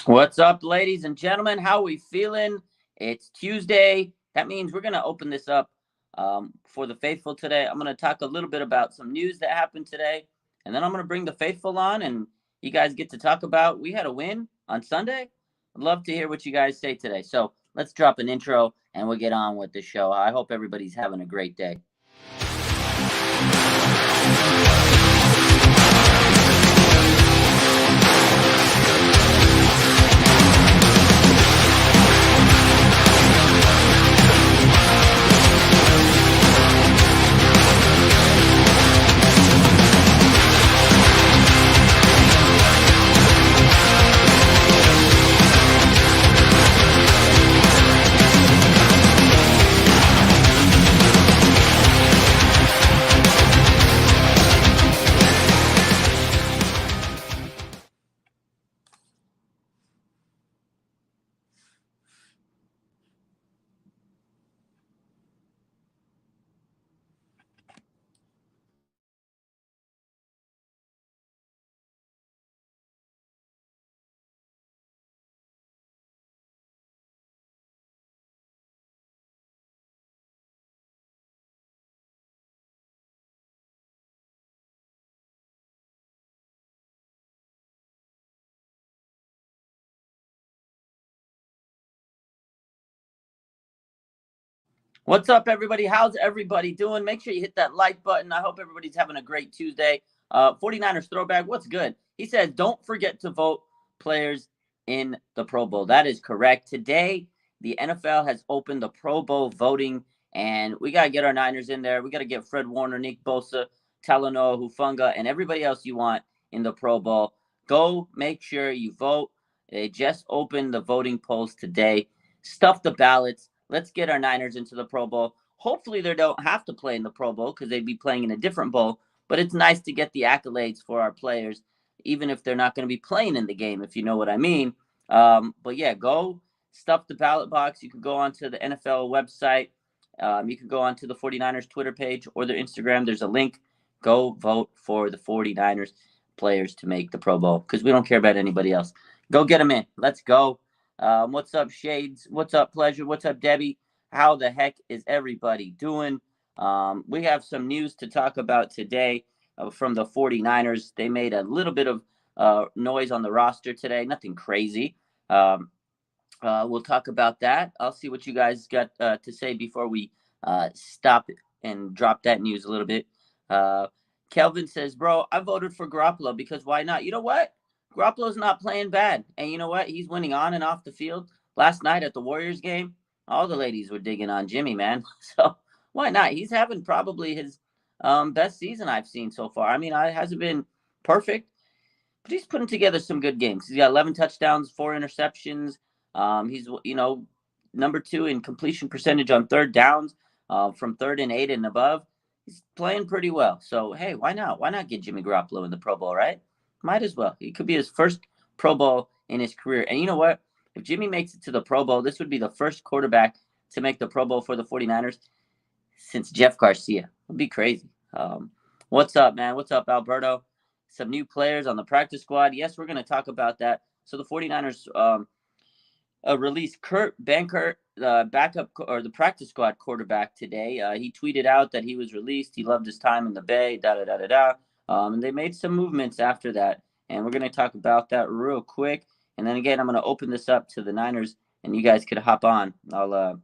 What's up, ladies and gentlemen? How we feeling? It's Tuesday. That means we're going to open this up for the faithful today. I'm going to talk a little bit about some news that happened today, and then I'm going to bring the faithful on, and you guys get to talk about we had a win on Sunday. I'd love to hear what you guys say today. So let's drop an intro, and we'll get on with the show. I hope everybody's having a great day. What's up, everybody? How's everybody doing? Make sure you hit that like button. I hope everybody's having a great Tuesday. 49ers throwback. What's good? He says, don't forget to vote players in the Pro Bowl. That is correct. Today, the NFL has opened the Pro Bowl voting, and we got to get our Niners in there. We got to get Fred Warner, Nick Bosa, Talanoa, Hufanga, and everybody else you want in the Pro Bowl. Go make sure you vote. They just opened the voting polls today. Stuff the ballots. Let's get our Niners into the Pro Bowl. Hopefully, they don't have to play in the Pro Bowl because they'd be playing in a different bowl. But it's nice to get the accolades for our players, even if they're not going to be playing in the game, if you know what I mean. But yeah, go stuff the ballot box. You can go onto the NFL website. You can go onto the 49ers Twitter page or their Instagram. There's a link. Go vote for the 49ers players to make the Pro Bowl because we don't care about anybody else. Go get them in. Let's go. What's up, Shades? What's up, Pleasure? What's up, Debbie? How the heck is everybody doing? We have some news to talk about today from the 49ers. They made a little bit of noise on the roster today, nothing crazy. We'll talk about that. I'll see what you guys got to say before we stop and drop that news a little bit. Kelvin says, bro, I voted for Garoppolo because why not? You know what? Garoppolo's not playing bad. And you know what? He's winning on and off the field. Last night at the Warriors game, all the ladies were digging on Jimmy, man. So why not? He's having probably his best season I've seen so far. I mean, it hasn't been perfect, but he's putting together some good games. He's got 11 touchdowns, 4 interceptions. He's, number 2 in completion percentage on third downs from 3rd and 8 and above. He's playing pretty well. So, hey, why not? Why not get Jimmy Garoppolo in the Pro Bowl, right? Might as well. It could be his first Pro Bowl in his career. And you know what? If Jimmy makes it to the Pro Bowl, this would be the first quarterback to make the Pro Bowl for the 49ers since Jeff Garcia. It would be crazy. What's up, man? What's up, Alberto? Some new players on the practice squad. Yes, we're going to talk about that. So the 49ers released Kurt Benkert, backup or the practice squad quarterback today. He tweeted out that he was released. He loved his time in the Bay, and they made some movements after that. And we're going to talk about that real quick. And then again, I'm going to open this up to the Niners, and you guys could hop on. I'll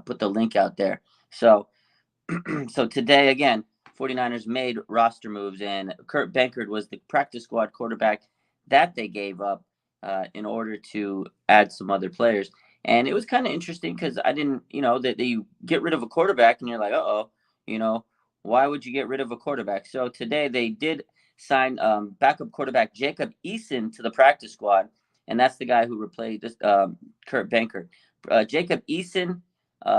put the link out there. So, so today, again, 49ers made roster moves, and Kurt Benkert was the practice squad quarterback that they gave up in order to add some other players. And it was kind of interesting because I didn't, that you get rid of a quarterback and you're like, why would you get rid of a quarterback? So today they did sign backup quarterback Jacob Eason to the practice squad, and that's the guy who replaced Kurt Benkert. Jacob Eason,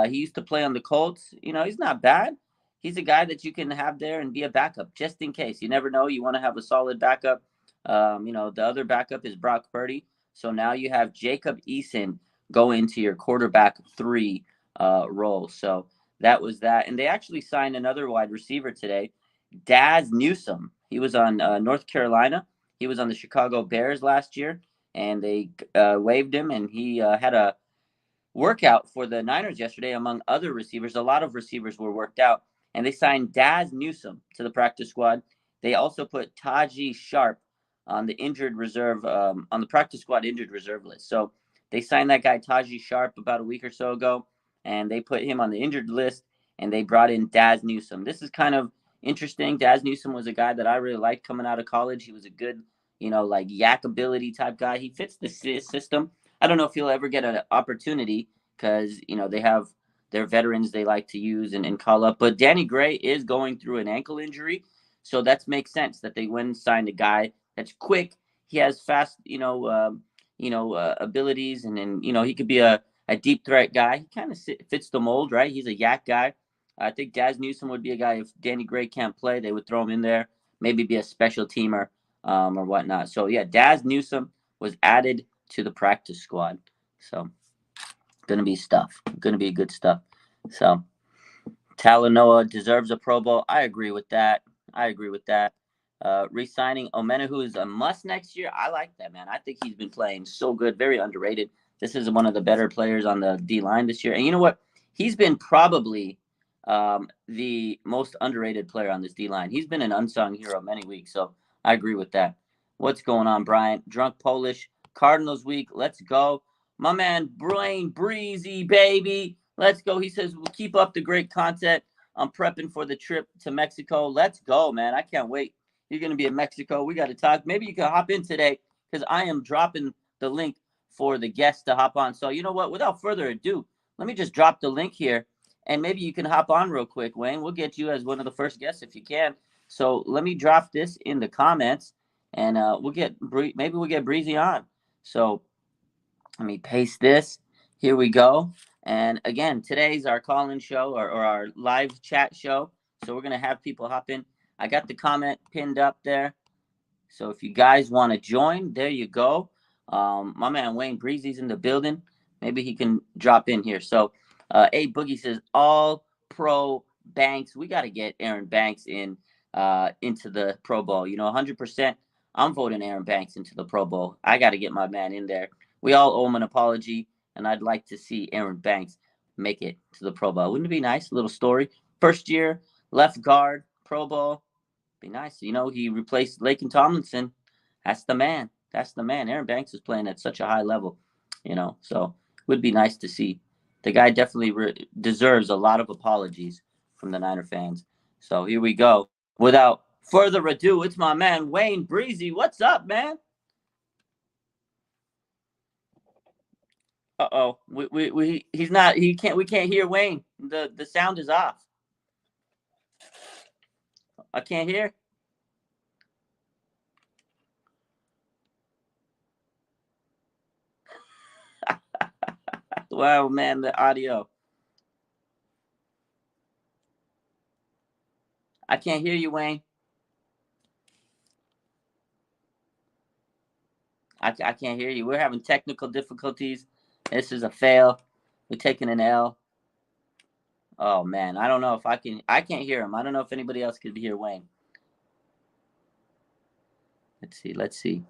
he used to play on the Colts. He's not bad. He's a guy that you can have there and be a backup just in case. You never know. You want to have a solid backup. The other backup is Brock Purdy. So now you have Jacob Eason go into your quarterback 3 role. So that was that. And they actually signed another wide receiver today, Daz Newsome. He was on North Carolina. He was on the Chicago Bears last year. and they waived him, and he had a workout for the Niners yesterday among other receivers. A lot of receivers were worked out, and they signed Daz Newsome to the practice squad. They also put Taji Sharp on the injured reserve, on the practice squad injured reserve list. So they signed that guy Taji Sharp about a week or so ago, and they put him on the injured list, and they brought in Daz Newsome. This is kind of interesting. Daz Newsome was a guy that I really liked coming out of college. He was a good, like yak ability type guy. He fits the system. I don't know if he'll ever get an opportunity because they have their veterans they like to use and call up. But Danny Gray is going through an ankle injury, so that makes sense that they went and signed a guy that's quick. He has fast, abilities, and then he could be a deep threat guy. He kind of fits the mold, right? He's a yak guy. I think Daz Newsome would be a guy if Danny Gray can't play, they would throw him in there, maybe be a special teamer or whatnot. So yeah, Daz Newsome was added to the practice squad. So gonna be good stuff. So Talanoa deserves a Pro Bowl. I agree with that. Re-signing Omenihu is a must next year. I like that, man. I think he's been playing so good, very underrated. This is one of the better players on the D line this year. And you know what? He's been probably the most underrated player on this D line. He's been an unsung hero many weeks. So I agree with that. What's going on, Brian? Drunk Polish Cardinals week. Let's go. My man, Brain Breezy, baby. Let's go. He says, we'll keep up the great content. I'm prepping for the trip to Mexico. Let's go, man. I can't wait. You're going to be in Mexico. We got to talk. Maybe you can hop in today because I am dropping the link for the guests to hop on. So you know what? Without further ado, let me just drop the link here, and maybe you can hop on real quick, Wayne. We'll get you as one of the first guests if you can. So let me drop this in the comments, and we'll get Breezy on. So let me paste this. Here we go. And again, today's our call-in show or our live chat show. So we're going to have people hop in. I got the comment pinned up there. So if you guys want to join, there you go. My man Wayne Breezy's in the building. Maybe he can drop in here. So A Boogie says, all pro Banks. We got to get Aaron Banks into the Pro Bowl. 100%. I'm voting Aaron Banks into the Pro Bowl. I got to get my man in there. We all owe him an apology, and I'd like to see Aaron Banks make it to the Pro Bowl. Wouldn't it be nice? A little story. First year, left guard, Pro Bowl. Be nice. He replaced Laken Tomlinson. That's the man. Aaron Banks is playing at such a high level, so it would be nice to see. The guy definitely deserves a lot of apologies from the Niner fans. So here we go. Without further ado, it's my man, Wayne Breezy. What's up, man? Uh-oh. We can't hear Wayne. The sound is off. I can't hear. Wow, man, the audio. I can't hear you, Wayne. I can't hear you. We're having technical difficulties. This is a fail. We're taking an L. Oh, man. I don't know if I can't hear him. I don't know if anybody else could hear Wayne. Let's see.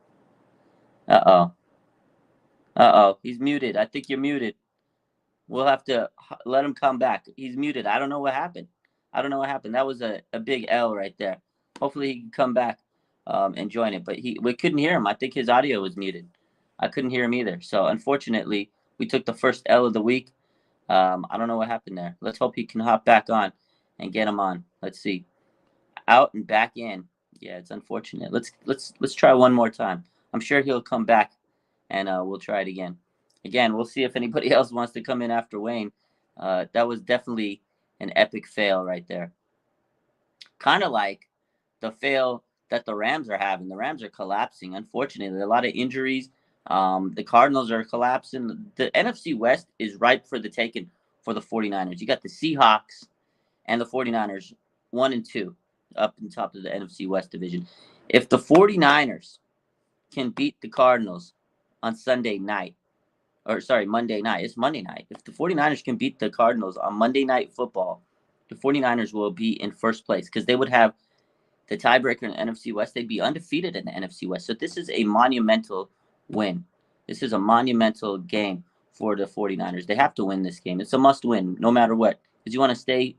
Uh-oh. He's muted. I think you're muted. We'll have to let him come back. He's muted. I don't know what happened. That was a big L right there. Hopefully he can come back and join it. But we couldn't hear him. I think his audio was muted. I couldn't hear him either. So unfortunately, we took the first L of the week. I don't know what happened there. Let's hope he can hop back on and get him on. Let's see. Out and back in. Yeah, it's unfortunate. Let's try one more time. I'm sure he'll come back, and we'll try it again. Again, we'll see if anybody else wants to come in after Wayne. That was definitely an epic fail right there. Kind of like the fail that the Rams are having. The Rams are collapsing, unfortunately. A lot of injuries. The Cardinals are collapsing. The NFC West is ripe for the taking for the 49ers. You got the Seahawks and the 49ers, 1 and 2, up in top of the NFC West division. If the 49ers can beat the Cardinals on Monday night. It's Monday night. If the 49ers can beat the Cardinals on Monday Night Football, the 49ers will be in first place because they would have the tiebreaker in the NFC West. They'd be undefeated in the NFC West. So this is a monumental win This is a monumental game for the 49ers. They have to win this game. It's a must win no matter what, because you want to stay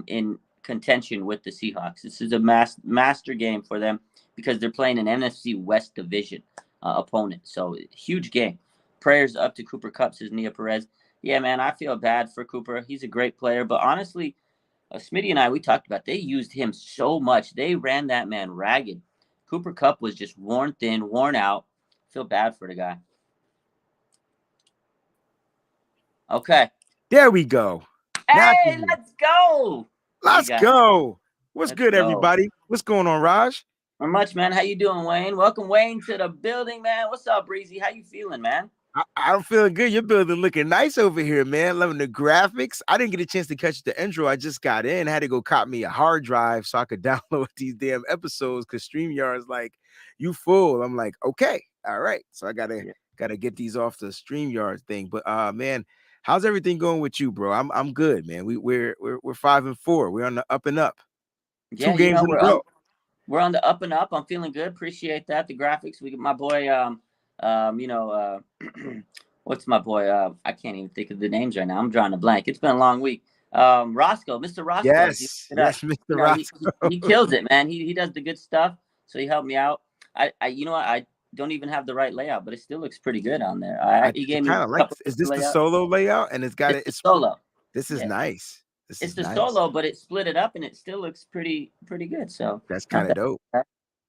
in contention with the Seahawks. This is a master game for them because they're playing an NFC West division opponent. So huge game. Prayers up to Cooper Kupp, says Nia Perez. Yeah, man, I feel bad for Cooper. He's a great player, but honestly, Smitty and I, we talked about they used him so much. They ran that man ragged. Cooper Kupp was just worn thin, worn out. Feel bad for the guy. Okay. There we go. Hey, let's go. Let's go. What's good, everybody? What's going on, Raj? Not much, man. How you doing, Wayne? Welcome, Wayne, to the building, man. What's up, Breezy? How you feeling, man? I'm feeling good. Your building looking nice over here, man. Loving the graphics. I didn't get a chance to catch the intro. I just got in. I had to go cop me a hard drive so I could download these damn episodes because StreamYard's like, you full. I'm like, okay, all right. So I gotta get these off the StreamYard thing. But man, how's everything going with you, bro? I'm good, man. We're 5-4. We're on the up and up. Yeah, 2 games in a row. We're on the up and up. I'm feeling good. Appreciate that. The graphics. We my boy what's my boy? I can't even think of the names right now. I'm drawing a blank. It's been a long week. Roscoe, Mr. Roscoe. Yes, Mr. Roscoe. He kills it, man. He does the good stuff. So he helped me out. I you know what? I don't even have the right layout, but it still looks pretty good on there. He gave me kind of like. Is this the solo layout? And it's solo. This is nice. It's the solo, but it split it up, and it still looks pretty good. So that's kind of dope.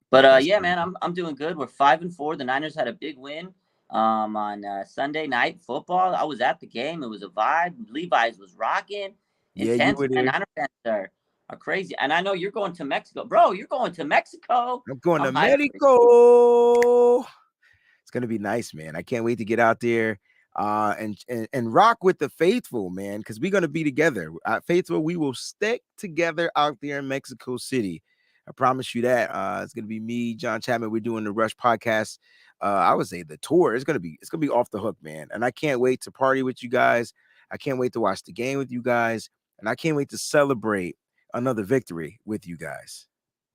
But yeah, man, I'm doing good. We're 5-4. The Niners had a big win on Sunday Night Football. I was at the game. It was a vibe. Levi's was rocking. Yeah, you were there. Niner fans are crazy. And I know you're going to Mexico, bro. You're going to Mexico. I'm going to Mexico. It's gonna be nice, man. I can't wait to get out there. And rock with the faithful, man, because we're gonna be together. Faithful, we will stick together out there in Mexico City. I promise you that. It's gonna be me, John Chapman. We're doing the Rush podcast. I would say the tour. It's gonna be off the hook, man. And I can't wait to party with you guys. I can't wait to watch the game with you guys, and I can't wait to celebrate another victory with you guys.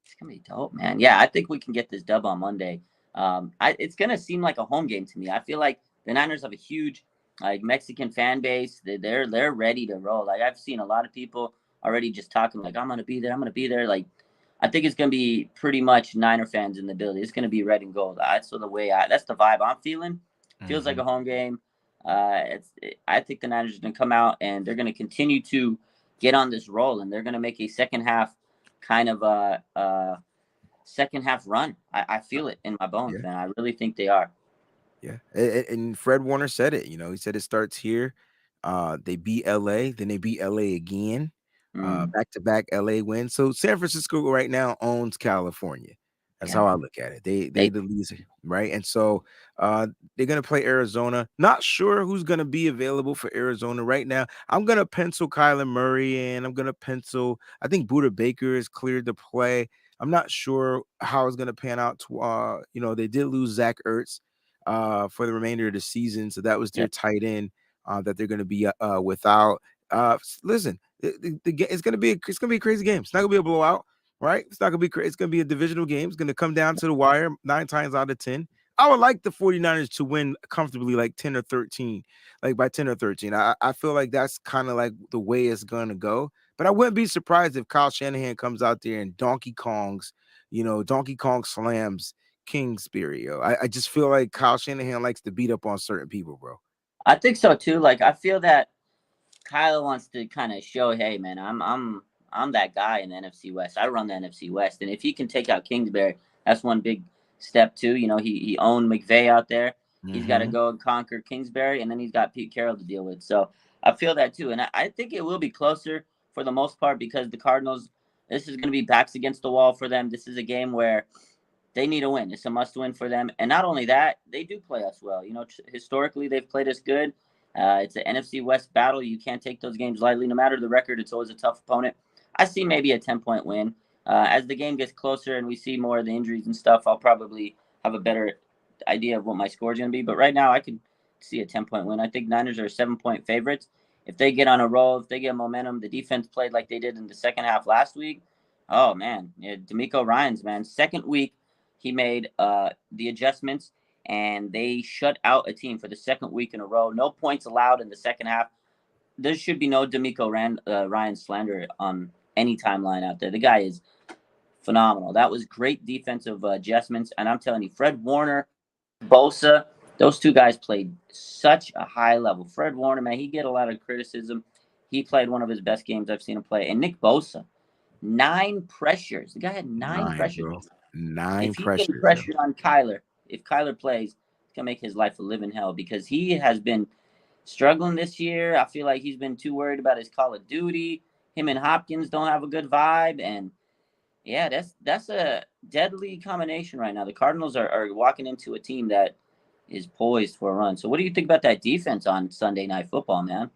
It's gonna be dope, man. Yeah, I think we can get this dub on Monday. It's gonna seem like a home game to me. I feel like the Niners have a huge Mexican fan base. They're ready to roll. Like I've seen a lot of people already just talking like I'm gonna be there. I'm gonna be there. Like I think it's gonna be pretty much Niner fans in the building. It's gonna be red and gold. That's the vibe I'm feeling. Feels like a home game. I think the Niners are gonna come out and they're gonna continue to get on this roll, and they're gonna make a second half kind of second half run. I feel it in my bones, man. I really think they are. Yeah, and Fred Warner said it. You know, he said it starts here. They beat LA, then they beat LA again. Back-to-back LA wins. So San Francisco right now owns California. That's how I look at it. They the loser, right? And so they're gonna play Arizona. Not sure who's gonna be available for Arizona right now. I'm gonna pencil Kyler Murray and I'm gonna pencil. I think Budda Baker is cleared to play. I'm not sure how it's gonna pan out. They did lose Zach Ertz for the remainder of the season, so that was their tight end that they're gonna be without. Listen, it's gonna be a crazy game. It's not gonna be a blowout. Right? It's not going to be crazy. It's going to be a divisional game. It's going to come down to the wire 9 times out of 10. I would like the 49ers to win comfortably like 10 or 13, like by 10 or 13. I feel like that's kind of like the way it's going to go. But I wouldn't be surprised if Kyle Shanahan comes out there and Donkey Kong slams Kingsbury. I just feel like Kyle Shanahan likes to beat up on certain people, bro. I think so too. Like I feel that Kyle wants to kind of show, hey man, I'm that guy in the NFC West. I run the NFC West, and if he can take out Kingsbury, that's one big step too. You know, he owned McVay out there. He's got to go and conquer Kingsbury, and then he's got Pete Carroll to deal with. So I feel that too, and I think it will be closer for the most part because the Cardinals. This is going to be backs against the wall for them. This is a game where they need a win. It's a must-win for them, and not only that, they do play us well. You know, historically they've played us good. It's an NFC West battle. You can't take those games lightly. No matter the record, it's always a tough opponent. I see maybe a 10-point win. As the game gets closer and we see more of the injuries and stuff, I'll probably have a better idea of what my score is going to be. But right now, I could see a 10-point win. I think Niners are 7-point favorites. If they get on a roll, if they get momentum, the defense played like they did in the second half last week. Oh, man. Yeah, D'Amico Ryans, man. Second week, he made the adjustments, and they shut out a team for the second week in a row. No points allowed in the second half. There should be no Ryan slander on any timeline out there. The guy is phenomenal. That was great defensive adjustments, and I'm telling you, Fred Warner, Bosa, those two guys played such a high level. Fred Warner, man, he get a lot of criticism. He played one of his best games I've seen him play. And Nick Bosa, 9 pressures. The guy had 9 9, pressures. bro. 9 If he's getting pressures. pressured on Kyler, if Kyler plays, it's gonna make his life a living hell because he has been struggling this year. I feel like he's been too worried about his Call of Duty. Him and Hopkins don't have a good vibe, and yeah, that's a deadly combination right now. The Cardinals are walking into a team that is poised for a run. So what do you think about that defense on Sunday Night Football, man?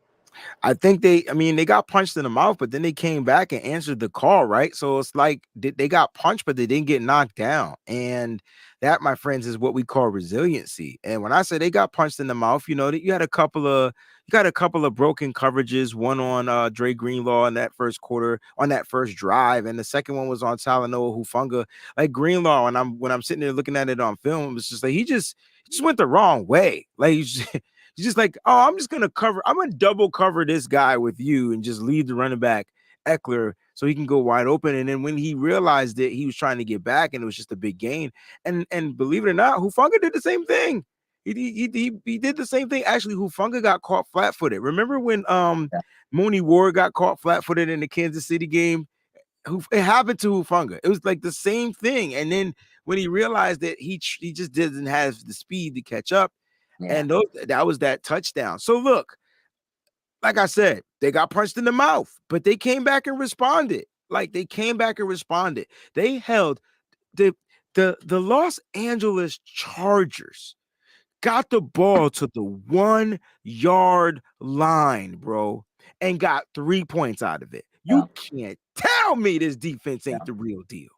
I think they got punched in the mouth, but then they came back and answered the call, right? So it's like they got punched, but they didn't get knocked down. And that, my friends, is what we call resiliency. And when I say they got punched in the mouth, that you got a couple of broken coverages, one on Dre Greenlaw in that first quarter, on that first drive, and the second one was on Talanoa Hufanga. Like Greenlaw, and when I'm sitting there looking at it on film, it's just like he just went the wrong way. Like he's just like, oh, I'm gonna double cover this guy with you and just leave the running back Eckler so he can go wide open. And then when he realized it, he was trying to get back, and it was just a big gain. And believe it or not, Hufanga did the same thing. He did the same thing. Actually, Hufanga got caught flat-footed. Remember when Mooney Ward got caught flat-footed in the Kansas City game? It happened to Hufanga. It was like the same thing. And then when he realized that he just didn't have the speed to catch up, and that was that touchdown. So look, like I said, they got punched in the mouth, but they came back and responded. They held the Los Angeles Chargers got the ball to the 1-yard line, bro, and got 3 points out of it. You can't tell me this defense ain't the real deal.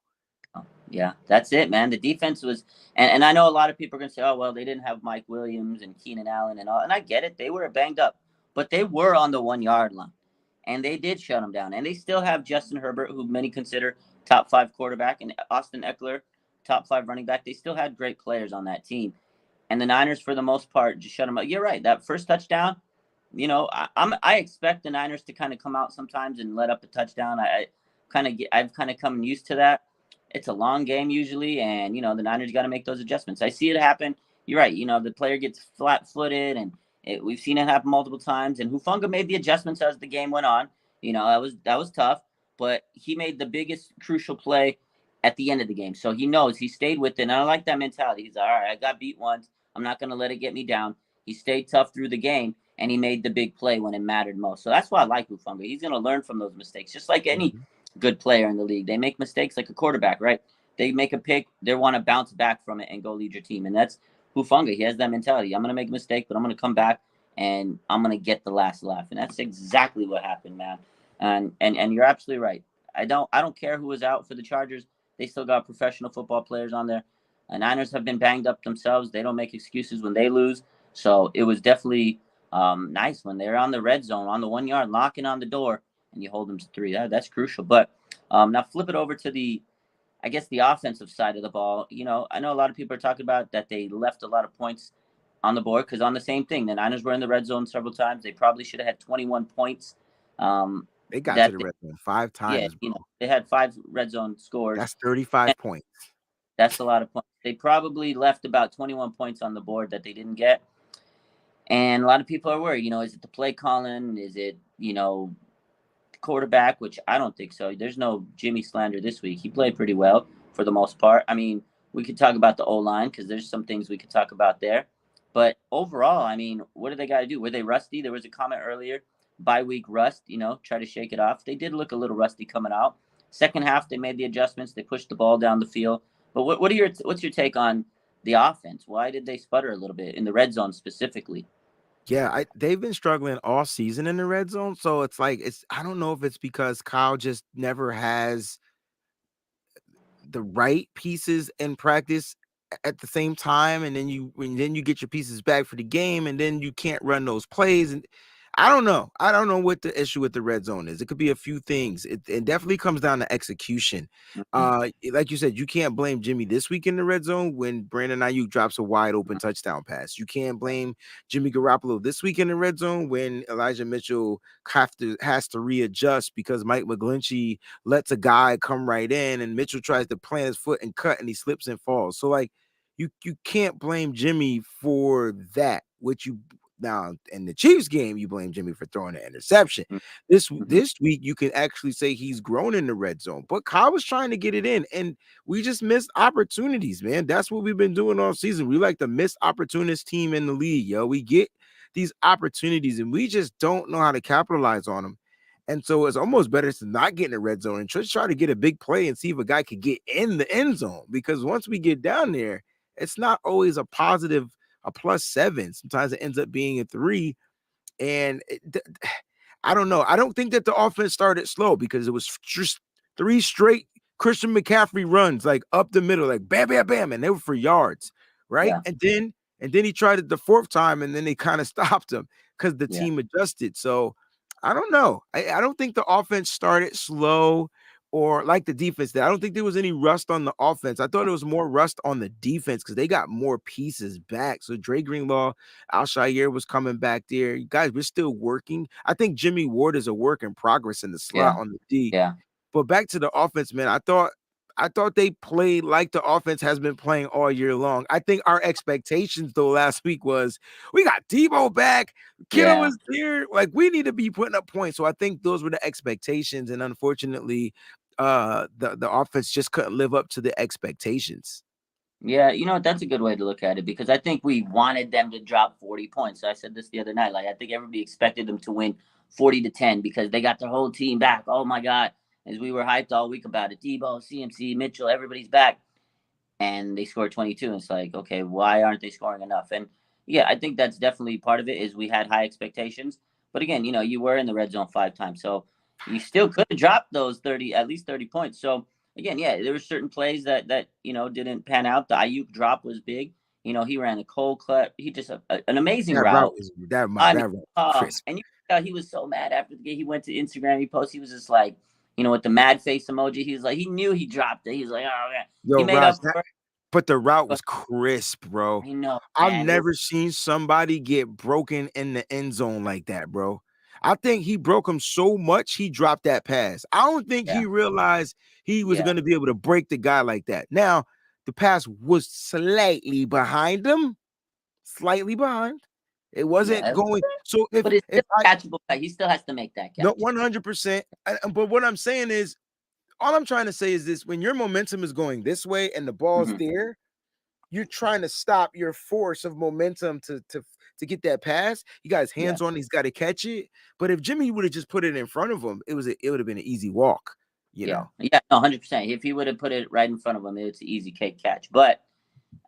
Yeah, that's it, man. The defense was, and I know a lot of people are going to say, oh, well, they didn't have Mike Williams and Keenan Allen and all. And I get it. They were banged up, but they were on the 1-yard line, and they did shut them down. And they still have Justin Herbert, who many consider top 5 quarterback, and Austin Eckler, top 5 running back. They still had great players on that team. And the Niners, for the most part, just shut them up. You're right. That first touchdown, I expect the Niners to kind of come out sometimes and let up a touchdown. I've kind of come used to that. It's a long game usually, and the Niners got to make those adjustments. I see it happen. You're right. The player gets flat-footed, and we've seen it happen multiple times. And Hufanga made the adjustments as the game went on. That was tough, but he made the biggest crucial play at the end of the game. So he knows he stayed with it. And I like that mentality. He's like, all right, I got beat once. I'm not going to let it get me down. He stayed tough through the game, and he made the big play when it mattered most. So that's why I like Hufanga. He's going to learn from those mistakes, just like any good player in the league. They make mistakes like a quarterback, right? They make a pick, they want to bounce back from it and go lead your team. And that's Hufanga. He has that mentality. I'm going to make a mistake, but I'm going to come back and I'm going to get the last laugh. And that's exactly what happened, man. And you're absolutely right. I don't care who was out for the Chargers. They still got professional football players on there. Niners have been banged up themselves. They don't make excuses when they lose. So it was definitely nice when they're on the red zone, on the 1-yard, knocking on the door, and you hold them to 3. That's crucial. But now flip it over to the offensive side of the ball. I know a lot of people are talking about that they left a lot of points on the board because on the same thing, the Niners were in the red zone several times. They probably should have had 21 points. They got to the red zone 5 times. Yeah, they had 5 red zone scores. That's 35 points. That's a lot of points. They probably left about 21 points on the board that they didn't get. And a lot of people are worried, is it the play calling? Is it, quarterback, which I don't think so. There's no Jimmy slander this week. He played pretty well for the most part. I mean, we could talk about the O-line because there's some things we could talk about there. But overall, I mean, what do they got to do? Were they rusty? There was a comment earlier, bye-week rust, try to shake it off. They did look a little rusty coming out. Second half, they made the adjustments. They pushed the ball down the field. But what's your take on the offense? Why did they sputter a little bit in the red zone specifically? Yeah, they've been struggling all season in the red zone. So it's like I don't know if it's because Kyle just never has the right pieces in practice at the same time, and then you get your pieces back for the game, and then you can't run those plays. And I don't know. I don't know what the issue with the red zone is. It could be a few things. It definitely comes down to execution. Mhm. Like you said, you can't blame Jimmy this week in the red zone when Brandon Ayuk drops a wide open touchdown pass. You can't blame Jimmy Garoppolo this week in the red zone when Elijah Mitchell has to readjust because Mike McGlinchey lets a guy come right in and Mitchell tries to plant his foot and cut and he slips and falls. So like you can't blame Jimmy for that. Which you now in the Chiefs game, you blame Jimmy for throwing an interception. Mhm. This week, you can actually say he's grown in the red zone. But Kyle was trying to get it in, and we just missed opportunities, man. That's what we've been doing all season. We like the missed opportunist team in the league, yo. We get these opportunities, and we just don't know how to capitalize on them. And so it's almost better to not get in the red zone and just try to get a big play and see if a guy could get in the end zone. Because once we get down there, it's not always a positive, a +7. Sometimes it ends up being a 3. And I don't know. I don't think that the offense started slow because it was just 3 straight Christian McCaffrey runs like up the middle, like bam, bam, bam, and they were for yards, right? Yeah. And then he tried it the 4th time, and then they kind of stopped him because the Yeah. team adjusted. So I don't know. I don't think the offense started slow or like the defense did. I don't think there was any rust on the offense. I thought it was more rust on the defense because they got more pieces back. So Dre Greenlaw, Alshire was coming back there. Guys, we're still working. I think Jimmy Ward is a work in progress in the slot Yeah. on the D. Yeah. But back to the offense, man. I thought they played like the offense has been playing all year long. I think our expectations though last week was we got Debo back, Kittle Yeah. is there. Like we need to be putting up points. So I think those were the expectations, and unfortunately, the offense just couldn't live up to the expectations. Yeah, you know what? That's a good way to look at it because I think we wanted them to drop 40 points. I said this the other night. Like, I think everybody expected them to win 40-10 because they got their whole team back. Oh my God. As we were hyped all week about it. Debo, CMC, Mitchell, everybody's back. And they scored 22. And it's like, okay, why aren't they scoring enough? And yeah, I think that's definitely part of it is we had high expectations. But again, you were in the red zone 5 times. So you still could have dropped those 30, at least 30 points. So again, yeah, there were certain plays that didn't pan out. The Ayuk drop was big. He ran a cold cut. He just an amazing That route route. was that I mean, that route was crisp. and you could tell he was so mad after the game. He went to Instagram. He posted. He was just like, with the mad face emoji. He was like, he knew he dropped it. He was like, oh yeah, he Yo, made Raj, up for it. but the route But was crisp, bro. I know, I've man. never seen somebody get broken in the end zone like that, bro. I think he broke him so much he dropped that pass. I don't think Yeah, he realized he was yeah, going to be able to break the guy like that. Now, the pass was slightly behind him, slightly behind. It wasn't yeah. going. So if But it's if still I catchable. He still has to make that no catch. 100%, but what I'm saying is all I'm trying to say is this: when your momentum is going this way and the ball's Hmm. there, you're trying to stop your force of momentum to get that pass. You got his Yeah, hands on, he's got to catch it. But if Jimmy would have just put it in front of him, it would have been an easy walk, you yeah, know. yeah. No, 100%. If he would have put it right in front of him, it's an easy cake catch. But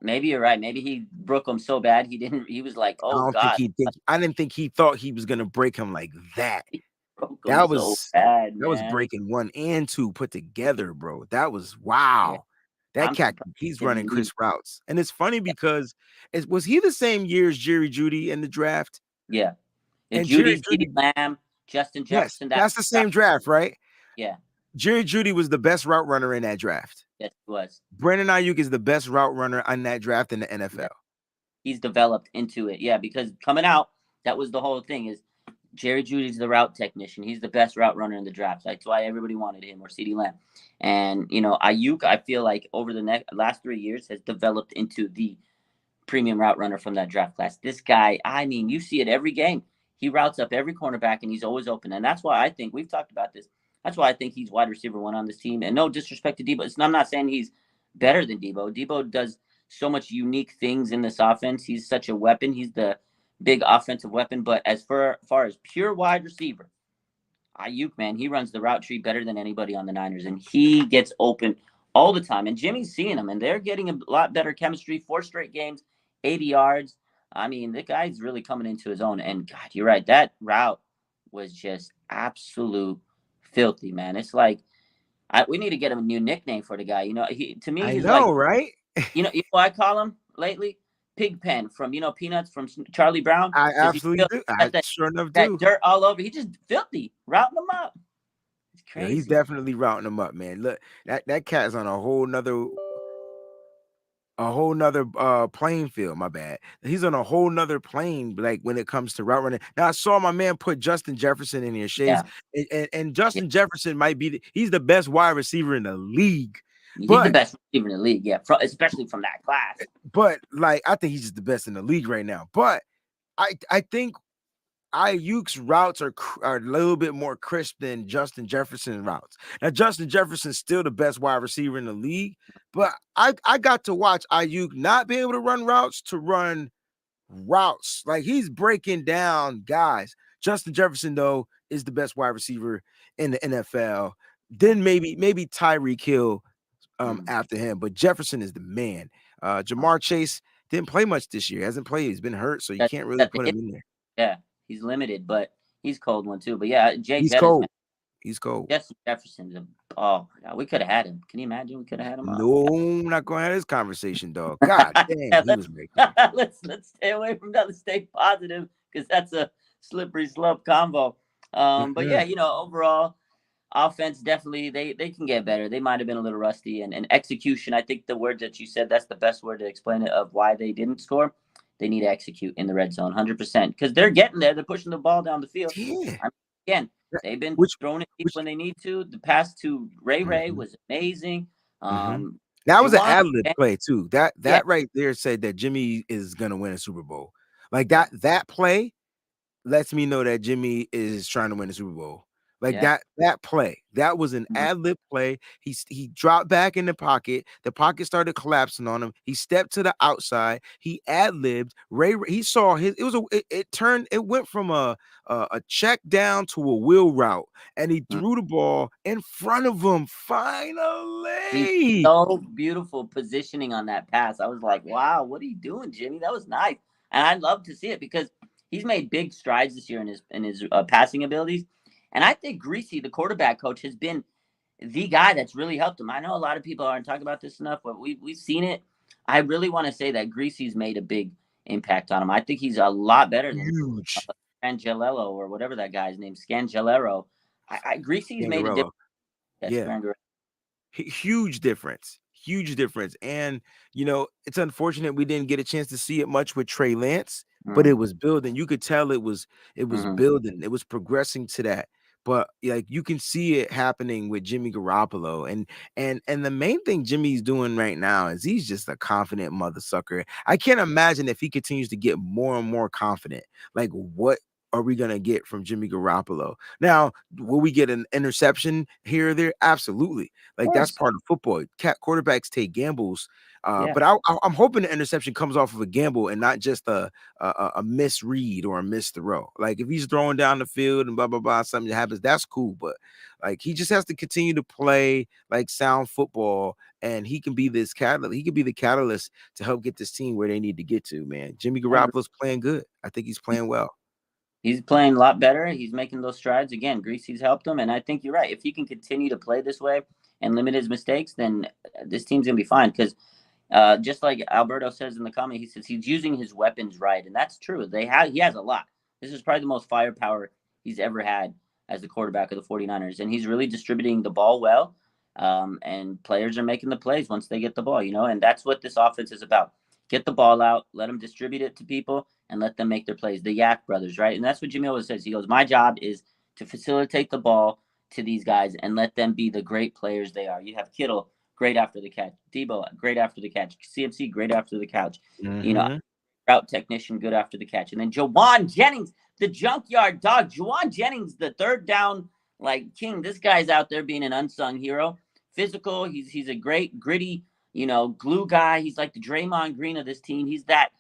maybe you're right. Maybe he broke him so bad he didn't. He was like, I oh don't think God, he think I didn't think he thought he was gonna break him like that. he broke him That so was bad, that was man. breaking 1 and 2 put together, bro. That was Yeah, wow. That I'm cat, surprised he's he running didn't leave. crisp routes. And it's funny because was he the same year as Jerry Judy in the draft? Yeah, the And Jerry Judy, CeeDee Judy, Lamb, Justin yes, Jefferson. that's the same draft, right? Yeah, Jerry Judy was the best route runner in that draft. yes, he was. Brandon Ayuk is the best route runner on that draft in the Yeah, NFL. he's developed into it. Yeah, because coming out, that was the whole thing. Is Jerry Judy's the route technician. He's the best route runner in the draft. That's why everybody wanted him or CeeDee Lamb. And Ayuk, I feel like over the last 3 years has developed into the premium route runner from that draft class. This guy, I mean, you see it every game. He routes up every cornerback and he's always open. And that's why I think we've talked about this. That's why I think he's wide receiver 1 on this team. And no disrespect to Debo. I'm not saying he's better than Debo. Debo does so much unique things in this offense. He's such a weapon. He's the big offensive weapon. But as far as pure wide receiver, Ayuk, man, he runs the route tree better than anybody on the Niners, and he gets open all the time. And Jimmy's seeing him, and they're getting a lot better chemistry. 4 straight games, 80 yards. I mean, the guy's really coming into his own. And God, you're right. That route was just absolute filthy, man. It's like we need to get him a new nickname for the guy. He to me, I he's like, know, right? what I call him lately? Pigpen from Peanuts from Charlie Brown? I Does he absolutely feel do. I got that sure enough that do. dirt all over? He just filthy, routing them up. It's Yeah, he's crazy. definitely routing them up, man. Look, that cat's on a whole nother playing field. My bad. He's on a whole nother plane, like when it comes to route running. Now I saw my man put Justin Jefferson in here, Shades, Yeah, and yeah. Justin Jefferson might be he's the best wide receiver in the league. He's the But best receiver in the league. Yeah, especially from that class. like I think he's just the best in the league right now. But I think Ayuk's routes are a little bit more crisp than Justin Jefferson's routes. Now, Justin Jefferson's still the best wide receiver in the league, but I got to watch Ayuk not be able to run routes to run routes. Like he's breaking down guys. Justin Jefferson, though, is the best wide receiver in the NFL. Then maybe Tyreek Hill after him, but Jefferson is the man. Jamar Chase didn't play much this year. Hasn't played. He's been hurt, so you That, can't really that the put hit. him in there. Yeah, he's limited, but he's cold one too. But yeah, Jay He's Jettis, man. cold. He's cold. Justin Jefferson's oh my God, we could have had him. Can you imagine? We could have had him. No, I'm not going to have this conversation, dog. God Yeah, damn, he was making. let's stay away from that. Let's stay positive because that's a slippery slope combo. But yeah, overall offense definitely they can get better. They might have been a little rusty and execution. I think the word that you said, that's the best word to explain it of why they didn't score. They need to execute in the red zone 100% because they're getting there. They're pushing the ball down the field. Yeah. Again, they've been Which, throwing it deep which, when they need to. The pass to Ray mhm, was amazing. mhm. That was an Juwan, ad lib play too. That yeah, that right there said that Jimmy is gonna win a Super Bowl. Like yeah, that play lets me know that Jimmy is trying to win the Super Bowl. Like yeah. that play, that was an Mhm. ad lib play. He dropped back in the pocket. The pocket started collapsing on him. He stepped to the outside. He ad libbed. He saw his. It was it turned. It went from a check down to a wheel route, and he Mhm. threw the ball in front of him. He's Finally, so beautiful positioning on that pass. I was like, wow, what are you doing, Jimmy? That was nice. And I'd love to see it because he's made big strides this year in his passing abilities. And I think Greasy, the quarterback coach, has been the guy that's really helped him. I know a lot of people aren't talking about this enough, but we've seen it. I really want to say that Greasy's made a big impact on him. I think he's a lot better than huge. Scangelello or whatever that guy's name, Scangelero. Greasy's made a difference. Gangarello. That's Yeah. Huge difference. Huge difference. And it's unfortunate we didn't get a chance to see it much with Trey Lance, but it was building. You could tell it was building. It was progressing to that. But like you can see it happening with Jimmy Garoppolo. And the main thing Jimmy's doing right now is he's just a confident mother sucker. I can't imagine if he continues to get more and more confident. Like what are we gonna get from Jimmy Garoppolo? Now, will we get an interception here or there? Absolutely. Of Like that's course. part of football. Quarterbacks take gambles, Yeah. but I'm hoping the interception comes off of a gamble and not just a misread or a missed throw. Like if he's throwing down the field and blah blah blah, something happens, that's cool. But like he just has to continue to play like sound football, and he can be this catalyst. He can be the catalyst to help get this team where they need to get to. Man, Jimmy I agree. Garoppolo's playing good. I think he's playing well. He's playing a lot better. He's making those strides. Again, Greasy's helped him. And I think you're right. If he can continue to play this way and limit his mistakes, then this team's going to be fine. Because just like Alberto says in the comment, he says he's using his weapons right. And that's true. He has a lot. This is probably the most firepower he's ever had as the quarterback of the 49ers. And he's really distributing the ball well. And players are making the plays once they get the ball, and that's what this offense is about. Get the ball out, let them distribute it to people, and let them make their plays. The Yak brothers, right? And that's what Jimmy always says. He goes, my job is to facilitate the ball to these guys and let them be the great players they are. You have Kittle, great after the catch. Debo, great after the catch. CMC, great after the catch. Mhm. Route technician, good after the catch. And then Jawan Jennings, the junkyard dog. Jawan Jennings, the third down king. This guy's out there being an unsung hero. Physical. He's a great gritty, glue guy. He's like the Draymond Green of this team. He's that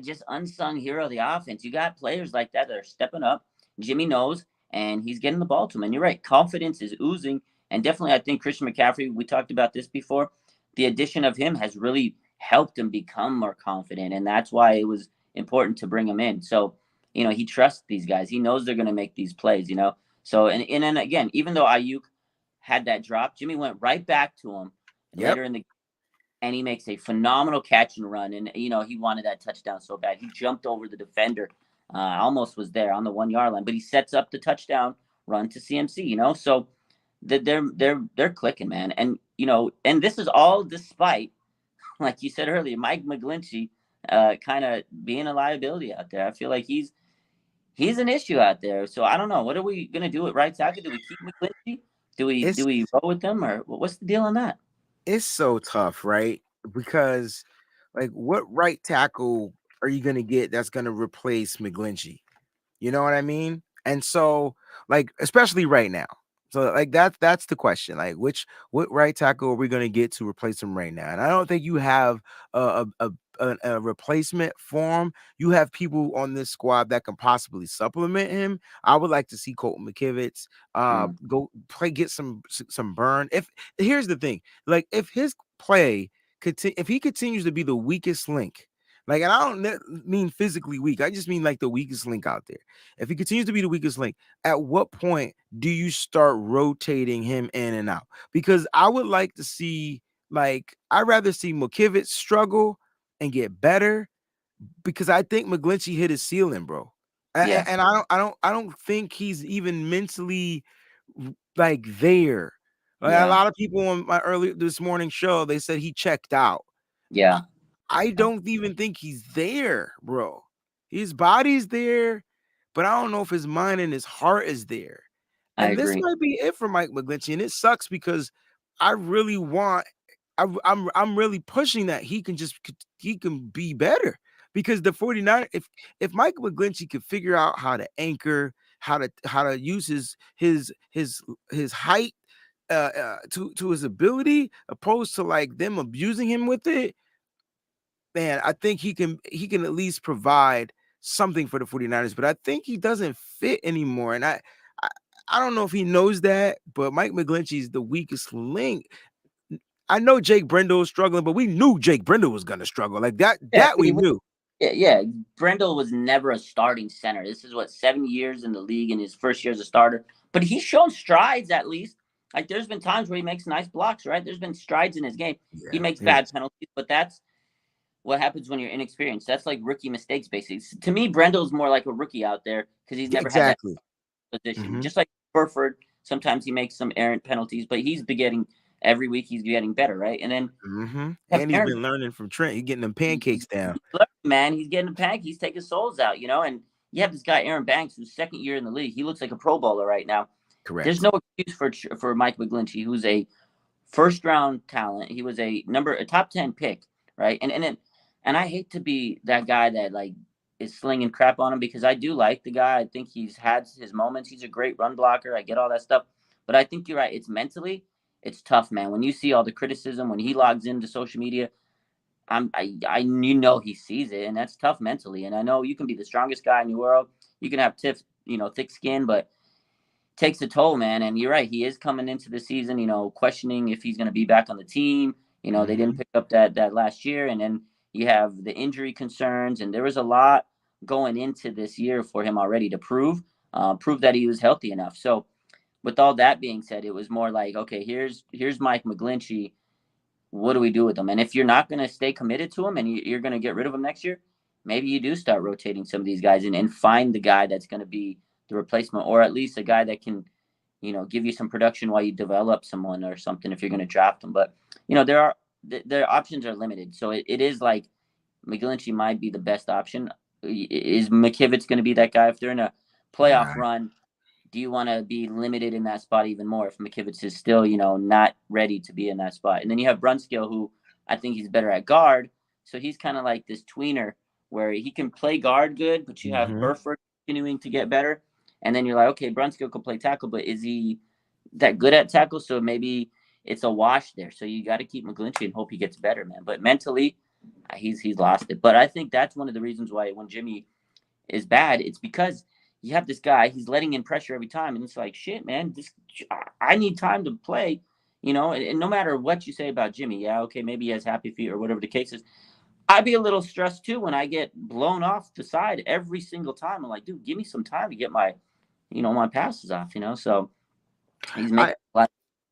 just unsung hero of the offense. You got players like that are stepping up. Jimmy knows, and he's getting the ball to him. And you're right, confidence is oozing. And definitely, I think Christian McCaffrey, we talked about this before, the addition of him has really helped him become more confident. And that's why it was important to bring him in. So, he trusts these guys. He knows they're going to make these plays, So, and then again, even though Ayuk had that drop, Jimmy went right back to him Yep. later in the and he makes a phenomenal catch and run. And, he wanted that touchdown so bad. He jumped over the defender, almost was there on the 1 yard line, but he sets up the touchdown run to CMC, so they're clicking, man. And, and this is all despite, like you said earlier, Mike McGlinchey kind of being a liability out there. I feel like he's an issue out there. So I don't know. What are we gonna do at right tackle? Do we keep McGlinchey? Do we roll with them, or what's the deal on that? It's so tough, right? Because like what right tackle are you gonna get that's gonna replace McGlinchey? You know what I mean? And so, like, especially right now. So, like, that's the question. Like, what right tackle are we gonna get to replace him right now? And I don't think you have a replacement for him. You have people on this squad that can possibly supplement him. I would like to see Colton McKivitz go play, get some burn. If here's the thing, like, if his play if he continues to be the weakest link. Like, and I don't mean physically weak. I just mean like the weakest link out there. If he continues to be the weakest link, at what point do you start rotating him in and out? Because I would like to see, like, I'd rather see McKivitz struggle and get better, because I think McGlinchey hit his ceiling, bro. Yeah. And I don't think he's even mentally like there. Like, a lot of people on my earlier this morning show, they said he checked out. Yeah. I don't even think he's there, bro. His body's there, but I don't know if his mind and his heart is there. I And this agree. might be it for Mike McGlinchey, and it sucks because I really want. I'm really pushing that he can be better, because the 49, if Mike McGlinchey could figure out how to anchor, how to use his height to his ability, opposed to like them abusing him with it, man, I think he can at least provide something for the 49ers, but I think he doesn't fit anymore. And I don't know if he knows that, but Mike McGlinchey is the weakest link. I know Jake Brendel is struggling, but we knew Jake Brendel was going to struggle. Like that we knew. Yeah. Brendel was never a starting center. This is 7 years in the league, in his first year as a starter. But he's shown strides, at least. Like, there's been times where he makes nice blocks, right? There's been strides in his game. Yeah, he makes bad penalties, but that's what happens when you're inexperienced. That's like rookie mistakes, basically. To me, Brendel's more like a rookie out there because he's never had that position. Just like Burford, sometimes he makes some errant penalties, but he's been getting every week. He's getting better, right? And then, and he's been learning from Trent. He's getting them pancakes down. Man, he's getting pancakes. He's taking souls out, and you have this guy Aaron Banks, who's second year in the league. He looks like a Pro Bowler right now. Correct. There's no excuse for Mike McGlinchey, who's a first round talent. He was a top 10 pick, right? And I hate to be that guy that like is slinging crap on him, because I do like the guy. I think he's had his moments. He's a great run blocker. I get all that stuff, but I think you're right. It's mentally, it's tough, man. When you see all the criticism, when he logs into social media, he sees it, and that's tough mentally. And I know you can be the strongest guy in the world. You can have thick skin, but it takes a toll, man. And you're right. He is coming into the season, questioning if he's going to be back on the team. They didn't pick up that last year, and then you have the injury concerns, and there was a lot going into this year for him already to prove that he was healthy enough. So with all that being said, it was more like, okay, here's Mike McGlinchey. What do we do with him? And if you're not going to stay committed to him and you're going to get rid of him next year, maybe you do start rotating some of these guys and find the guy that's going to be the replacement, or at least a guy that can, give you some production while you develop someone or something if you're going to draft them. But, their options are limited. So it is like McGlinchey might be the best option. Is McKivitz going to be that guy if they're in a playoff run? Do you want to be limited in that spot even more if McKivitz is still, not ready to be in that spot? And then you have Brunskill, who I think he's better at guard. So he's kind of like this tweener where he can play guard good, but you have Burford continuing to get better. And then you're like, okay, Brunskill can play tackle, but is he that good at tackle? So maybe it's a wash there. So you got to keep McGlinchey and hope he gets better, man. But mentally, he's lost it. But I think that's one of the reasons why when Jimmy is bad, it's because you have this guy, he's letting in pressure every time. And it's like, shit, man, I need time to play, and no matter what you say about Jimmy, yeah, okay, maybe he has happy feet or whatever the case is. I'd be a little stressed too when I get blown off the side every single time. I'm like, dude, give me some time to get my, my passes off, so he's making a lot.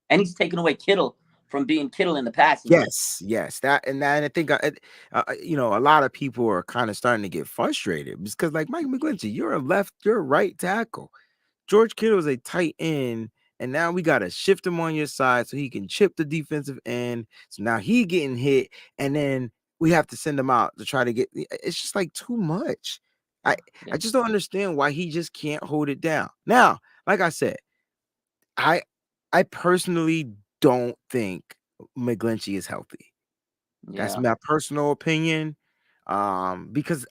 And he's taking away Kittle from being Kittle in the passing game. Yes, that and I think a lot of people are kind of starting to get frustrated because, like Mike McGlinchey, you're a right tackle. George Kittle is a tight end, and now we got to shift him on your side so he can chip the defensive end. So now he getting hit, and then we have to send him out to try to get. It's just like too much. I just don't understand why he just can't hold it down. Now, like I said, I personally don't think McGlinchey is healthy. That's my personal opinion. Because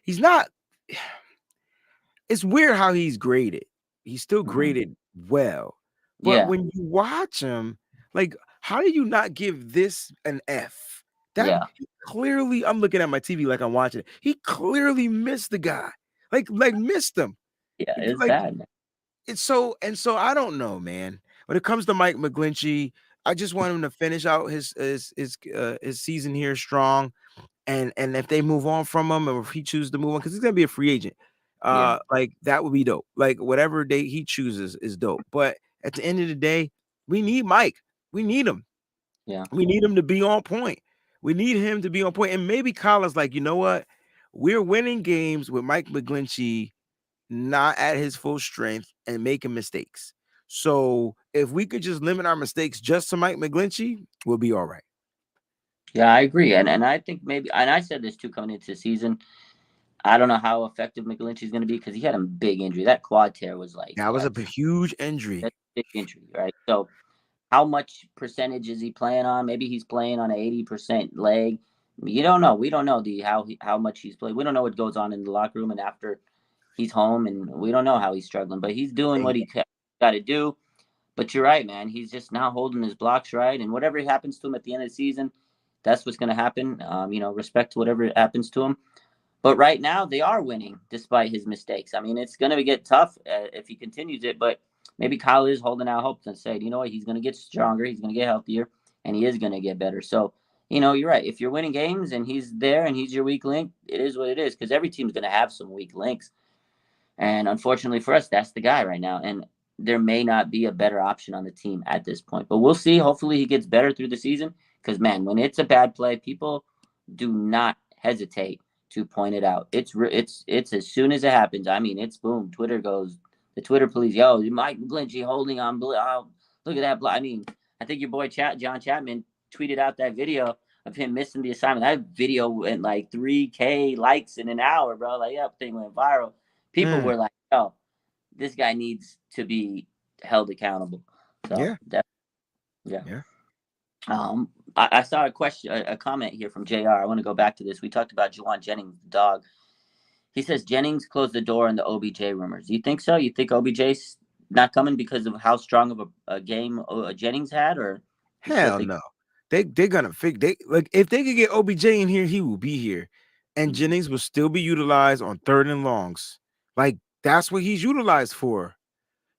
he's not. It's weird how he's graded. He's still graded well, but when you watch him, like, how do you not give this an F? That clearly, I'm looking at my TV like I'm watching it. He clearly missed the guy, like missed him. Yeah, it's like, bad. It's so I don't know, man. When it comes to Mike McGlinchey, I just want him to finish out his season here strong. And if they move on from him, or if he chooses to move on, because he's gonna be a free agent, like that would be dope. Like whatever date he chooses is dope. But at the end of the day, we need Mike. We need him. Yeah, we need him to be on point. We need him to be on point. And maybe Kyle's like, you know what? We're winning games with Mike McGlinchey not at his full strength and making mistakes. So if we could just limit our mistakes just to Mike McGlinchey, we'll be all right. Yeah, I agree. And I think maybe, and I said this too coming into the season, I don't know how effective McGlinchey is going to be because he had a big injury. That quad tear was like, that was a huge injury. That's a big injury, right? So how much percentage is he playing on? Maybe he's playing on an 80% leg. You don't know. We don't know how much he's played. We don't know what goes on in the locker room and after he's home, and we don't know how he's struggling. But he's doing what he got to do. But you're right, man. He's just not holding his blocks right, and whatever happens to him at the end of the season, that's what's going to happen. Respect to whatever happens to him. But right now, they are winning despite his mistakes. I mean, it's going to get tough if he continues it, but maybe Kyle is holding out hope and saying, you know what, he's going to get stronger, he's going to get healthier, and he is going to get better. So, you're right. If you're winning games and he's there and he's your weak link, it is what it is because every team's going to have some weak links. And unfortunately for us, that's the guy right now. And there may not be a better option on the team at this point. But we'll see. Hopefully he gets better through the season because, man, when it's a bad play, people do not hesitate to point it out. It's as soon as it happens. I mean, it's boom. Twitter goes, the Twitter police, yo, Mike McGlinchey holding on. Oh, look at that. I mean, I think your boy John Chapman tweeted out that video of him missing the assignment. That video went like 3K likes in an hour, bro. Like that thing went viral. People were like, yo, this guy needs to be held accountable. So, yeah. I saw a comment here from JR. I want to go back to this. We talked about Jauan Jennings, the dog. He says Jennings closed the door on the OBJ rumors. Do you think so? You think OBJ's not coming because of how strong of a game Jennings had, or hell no? They're gonna fix. If they could get OBJ in here, he will be here, and Jennings will still be utilized on 3rd and longs. Like that's what he's utilized for,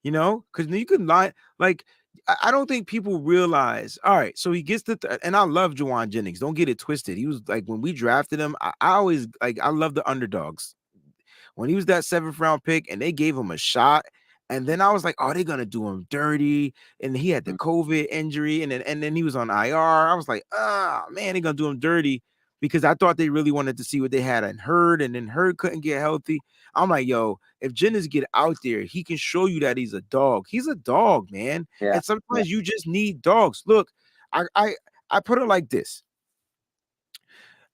because you can lie. Like I don't think people realize. All right, so he gets and I love Jauan Jennings. Don't get it twisted. He was like when we drafted him. I always I love the underdogs. When he was that 7th round pick and they gave him a shot. And then I was like, oh, they're gonna do him dirty. And he had the COVID injury, and then he was on IR. I was like, man, they're gonna do him dirty because I thought they really wanted to see what they had in Hurd, and then Hurd couldn't get healthy. I'm like, yo, if Jennings get out there, he can show you that he's a dog. He's a dog, man. Yeah. And sometimes you just need dogs. Look, I put it like this.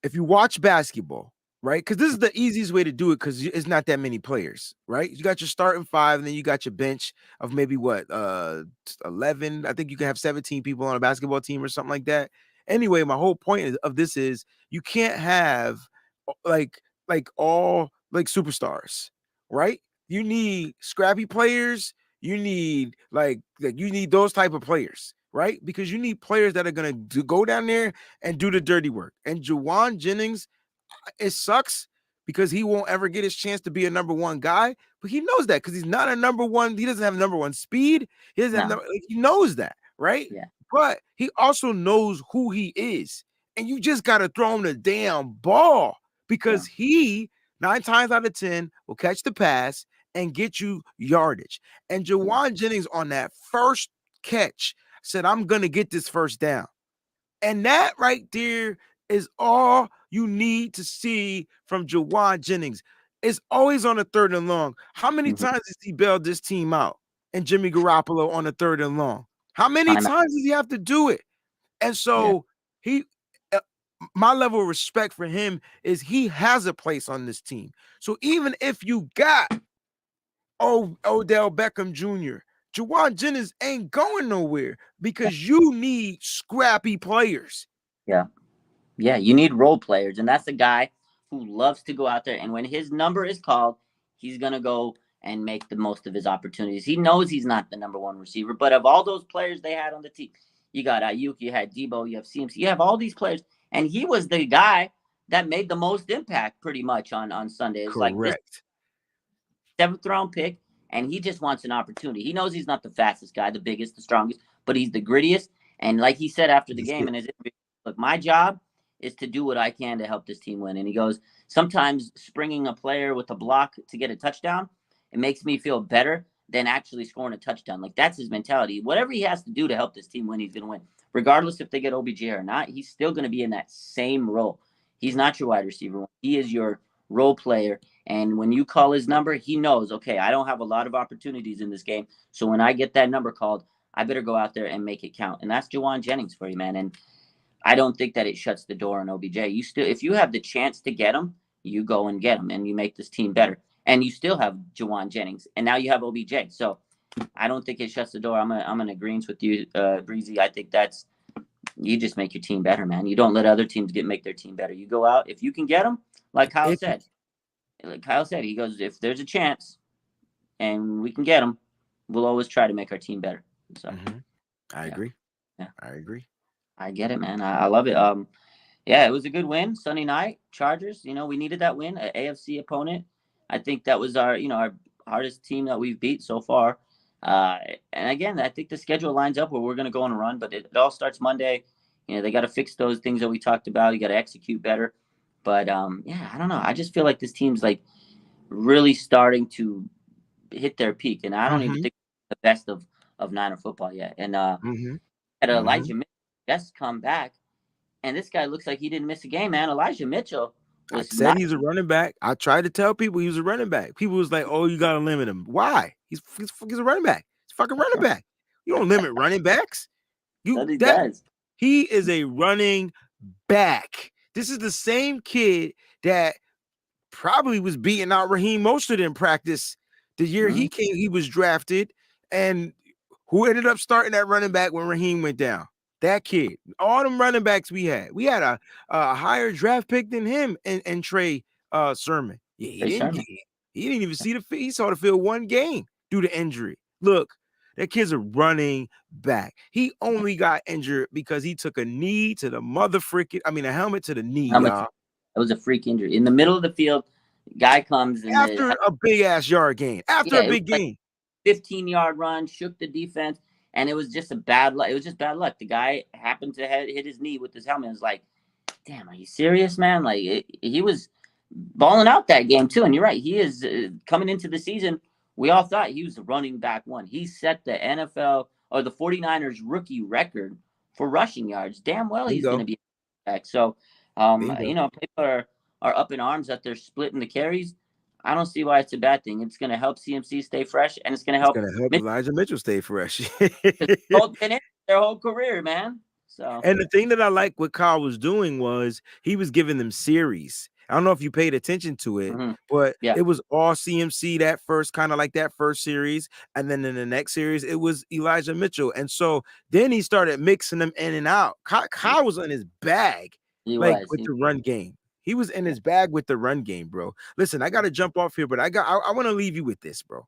If you watch basketball, right? Because this is the easiest way to do it because it's not that many players, right? You got your starting 5, and then you got your bench of maybe 11. I think you can have 17 people on a basketball team or something like that. Anyway, my whole point of this is you can't have like all like superstars, right? You need scrappy players. You need like you need those type of players, right? Because you need players that are gonna go down there and do the dirty work. And Jauan Jennings, it sucks because he won't ever get his chance to be a number 1 guy, but he knows that because he's not a number 1. He doesn't have number 1 speed. He doesn't have he knows that, right? Yeah. But he also knows who he is, and you just got to throw him the damn ball because he 9 times out of 10 will catch the pass and get you yardage. And Jauan Jennings on that first catch, said, I'm going to get this first down. And that right there is all you need to see from Jauan Jennings. It's always on a 3rd and long. How many times has he bailed this team out? And Jimmy Garoppolo on a 3rd and long. How many times does he have to do it? And so my level of respect for him is he has a place on this team. So even if you got Odell Beckham Jr., Jauan Jennings ain't going nowhere because you need scrappy players. Yeah. You need role players. And that's a guy who loves to go out there. And when his number is called, he's going to go and make the most of his opportunities. He knows he's not the number 1 receiver. But of all those players they had on the team, you got Ayuk, you had Debo, you have CMC, you have all these players. And he was the guy that made the most impact pretty much on Sunday. It's Correct. like this 7th round pick. And he just wants an opportunity. He knows he's not the fastest guy, the biggest, the strongest, but he's the grittiest. And like he said after the game in his interview, look, my job is to do what I can to help this team win. And he goes, sometimes springing a player with a block to get a touchdown, it makes me feel better than actually scoring a touchdown. Like, that's his mentality. Whatever he has to do to help this team win, he's going to win. Regardless if they get OBJ or not, he's still going to be in that same role. He's not your wide receiver. He is your role player. And when you call his number, he knows, okay, I don't have a lot of opportunities in this game. So when I get that number called, I better go out there and make it count. And that's Jauan Jennings for you, man. And I don't think that it shuts the door on OBJ. You still, if you have the chance to get him, you go and get him, and you make this team better. And you still have Jauan Jennings, and now you have OBJ. So I don't think it shuts the door. I'm in agreement with you, Breezy. I think that's, you just make your team better, man. You don't let other teams make their team better. You go out if you can get them, like Kyle said. Like Kyle said, he goes, if there's a chance, and we can get them, we'll always try to make our team better. So I agree. Yeah, I agree. I get it, man. I love it. Yeah, it was a good win Sunday night. Chargers, we needed that win, an AFC opponent. I think that was our hardest team that we've beat so far. And again, I think the schedule lines up where we're going to go on a run, but it all starts Monday. They got to fix those things that we talked about. You got to execute better. But yeah, I don't know. I just feel like this team's like really starting to hit their peak, and I don't even think the best of Niner football yet. And at Elijah Mitchell just come back, and this guy looks like he didn't miss a game, man. Elijah Mitchell said he's a running back. I tried to tell people he was a running back. People was like, "Oh, you got to limit him." Why? He's a running back. He's a fucking running back. You don't limit running backs. He is a running back. This is the same kid that probably was beating out Raheem Mostert in practice the year he came. He was drafted, and who ended up starting that running back when Raheem went down? That kid. All them running backs we had a higher draft pick than him, and Trey Sermon. Yeah, he didn't even see the field. He saw the field one game due to injury. Look, that kid's a running back. He only got injured because he took a knee to the a helmet to the knee. Y'all. It was a freak injury in the middle of the field. Guy comes after a big ass yard gain. After a big game, 15-yard run, shook the defense. And it was just bad luck. It was just bad luck. The guy happened to hit his knee with his helmet. It was like, damn, are you serious, man? Like, he was balling out that game, too. And you're right. He is coming into the season. We all thought he was the running back one. He set the NFL or the 49ers rookie record for rushing yards. Damn well he's going to be back. So, people are up in arms that they're splitting the carries. I don't see why it's a bad thing. It's going to help CMC stay fresh, and it's going to help Elijah Mitchell stay fresh. Their whole career, man. So, and the thing that I like what Kyle was doing was he was giving them series. I don't know if you paid attention to it, but it was all CMC that first series, and then in the next series it was Elijah Mitchell, and so then he started mixing them in and out. Kyle was in his bag, with the run game. He was in his bag with the run game, bro. Listen, I got to jump off here, but I want to leave you with this, bro.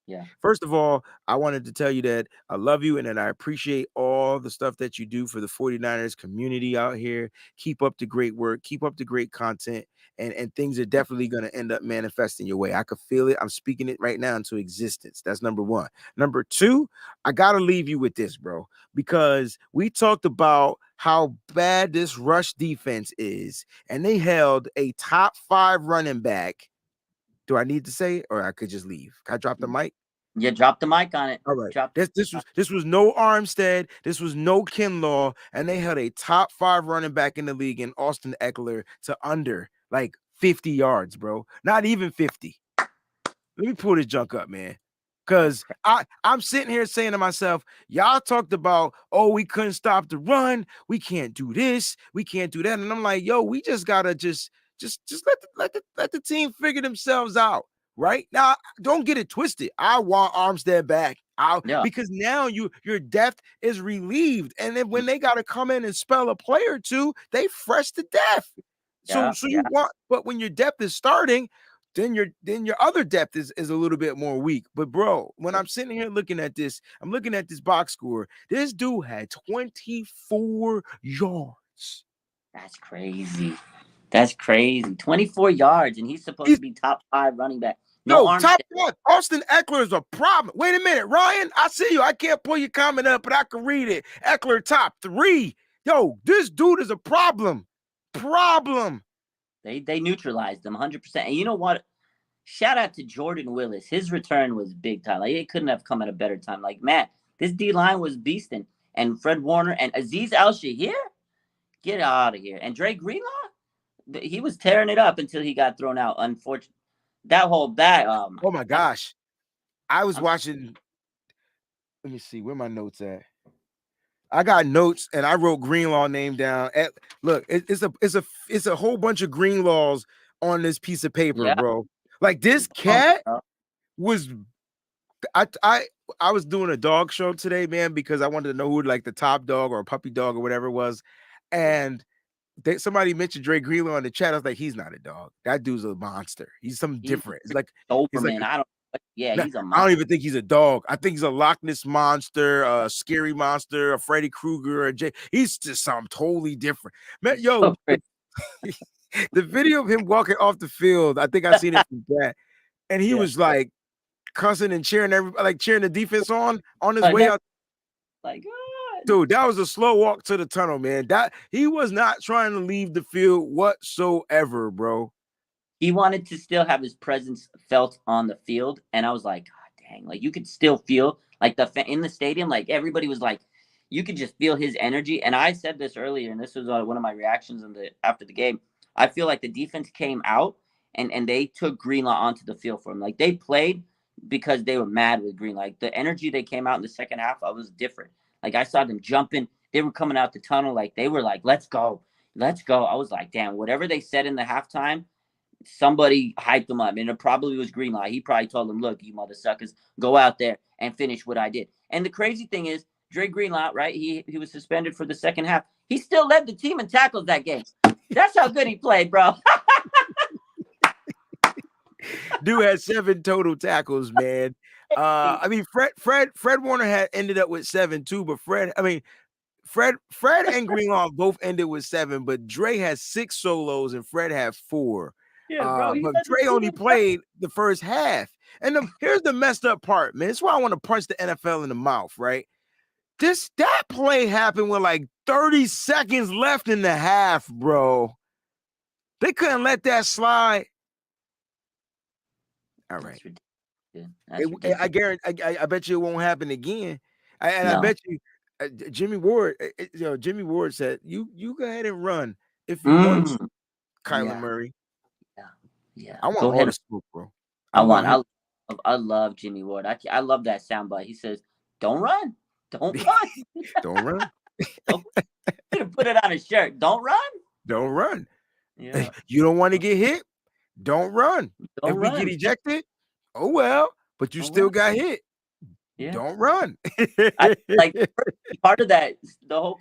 Yeah. First of all, I wanted to tell you that I love you and that I appreciate all the stuff that you do for the 49ers community out here. Keep up the great work. Keep up the great content. And things are definitely going to end up manifesting your way. I could feel it. I'm speaking it right now into existence. That's number one. Number two, I got to leave you with this, bro, because we talked about how bad this rush defense is, and they held a top 5 running back. Do I need to say it, or I could just leave? Can I drop the mic? Yeah, drop the mic on it. All right. Drop. This was no Armstead. This was no Kinlaw, and they had a top 5 running back in the league in Austin Eckler to under like 50 yards, bro. Not even 50. Let me pull this junk up, man. Because I'm sitting here saying to myself, y'all talked about, oh, we couldn't stop the run. We can't do this. We can't do that. And I'm like, yo, we just gotta just let the team figure themselves out. Right now, don't get it twisted. I want Armstead back. Yeah. Because now your depth is relieved. And then when they gotta come in and spell a play or two, they fresh to death. So you want, but when your depth is starting, then your other depth is a little bit more weak. But bro, when I'm sitting here looking at this, I'm looking at this box score. This dude had 24 yards. That's crazy. That's crazy. 24 yards, and he's supposed to be top 5 running back. No, top 1. Austin Eckler is a problem. Wait a minute, Ryan. I see you. I can't pull your comment up, but I can read it. Eckler top 3. Yo, this dude is a problem. They neutralized them 100%. And you know what? Shout out to Jordan Willis. His return was big time. Like, it couldn't have come at a better time. Like, Matt, this D-line was beasting. And Fred Warner and Azeez Al-Shaair, get out of here. And Dre Greenlaw, he was tearing it up until he got thrown out. Unfortunately, oh my gosh. I was watching. Let me see where my notes at. I got notes and I wrote Greenlaw name down. Look, it's a whole bunch of Greenlaws on this piece of paper, bro. Like, this cat was. I was doing a dog show today, man, because I wanted to know who like the top dog or a puppy dog or whatever it was, and somebody mentioned Dre Greenlaw in the chat. I was like, he's not a dog. That dude's a monster. He's something different. It's like Doberman. He's a monster. I don't even think he's a dog. I think he's a Loch Ness monster, a scary monster, a Freddy Krueger, he's just something totally different. Man, yo, the video of him walking off the field, I think I seen it from that, and he was like cussing and cheering everybody, like cheering the defense on his way out. Like, dude, that was a slow walk to the tunnel, man. That he was not trying to leave the field whatsoever, bro. He wanted to still have his presence felt on the field, and I was like, God dang, like you could still feel like in the stadium, like everybody was like, you could just feel his energy. And I said this earlier, and this was one of my reactions after the game. I feel like the defense came out and they took Greenlaw onto the field for him. Like, they played because they were mad with Green. Like, the energy they came out in the second half, I was different. Like, I saw them jumping. They were coming out the tunnel. Like, they were like, let's go. Let's go. I was like, damn, whatever they said in the halftime, somebody hyped them up. And it probably was Greenlaw. He probably told them, look, you mother suckers, go out there and finish what I did. And the crazy thing is, Dre Greenlaw, right? He was suspended for the second half. He still led the team in tackles that game. That's how good he played, bro. Dude had 7 total tackles, man. I mean, Fred Warner had ended up with 7 too, but Fred and Greenlaw both ended with 7, but Dre has 6 solos and Fred had 4. Yeah, bro, but Dre only played the first half. And here's the messed up part, man. It's why I want to punch the NFL in the mouth, right? That play happened with like 30 seconds left in the half, bro. They couldn't let that slide. All right. I guarantee. I bet you it won't happen again. I bet you, Jimmy Ward. Jimmy Ward said, "You go ahead and run if you want to, Kyler Murray." Yeah. I want all the smoke, bro. I love Jimmy Ward. I love that soundbite. He says, "Don't run, don't run, don't run." Put it on a shirt. Don't run. Don't run. Yeah. You don't want to get hit. Don't run. Don't we get ejected, oh well, but you still got hit. Yeah. Don't run. Like, part of that, the whole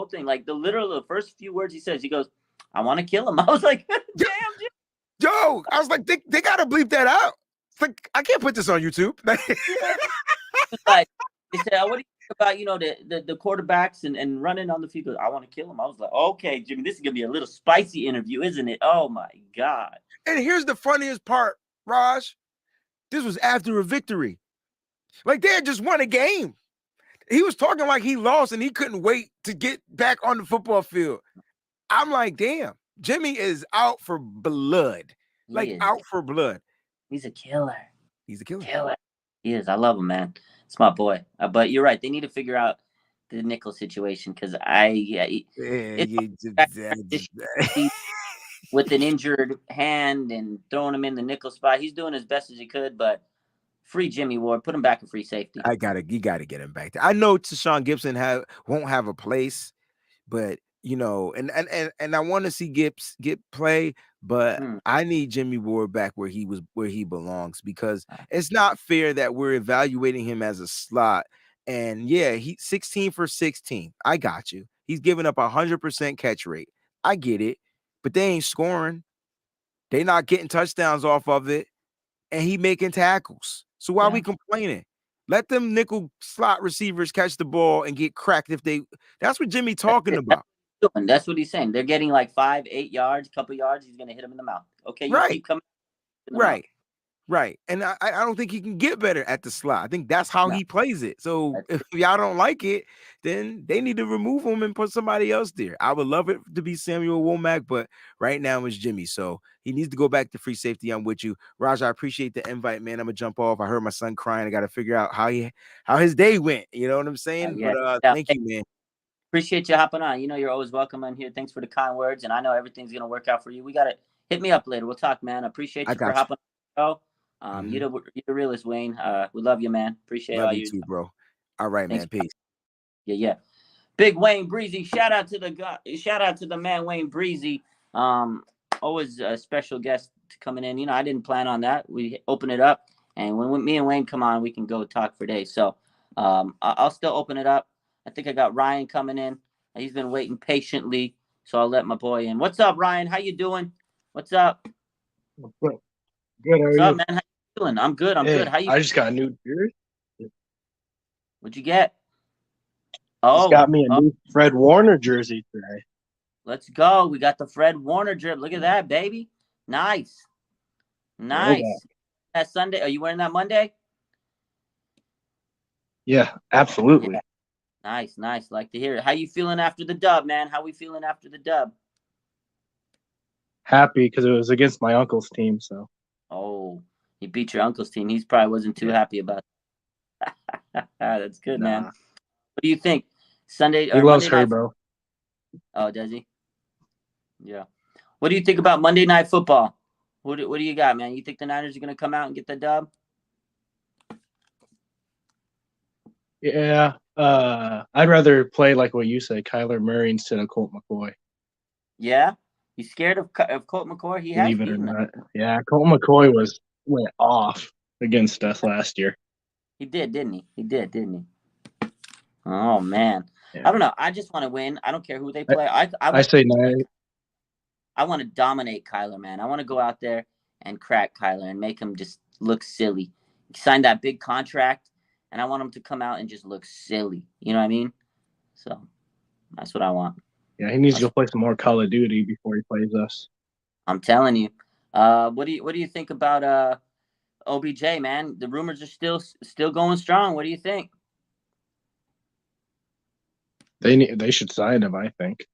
thing, like the first few words he says, he goes, "I want to kill him." I was like, damn. Yo, I was like, they gotta bleep that out. It's like, I can't put this on YouTube. Like, he said, "What do you think about the quarterbacks and running on the field?" I want to kill him. I was like, okay, Jimmy, this is gonna be a little spicy interview, isn't it? Oh my God. And here's the funniest part, Raj. This was after a victory. Like, they had just won a game. He was talking like he lost and he couldn't wait to get back on the football field. I'm like, damn, Jimmy is out for blood. Out for blood. He's a killer. He's a killer. He is. I love him, man. It's my boy. But you're right. They need to figure out the nickel situation because Yeah, it's with an injured hand and throwing him in the nickel spot. He's doing as best as he could, but free Jimmy Ward, put him back in free safety. you gotta get him back there. I know Tashawn Gibson won't have a place, but and I want to see Gibbs get play, but I need Jimmy Ward back where he belongs, because it's not fair that we're evaluating him as a slot. And yeah, he 16 for 16. I got you. He's giving up 100% catch rate. I get it, but they ain't scoring. They not getting touchdowns off of it, and he making tackles. So why are we complaining? Let them nickel slot receivers catch the ball and get cracked if they. That's what Jimmy talking about. That's what he's saying. They're getting like 5, 8 yards, a couple yards. He's gonna hit him in the mouth. Okay, you keep coming. Right. Right. And I don't think he can get better at the slot. I think that's how he plays it. So if y'all don't like it, then they need to remove him and put somebody else there. I would love it to be Samuel Womack, but right now it's Jimmy. So he needs to go back to free safety. I'm with you. Raj, I appreciate the invite, man. I'm gonna jump off. I heard my son crying. I gotta figure out how his day went. You know what I'm saying? But thank you, man. Appreciate you hopping on. You know, you're always welcome on here. Thanks for the kind words. And I know everything's gonna work out for you. We gotta hit me up later. We'll talk, man. I appreciate you for hopping on the show. You're the realest, Wayne. We love you, man. Appreciate all you too, bro. All right, man. Peace. Yeah. Big Wayne Breezy. Shout out to the man Wayne Breezy. Always a special guest coming in. You know, I didn't plan on that. We open it up, and when me and Wayne come on, we can go talk for days. So I'll still open it up. I think I got Ryan coming in. He's been waiting patiently, so I'll let my boy in. What's up, Ryan? How you doing? What's up? Good. What's up, man? How you doing? I'm good. I'm good. How you? I just got a new jersey. What'd you get? Just got me a new Fred Warner jersey today. Let's go. We got the Fred Warner jersey. Look at that, baby. Nice. That Sunday. Are you wearing that Monday? Yeah, absolutely. Yeah. Nice. Like to hear it. How you feeling after the dub, man? How we feeling after the dub? Happy because it was against my uncle's team. So. Oh, you beat your uncle's team. He's probably wasn't too happy about it. That's good, man. What do you think? Sunday he loves Herbo. Oh, does he? Yeah. What do you think about Monday Night Football? What do you got, man? You think the Niners are going to come out and get the dub? Yeah. I'd rather play like what you say, Kyler Murray instead of Colt McCoy. Yeah? You scared of Colt McCoy? He Believe it or not. Yeah, Colt McCoy went off against us last year. He did, didn't he? He did, didn't he? Oh, man. Yeah. I don't know. I just want to win. I don't care who they play. I say no. I want to dominate Kyler, man. I want to go out there and crack Kyler and make him just look silly. He signed that big contract, and I want him to come out and just look silly. You know what I mean? So that's what I want. Yeah, he needs to go play some more Call of Duty before he plays us. I'm telling you. What do you think about OBJ, man? The rumors are still going strong. What do you think? They should sign him, I think.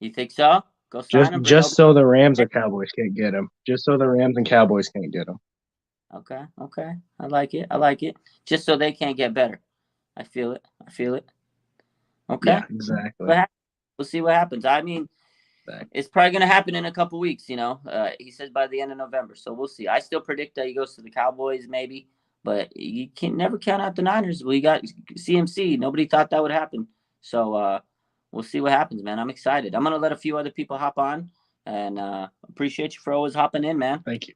You think so? Go sign him. Just so the Rams or Cowboys can't get him. Just so the Rams and Cowboys can't get him. Okay. I like it. Just so they can't get better. I feel it. Okay. Yeah, exactly. We'll see what happens. I mean, it's probably going to happen in a couple weeks, you know. He says by the end of November, so we'll see. I still predict that he goes to the Cowboys maybe, but you can never count out the Niners. We got CMC. Nobody thought that would happen. So we'll see what happens, man. I'm excited. I'm going to let a few other people hop on, and appreciate you for always hopping in, man. Thank you.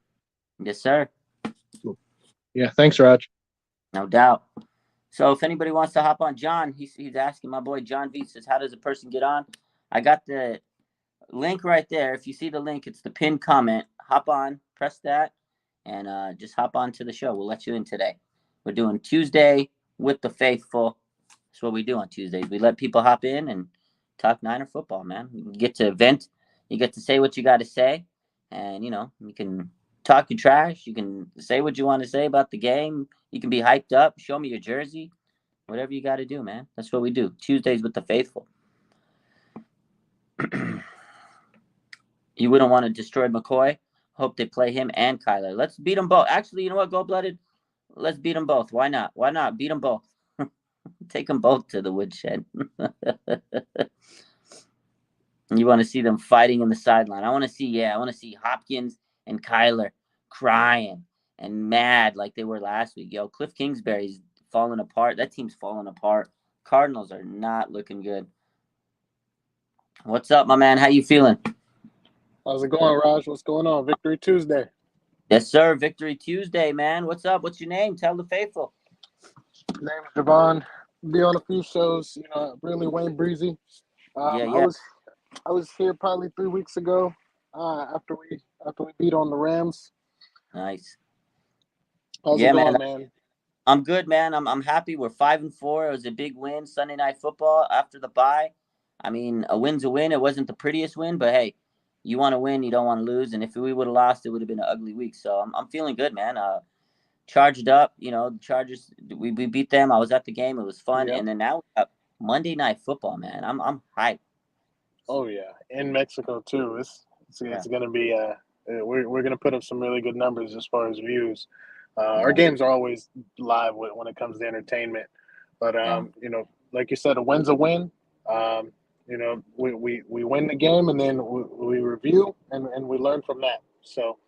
Yes, sir. Yeah, thanks, Raj. No doubt. So if anybody wants to hop on, John, he's asking, my boy John V says, how does a person get on? I got the link right there. If you see the link, it's the pinned comment. Hop on, press that, and just hop on to the show. We'll let you in today. We're doing Tuesday with the Faithful. That's what we do on Tuesdays. We let people hop in and talk Niner football, man. You get to vent. You get to say what you got to say, and, you know, you can talk your trash. You can say what you want to say about the game. You can be hyped up. Show me your jersey. Whatever you got to do, man. That's what we do. Tuesdays with the Faithful. You wouldn't want to destroy McCoy. Hope they play him and Kyler. Let's beat them both. Actually, you know what, Gold-Blooded? let's beat them both. Why not? Why not beat them both? Take them both to the woodshed. You want to see them fighting in the sideline. I want to see Hopkins and Kyler crying and mad like they were last week. Yo, Cliff Kingsbury's falling apart. That team's falling apart. Cardinals are not looking good. What's up, my man? How you feeling? How's it going, Raj? What's going on? Victory Tuesday. Yes, sir. Victory Tuesday, man. What's up? What's your name? Tell the faithful. Name is Javon. Be on a few shows, really Wayne Breezy. Yeah. I was here probably 3 weeks ago, after we beat on the Rams. Nice. How's it going, man? I'm good, man. I'm happy. We're 5-4. It was a big win. Sunday Night Football after the bye. I mean, a win's a win. It wasn't the prettiest win, but hey, you want to win, you don't want to lose. And if we would have lost, it would have been an ugly week. So I'm feeling good, man. Charged up. The Chargers. We beat them. I was at the game. It was fun. Yep. And then now we got Monday Night Football, man. I'm hyped. Oh yeah, in Mexico too. It's going to be we're going to put up some really good numbers as far as views. Our games are always live when it comes to entertainment, but like you said, a win's a win. We win the game and then we review and we learn from that. So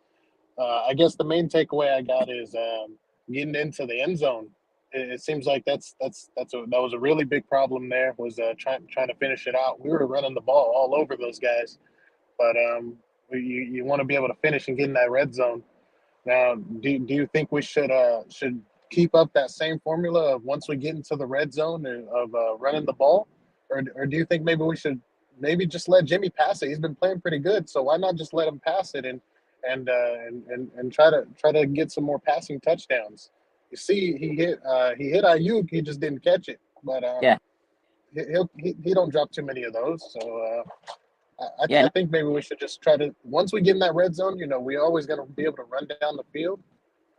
I guess the main takeaway I got is getting into the end zone. It seems like that was a really big problem there, was trying to finish it out. We were running the ball all over those guys, but you want to be able to finish and get in that red zone. Now, do you think we should keep up that same formula of once we get into the red zone of running the ball, or do you think maybe we should just let Jimmy pass it? He's been playing pretty good, so why not just let him pass it and try to get some more passing touchdowns? You see, he hit Ayuk. He just didn't catch it, but he don't drop too many of those. So I think maybe we should just try to, once we get in that red zone, we're always going to be able to run down the field.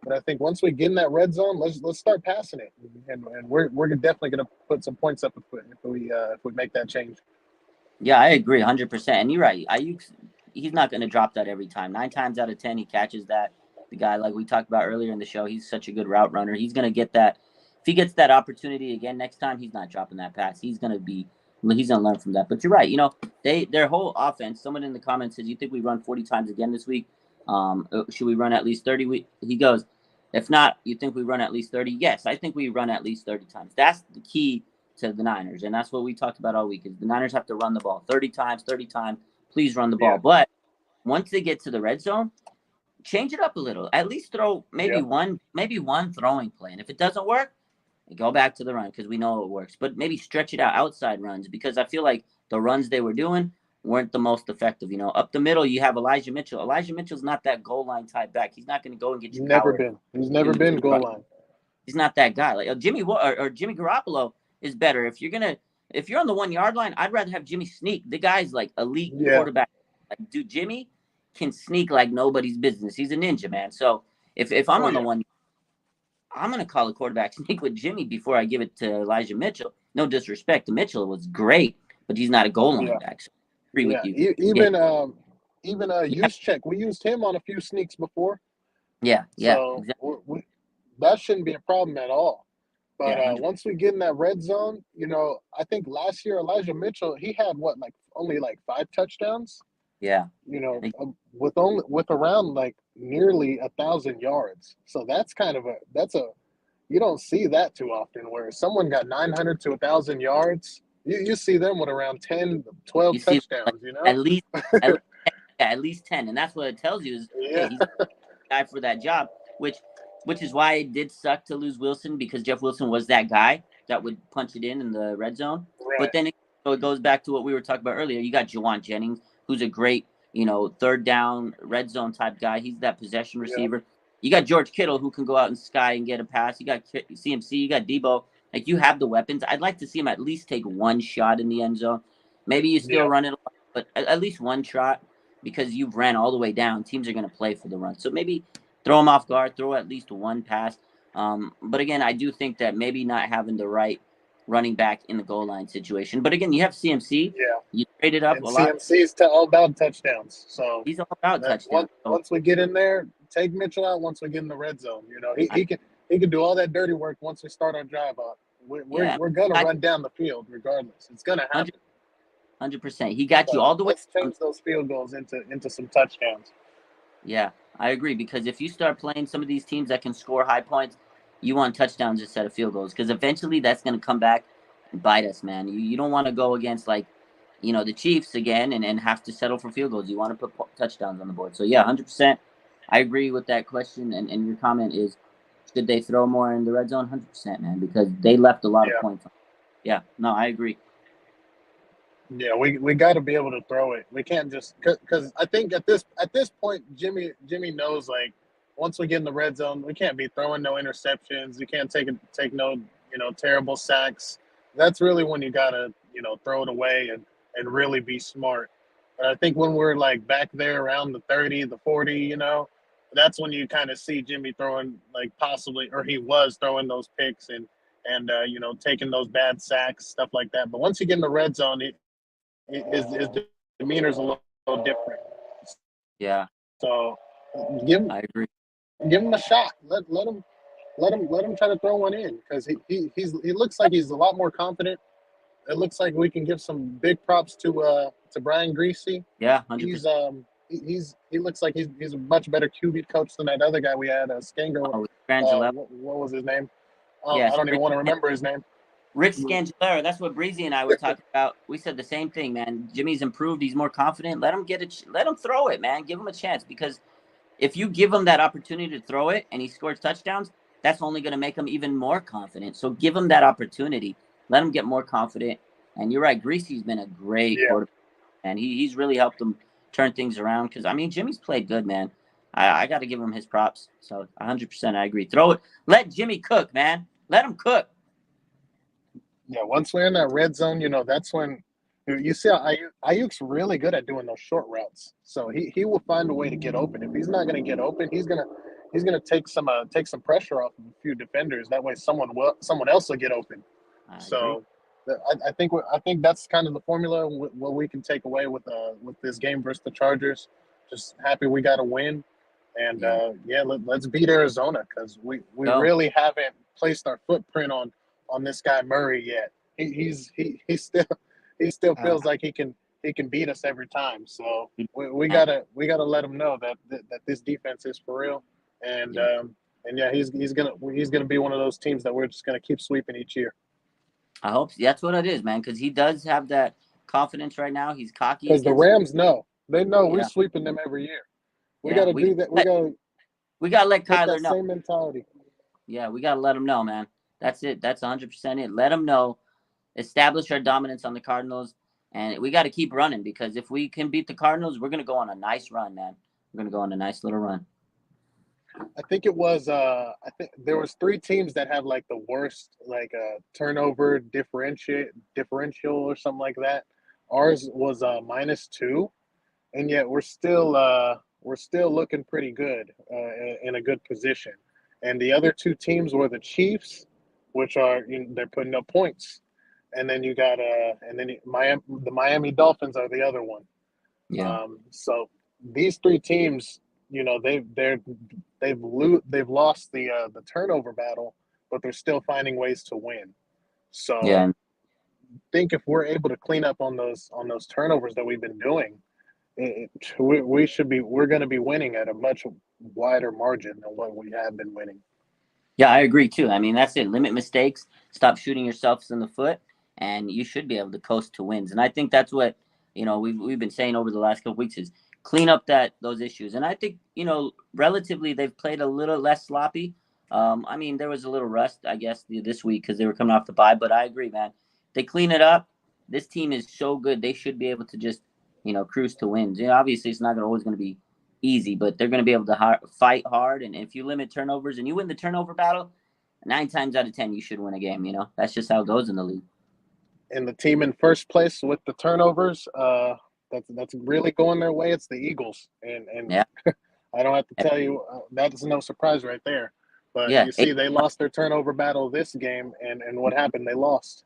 But I think once we get in that red zone, let's start passing it, and we're definitely going to put some points up if we make that change. Yeah, I agree 100%. And you're right. Ayuk, he's not going to drop that every time. 9 times out of 10, he catches that. The guy, like we talked about earlier in the show, he's such a good route runner. He's going to get that. If he gets that opportunity again next time, he's not dropping that pass. He's going to learn from that. But you're right. Their whole offense, someone in the comments says, you think we run 40 times again this week? Should we run at least 30? He goes, if not, you think we run at least 30? Yes, I think we run at least 30 times. That's the key to the Niners. And that's what we talked about all week, is the Niners have to run the ball 30 times. Please run the ball. But once they get to the red zone, change it up a little. At least throw one throwing play. And if it doesn't work, go back to the run, because we know it works. But maybe stretch it out outside runs, because I feel like the runs they were doing weren't the most effective. Up the middle, you have Elijah Mitchell. Elijah Mitchell's not that goal line type back. He's not going to go and get you. He's never been goal line. He's not that guy. Like Jimmy Garoppolo is better. If you're on the 1 yard line, I'd rather have Jimmy sneak. The guy's like elite quarterback. Like, dude, Jimmy can sneak like nobody's business. He's a ninja, man. So if I'm on the 1, I'm going to call a quarterback sneak with Jimmy before I give it to Elijah Mitchell. No disrespect to Mitchell, was great, but he's not a goal line back. So I agree with you. Even Juszczyk, we used him on a few sneaks before. Yeah, so exactly. That shouldn't be a problem at all. But once we get in that red zone, I think last year Elijah Mitchell, he had only 5 touchdowns. Yeah. With around nearly 1,000 yards. So that's you don't see that too often, where someone got 900 to 1,000 yards. You see them with around 10, 12 touchdowns, At least 10. And that's what it tells you is hey, he's the guy for that job, which is why it did suck to lose Wilson, because Jeff Wilson was that guy that would punch it in the red zone. Right. But then it goes back to what we were talking about earlier. You got Juwan Jennings, who's a great, third down red zone type guy. He's that possession receiver. Yeah. You got George Kittle, who can go out in the sky and get a pass. You got CMC. You got Debo. Like, you have the weapons. I'd like to see him at least take one shot in the end zone. Maybe you still run it, but at least one shot, because you've ran all the way down. Teams are going to play for the run. So maybe throw him off guard, throw at least one pass. But again, I do think that maybe not having the right running back in the goal line situation. But again, you have CMC. Yeah. You traded up and a lot. CMC's all about touchdowns. So he's all about touchdowns. Once we get in there, take Mitchell out. Once we get in the red zone, he he can do all that dirty work once we start our drive up. We're gonna run down the field regardless. It's gonna happen. 100%. He got you So all the way. let's change those field goals into some touchdowns. Yeah, I agree, because if you start playing some of these teams that can score high points, you want touchdowns instead of field goals, because eventually that's going to come back and bite us, man. You don't want to go against, like, the Chiefs again and have to settle for field goals. You want to put touchdowns on the board. So, yeah, 100%. I agree with that question, and your comment is, should they throw more in the red zone? 100%, man, because they left a lot of points. Yeah, no, I agree. Yeah, we got to be able to throw it. We can't just because I think at this point, Jimmy knows, like, once we get in the red zone, we can't be throwing no interceptions. You can't take no terrible sacks. That's really when you gotta throw it away and really be smart. But I think when we're like back there around the 30, the 40, that's when you kind of see Jimmy throwing, like, possibly, or he was throwing those picks and taking those bad sacks, stuff like that. But once you get in the red zone, his demeanor's a little different. Yeah. So I agree. Give him a shot. Let him try to throw one in, because he looks like he's a lot more confident. It looks like we can give some big props to Brian Greasy. Yeah, 100%. He looks like he's a much better QB coach than that other guy we had, Scango. What was his name? I don't even want to remember his name. Rick Scangellera. That's what Breezy and I were talking about. We said the same thing, man. Jimmy's improved. He's more confident. Let him let him throw it, man. Give him a chance, because if you give him that opportunity to throw it and he scores touchdowns, that's only going to make him even more confident. So give him that opportunity. Let him get more confident. And you're right, Greasy's been a great quarterback, and he's really helped him turn things around, because, I mean, Jimmy's played good, man. I got to give him his props. So 100% I agree. Throw it. Let Jimmy cook, man. Let him cook. Yeah, once we're in that red zone, that's when you see Ayuk's really good at doing those short routes. So he will find a way to get open. If he's not going to get open, he's gonna take some pressure off of a few defenders. That way, someone else will get open. So I think that's kind of the formula what we can take away with this game versus the Chargers. Just happy we got a win, and let's beat Arizona, because we really haven't placed our footprint on this guy Murray yet. He still feels like he can beat us every time. So we gotta let him know that this defense is for real, and he's gonna be one of those teams that we're just gonna keep sweeping each year. I hope that's what it is, man, because he does have that confidence right now. He's cocky. Because the Rams know. They know we're sweeping them every year. We got to do that. We got to let Kyler know. Same mentality. Yeah, we got to let him know, man. That's it. That's 100% it. Let him know. Establish our dominance on the Cardinals. And we got to keep running, because if we can beat the Cardinals, we're going to go on a nice run, man. We're going to go on a nice little run. I think it was I think there was 3 teams that have, like, the worst, like, turnover differential or something like that. Ours was -2, and yet we're still looking pretty good, in a good position. And the other 2 teams were the Chiefs, which are they're putting up points, and then you got the Miami Dolphins are the other one. Yeah. So these 3 teams, they've lost the turnover battle, but they're still finding ways to win. So I think if we're able to clean up on those turnovers that we've been doing, we're going to be winning at a much wider margin than what we have been winning. Yeah, I agree too. I mean, that's it. Limit mistakes. Stop shooting yourselves in the foot, and you should be able to coast to wins. And I think that's what we've been saying over the last couple of weeks is clean up those issues. And I think relatively they've played a little less sloppy. I mean, there was a little rust, I guess, this week because they were coming off the bye. But I agree, man. They clean it up. This team is so good. They should be able to just cruise to wins. Obviously, it's not always going to be easy, but they're going to be able to fight hard. And if you limit turnovers and you win the turnover battle, 9 times out of 10, you should win a game. That's just how it goes in the league. And the team in first place with the turnovers, that's really going their way. It's the Eagles, and yeah. I don't have to tell you that's no surprise right there. But you see, they lost their turnover battle this game, and what happened? They lost.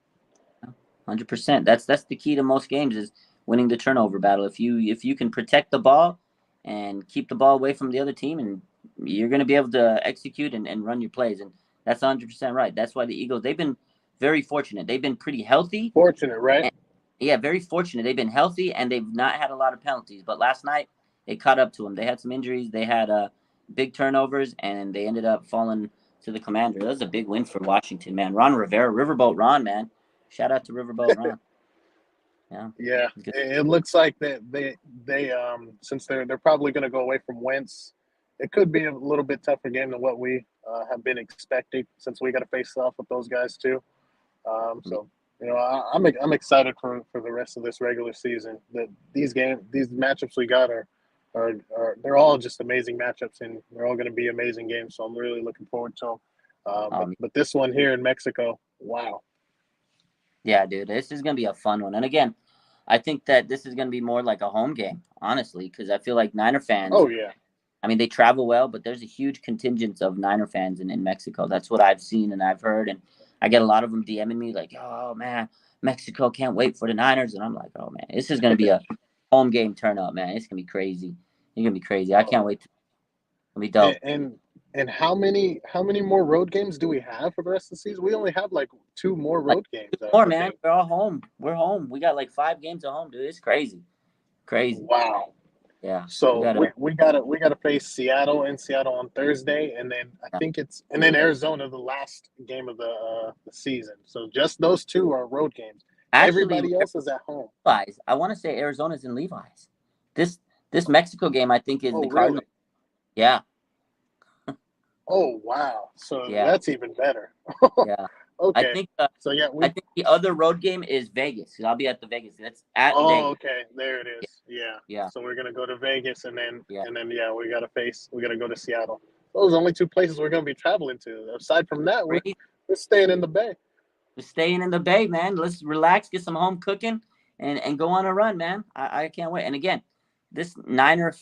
100%. That's the key to most games is winning the turnover battle. If you can protect the ball and keep the ball away from the other team, and you're going to be able to execute and run your plays. And That's 100% right. That's why the Eagles, they've been very fortunate. They've been pretty healthy. Fortunate, right? Yeah, very fortunate. They've been healthy and they've not had a lot of penalties. But last night, it caught up to them. They had some injuries. They had big turnovers, and they ended up falling to the Commander. That was a big win for Washington, man. Ron Rivera, Riverboat Ron, man. Shout out to Riverboat Ron. Yeah. Yeah, it looks like that they since they're probably going to go away from Wentz, it could be a little bit tougher game than what we have been expecting since we got to face off with those guys too. So I'm excited for the rest of this regular season. That these matchups we got are they're all just amazing matchups, and they're all going to be amazing games. So I'm really looking forward to them. But this one here in Mexico, wow. Yeah, dude, this is going to be a fun one. And again, I think that this is going to be more like a home game, honestly, because I feel like Niner fans. Oh, yeah. I mean, they travel well, but there's a huge contingent of Niner fans in Mexico. That's what I've seen and I've heard. And I get a lot of them DMing me like, oh, man, Mexico can't wait for the Niners. And I'm like, oh, man, this is going to be a home game turn up, man. It's going to be crazy. It's going to be crazy. I can't wait. It'll be dope. And how many more road games do we have for the rest of the season? We only have like 2 more road games. More, man. We're all home. We're home. We got like 5 games at home, dude. It's crazy. Crazy. Wow. Yeah. So we gotta face Seattle on Thursday, and then I think and then Arizona the last game of the season. So just those 2 are road games. Actually, everybody else is at home. Levi's. I want to say Arizona's in Levi's. This Mexico game, I think, is the Cardinals. Really? Yeah. Oh wow! So that's even better. Yeah. Okay. I think. I think the other road game is Vegas. I'll be at the Vegas. That's at. Oh, Vegas. okay. There it is. Yeah. Yeah. So we're gonna go to Vegas, and then we gotta go to Seattle. Those are the only 2 places we're gonna be traveling to. Aside from that, we're staying in the Bay. We're staying in the Bay, man. Let's relax, get some home cooking, and go on a run, man. I can't wait. And again, this Niner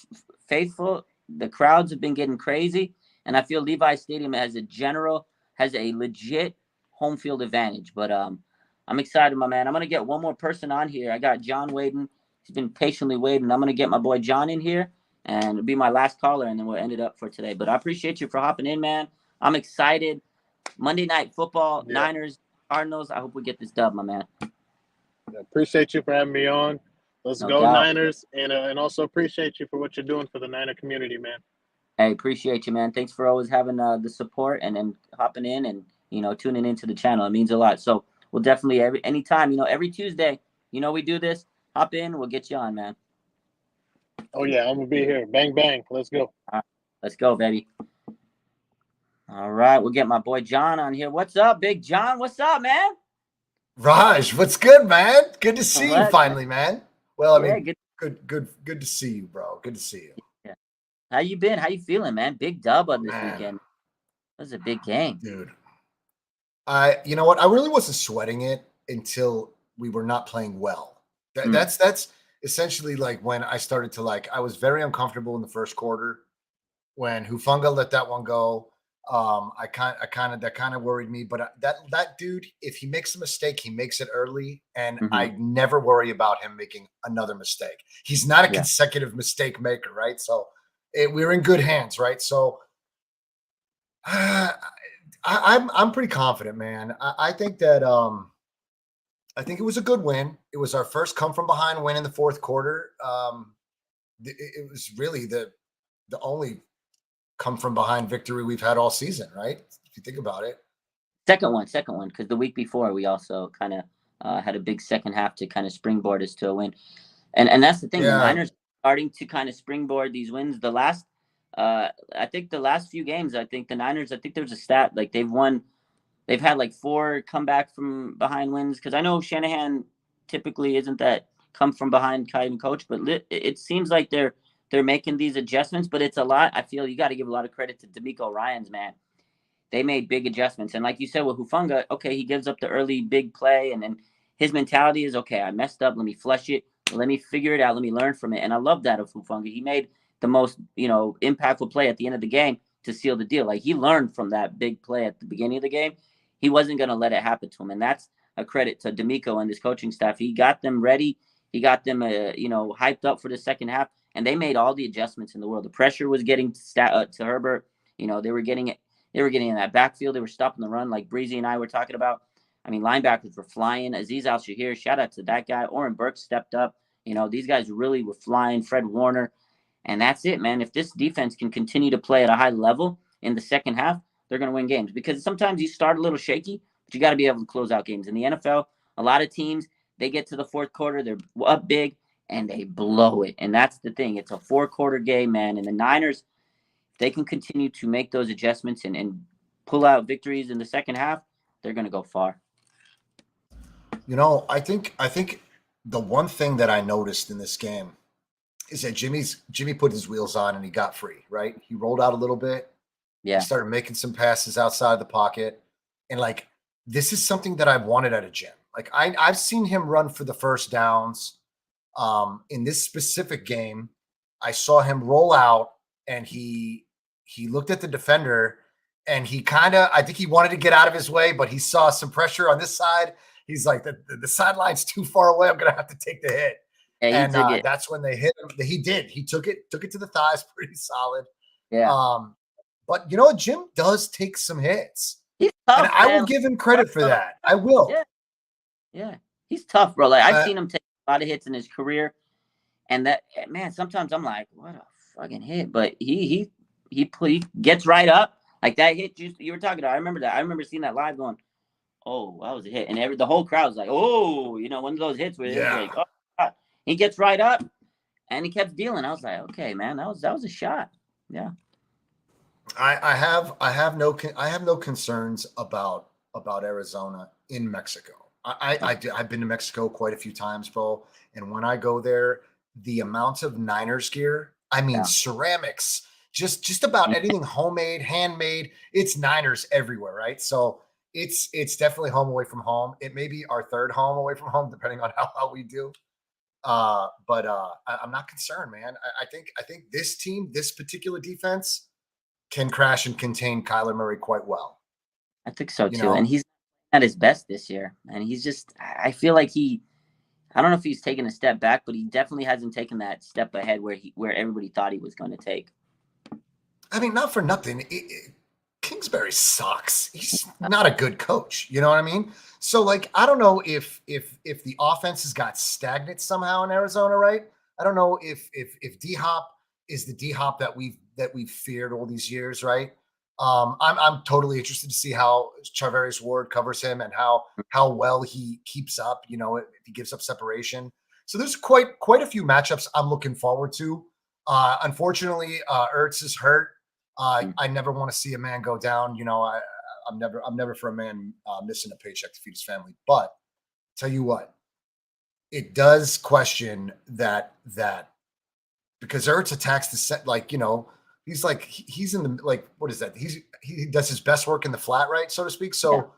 faithful, the crowds have been getting crazy. And I feel Levi's Stadium has a legit home field advantage. But I'm excited, my man. I'm gonna get one more person on here. I got John waiting. He's been patiently waiting. I'm gonna get my boy John in here, and it'll be my last caller, and then we'll end it up for today. But I appreciate you for hopping in, man. I'm excited. Monday Night Football, Niners, Cardinals. I hope we get this dub, my man. I appreciate you for having me on. Let's go doubt. Niners, and also appreciate you for what you're doing for the Niner community, man. I appreciate you, man. Thanks for always having the support and hopping in and, tuning into the channel. It means a lot. So we'll definitely anytime, every Tuesday, we do this. Hop in. We'll get you on, man. Oh, yeah. I'm going to be here. Bang, bang. Let's go. All right. Let's go, baby. All right. We'll get my boy John on here. What's up, Big John? What's up, man? Raj, what's good, man? Good to see you finally, man. Well, I mean, good to see you, bro. Good to see you. Yeah. How you been? How you feeling, man? Big dub on this weekend. That was a big game. Dude. You know what? I really wasn't sweating it until we were not playing well. That's essentially like when I started to I was very uncomfortable in the first quarter when Hufanga let that one go. That kind of worried me, but that dude, if he makes a mistake, he makes it early, and I never worry about him making another mistake. He's not a consecutive mistake maker, right? So we're in good hands, right? So I'm pretty confident, man. I think that I think it was a good win. It was our first come from behind win in the fourth quarter. It was really the only come from behind victory we've had all season, right? If you think about it. Second one, because the week before we also kind of had a big second half to kind of springboard us to a win. And that's the thing. The Niners starting to kind of springboard these wins. I think the last few games, I think the Niners, I think there's a stat, they've had 4 comeback from behind wins. Because I know Shanahan typically isn't that come from behind kind of coach, but it seems like they're making these adjustments, but it's a lot. I feel you got to give a lot of credit to D'Amico Ryans, man. They made big adjustments. And like you said with Hufanga, okay, he gives up the early big play, and then his mentality is, okay, I messed up. Let me flush it. Let me figure it out. Let me learn from it. And I love that of Hufanga. He made the most, impactful play at the end of the game to seal the deal. He learned from that big play at the beginning of the game. He wasn't going to let it happen to him. And that's a credit to D'Amico and his coaching staff. He got them ready. He got them, hyped up for the second half. And they made all the adjustments in the world. The pressure was getting to Herbert. They were getting They were getting in that backfield. They were stopping the run like Breezy and I were talking about. I mean, linebackers were flying. Aziz Al-Shahir, shout out to that guy. Oren Burke stepped up. You know, these guys really were flying. Fred Warner. And that's it, man. If this defense can continue to play at a high level in the second half, they're going to win games. Because sometimes you start a little shaky, but you got to be able to close out games. In the NFL, a lot of teams, they get to the fourth quarter, they're up big, and they blow it. And that's the thing. It's a 4-quarter game, man. And the Niners, if they can continue to make those adjustments and pull out victories in the second half, they're going to go far. You know, I think the one thing that I noticed in this game is that Jimmy put his wheels on and he got free, right? He rolled out a little bit. Yeah. He started making some passes outside the pocket. And like, this is something that I've wanted out of Jim. Like I've seen him run for the first downs. In this specific game, I saw him roll out and he looked at the defender and he I think he wanted to get out of his way, but he saw some pressure on this side. He's like, the sideline's too far away. I'm going to have to take the hit. Yeah, and that's when they hit him. He did. He took it to the thighs, pretty solid. Yeah. But you know what? Jim does take some hits. He's tough, and I will give him credit for that. I will. Yeah. Yeah. He's tough, bro. Like I've seen him take a lot of hits in his career. And that, man, sometimes I'm like, what a fucking hit. But he gets right up. Like that hit you were talking about. I remember that. I remember seeing that live going, oh, that was a hit. And the whole crowd's like, oh, you know, one of those hits where it's like, oh, God. He gets right up and he kept dealing. I was like, okay, man, that was a shot. Yeah. I have no concerns about Arizona in Mexico. I've been to Mexico quite a few times, bro. And when I go there, the amount of Niners gear, I mean, ceramics, just about anything homemade, handmade, it's Niners everywhere, right? So it's definitely home away from home. It may be our third home away from home, depending on how well we do. But I'm not concerned, man. I think this team, this particular defense, can crash and contain Kyler Murray quite well. I think so too. And he's at his best this year. And he's just, I feel like I don't know if he's taken a step back, but he definitely hasn't taken that step ahead where everybody thought he was going to take. I mean, not for nothing. Kingsbury sucks. He's not a good coach. You know what I mean? So like, I don't know if the offense has got stagnant somehow in Arizona, right? I don't know if D-Hop is the D-Hop that we've feared all these years, right? I'm totally interested to see how Charvarius Ward covers him and how well he keeps up, you know, if he gives up separation. So there's quite a few matchups I'm looking forward to. Unfortunately, Ertz is hurt. I never want to see a man go down. You know, I'm never for a man missing a paycheck to feed his family. But tell you what, it does question that because Ertz attacks the set, like, you know, he's in the, like, what is that? He does his best work in the flat, right, so to speak. So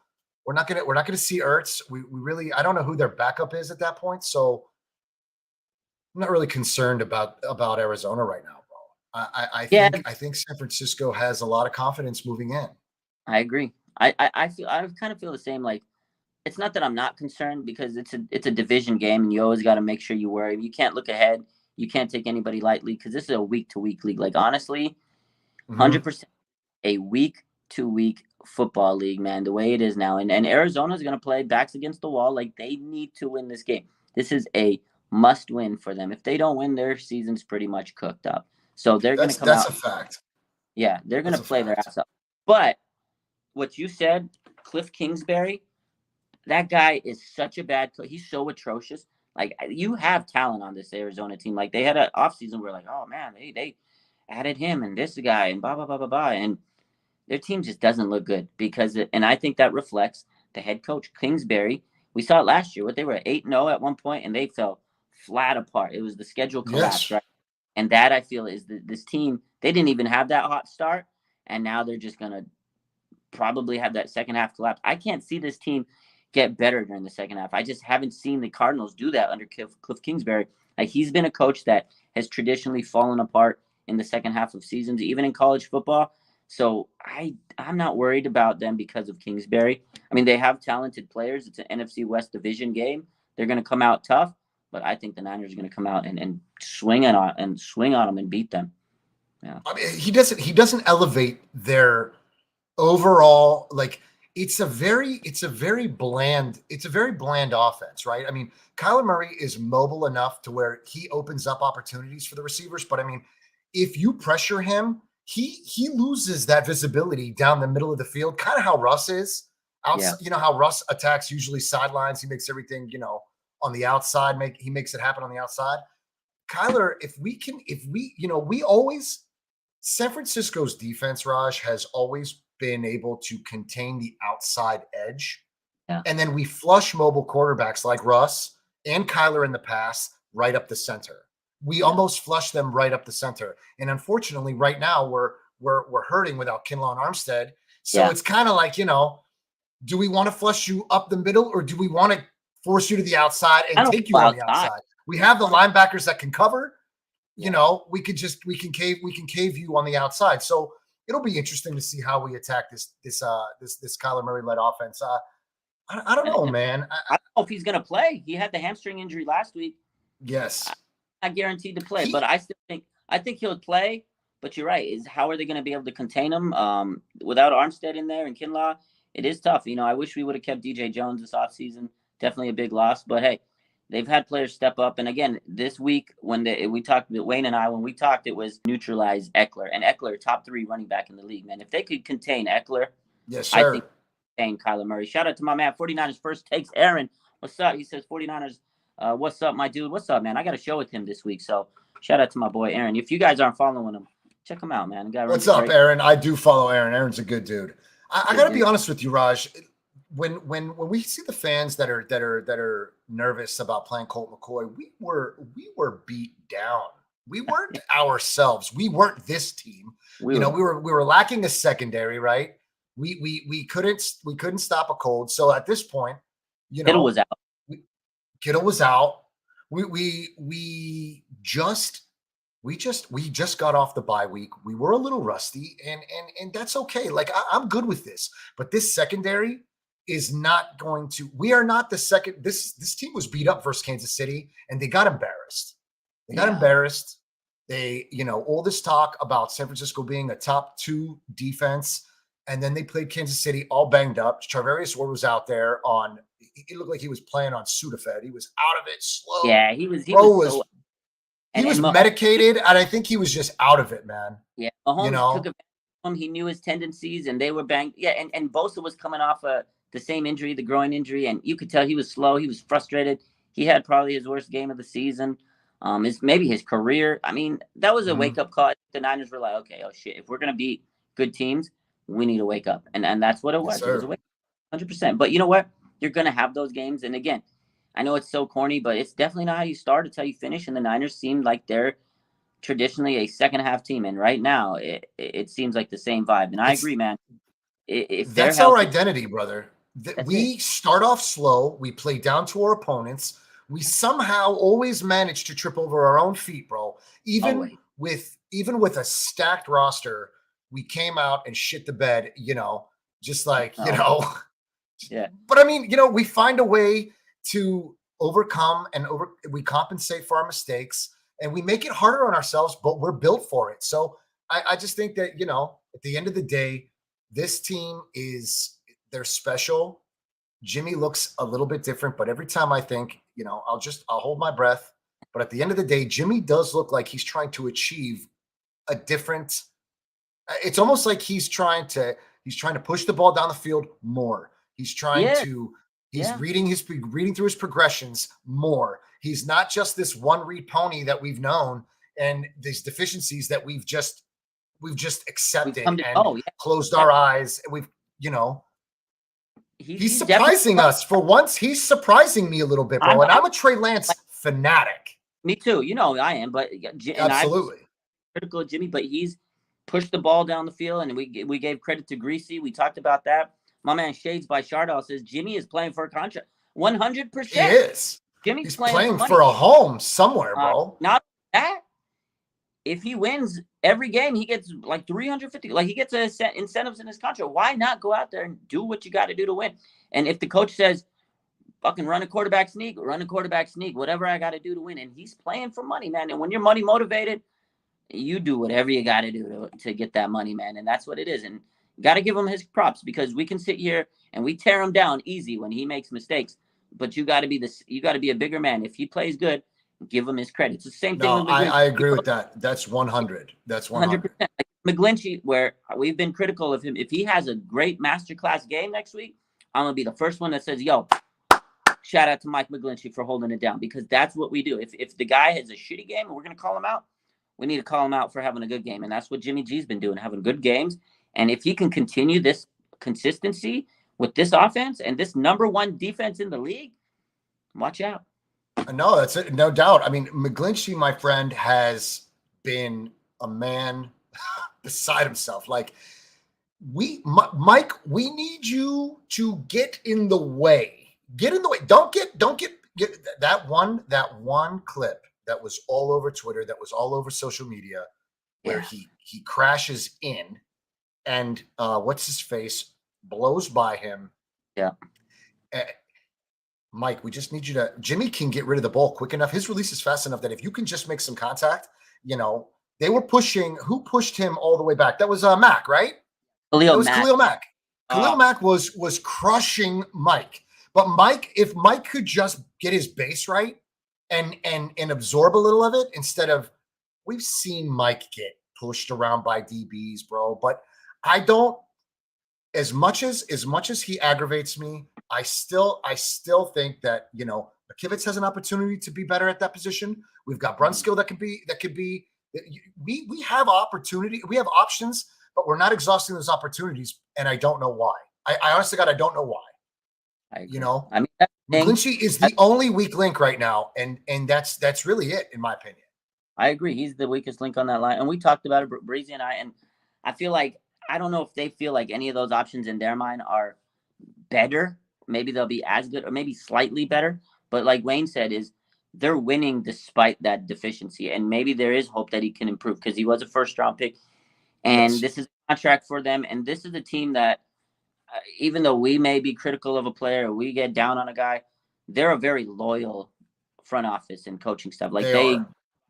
we're not gonna see Ertz. We really, I don't know who their backup is at that point. So I'm not really concerned about Arizona right now, bro. I think San Francisco has a lot of confidence moving in. I agree. I kind of feel the same. Like, it's not that I'm not concerned because it's a division game and you always got to make sure you worry. You can't look ahead. You can't take anybody lightly because this is a week-to-week league. Like, honestly, 100% a week-to-week football league, man, the way it is now. And Arizona's going to play backs against the wall. Like, they need to win this game. This is a must-win for them. If they don't win, their season's pretty much cooked up. So they're going to come out. That's a fact. Yeah, they're going to play their ass up. But what you said, Cliff Kingsbury, that guy is such a bad – he's so atrocious. Like, you have talent on this Arizona team. Like, they had an offseason where, like, oh, man, they added him and this guy and blah, blah, blah, blah, blah. And their team just doesn't look good and I think that reflects the head coach, Kingsbury. We saw it last year. They were 8-0 at one point, and they fell flat apart. It was the schedule collapse, right? And that, I feel, is this team, they didn't even have that hot start, and now they're just going to probably have that second half collapse. I can't see this team get better during the second half. I just haven't seen the Cardinals do that under Cliff Kingsbury. Like, he's been a coach that has traditionally fallen apart in the second half of seasons, even in college football. So I'm not worried about them because of Kingsbury. I mean, they have talented players. It's an NFC West division game. They're going to come out tough, but I think the Niners are going to come out and swing on them and beat them. Yeah. I mean, he doesn't elevate their overall, like it's a very bland offense, right? I mean, Kyler Murray is mobile enough to where he opens up opportunities for the receivers, but I mean, if you pressure him, he loses that visibility down the middle of the field, kind of how Russ is. Outside, you know how Russ attacks usually sidelines. He makes everything, on the outside. He makes it happen on the outside. Kyler, San Francisco's defense, Raj, has always been able to contain the outside edge. Yeah. And then we flush mobile quarterbacks like Russ and Kyler in the past right up the center. We almost flush them right up the center. And unfortunately, right now we're hurting without Kinlaw and Armstead. So it's kind of like, do we want to flush you up the middle, or do we want to force you to the outside and take you on the outside? We have the linebackers that can cover. We can cave you on the outside. So it'll be interesting to see how we attack this Kyler Murray led offense. I don't know, man. I don't know if he's going to play. He had the hamstring injury last week. Yes, not guaranteed to play, but I think he'll play. But you're right. How are they going to be able to contain him without Armstead in there and Kinlaw? It is tough. I wish we would have kept DJ Jones this offseason. Definitely a big loss. But hey, they've had players step up. And again, this week when we talked, Wayne and I, when we talked, it was neutralize Eckler. And Eckler, top 3 running back in the league, man. If they could contain Eckler, yes, sir. I think contain Kyler Murray. Shout out to my man, 49ers First Takes, Aaron. What's up? He says, 49ers, what's up, my dude? What's up, man? I got a show with him this week. So shout out to my boy, Aaron. If you guys aren't following him, check him out, man. What's up, Aaron? I do follow Aaron. Aaron's a good dude. I got to be honest with you, Raj. When we see the fans that are nervous about playing Colt McCoy, we were beat down. We weren't ourselves. We weren't this team. We were lacking a secondary, right? We couldn't stop a cold. So at this point, Kittle was out. Kittle was out. We just got off the bye week. We were a little rusty, and that's okay. Like I'm good with this, but this secondary is not going to. We are not the second. This team was beat up versus Kansas City, and they got embarrassed. They, all this talk about San Francisco being a top 2 defense, and then they played Kansas City all banged up. Charvarius Ward was out there on. It looked like he was playing on Sudafed. He was out of it, slow. Yeah, he was. He was medicated, and I think he was just out of it, man. Yeah, Mahomes took advantage of him. He knew his tendencies, and they were banged. Yeah, and Bosa was coming off the same injury, the groin injury, and you could tell he was slow. He was frustrated. He had probably his worst game of the season. Maybe his career. I mean, that was a wake-up call. The Niners were like, okay, oh shit, if we're gonna beat good teams, we need to wake up, and that's what it was. It was a wake up, 100%. But you know what? You're gonna have those games, and again, I know it's so corny, but it's definitely not how you start. It's how you finish. And the Niners seem like they're traditionally a second half team, and right now it seems like the same vibe. And I agree, man. If that's our identity, brother. We start off slow. We play down to our opponents. We somehow always manage to trip over our own feet, bro. Even with a stacked roster, we came out and shit the bed. Just like Yeah. But I mean, we find a way to overcome and we compensate for our mistakes, and we make it harder on ourselves, but we're built for it. So I just think that, at the end of the day, this team they're special. Jimmy looks a little bit different, but every time I think, I'll hold my breath. But at the end of the day, Jimmy does look like he's trying to achieve a different, it's almost like he's trying to push the ball down the field more. He's trying to, reading through his progressions more. He's not just this one read pony that we've known and these deficiencies that we've just accepted and closed our eyes. We've, he's surprising us for once. He's surprising me a little bit, bro. And I'm a Trey Lance fanatic. Me too. I am, but absolutely critical of Jimmy, but he's pushed the ball down the field, and we gave credit to Greasy. We talked about that. My man Shades by Shardall says Jimmy is playing for a contract. 100%. He is. He's playing for a home somewhere, bro. Not that. If he wins every game, he gets like 350. Like he gets incentives in his contract. Why not go out there and do what you got to do to win? And if the coach says, "Fucking run a quarterback sneak," whatever I got to do to win, and he's playing for money, man. And when you're money motivated, you do whatever you got to do to get that money, man. And that's what it is. And Got to give him his props, because we can sit here and we tear him down easy when he makes mistakes. But you got to be this. You got to be a bigger man. If he plays good, give him his credit. It's the same thing No, with McGlinchey. I agree with that. That's 100. That's 100. 100%. Like McGlinchey, where we've been critical of him, if he has a great masterclass game next week, I'm gonna be the first one that says, "Yo, shout out to Mike McGlinchey for holding it down," because that's what we do. If the guy has a shitty game and we're gonna call him out, we need to call him out for having a good game, and that's what Jimmy G's been doing, having good games. And if he can continue this consistency with this offense and this #1 defense in the league, watch out. No, that's it. No doubt. I mean, McGlinchey, my friend, has been a man beside himself. Like, Mike, we need you to get in the way. Get in the way. Don't get that one clip that was all over Twitter, that was all over social media, where he crashes in and what's his face blows by him. Yeah. Mike, we just need you to. Jimmy can get rid of the ball quick enough. His release is fast enough that if you can just make some contact, they were pushing. Who pushed him all the way back? That was Mac, right? Khalil Mack. Khalil Mack was crushing Mike. But Mike, if Mike could just get his base right and absorb a little of it, instead of, we've seen Mike get pushed around by DBs, bro. But I don't. As much as he aggravates me, I still think that McKivitz has an opportunity to be better at that position. We've got Brunskill that could be. We have opportunity. We have options, but we're not exhausting those opportunities, and I don't know why. I honestly, God, I don't know why. I mean, McGlinchey is the only weak link right now, and that's really it, in my opinion. I agree. He's the weakest link on that line, and we talked about it, Breezy and I. And I feel like, I don't know if they feel like any of those options in their mind are better. Maybe they'll be as good or maybe slightly better. But like Wayne said, they're winning despite that deficiency. And maybe there is hope that he can improve, because he was a first-round pick. And This is a contract for them. And this is a team that, even though we may be critical of a player or we get down on a guy, they're a very loyal front office and coaching staff. Like they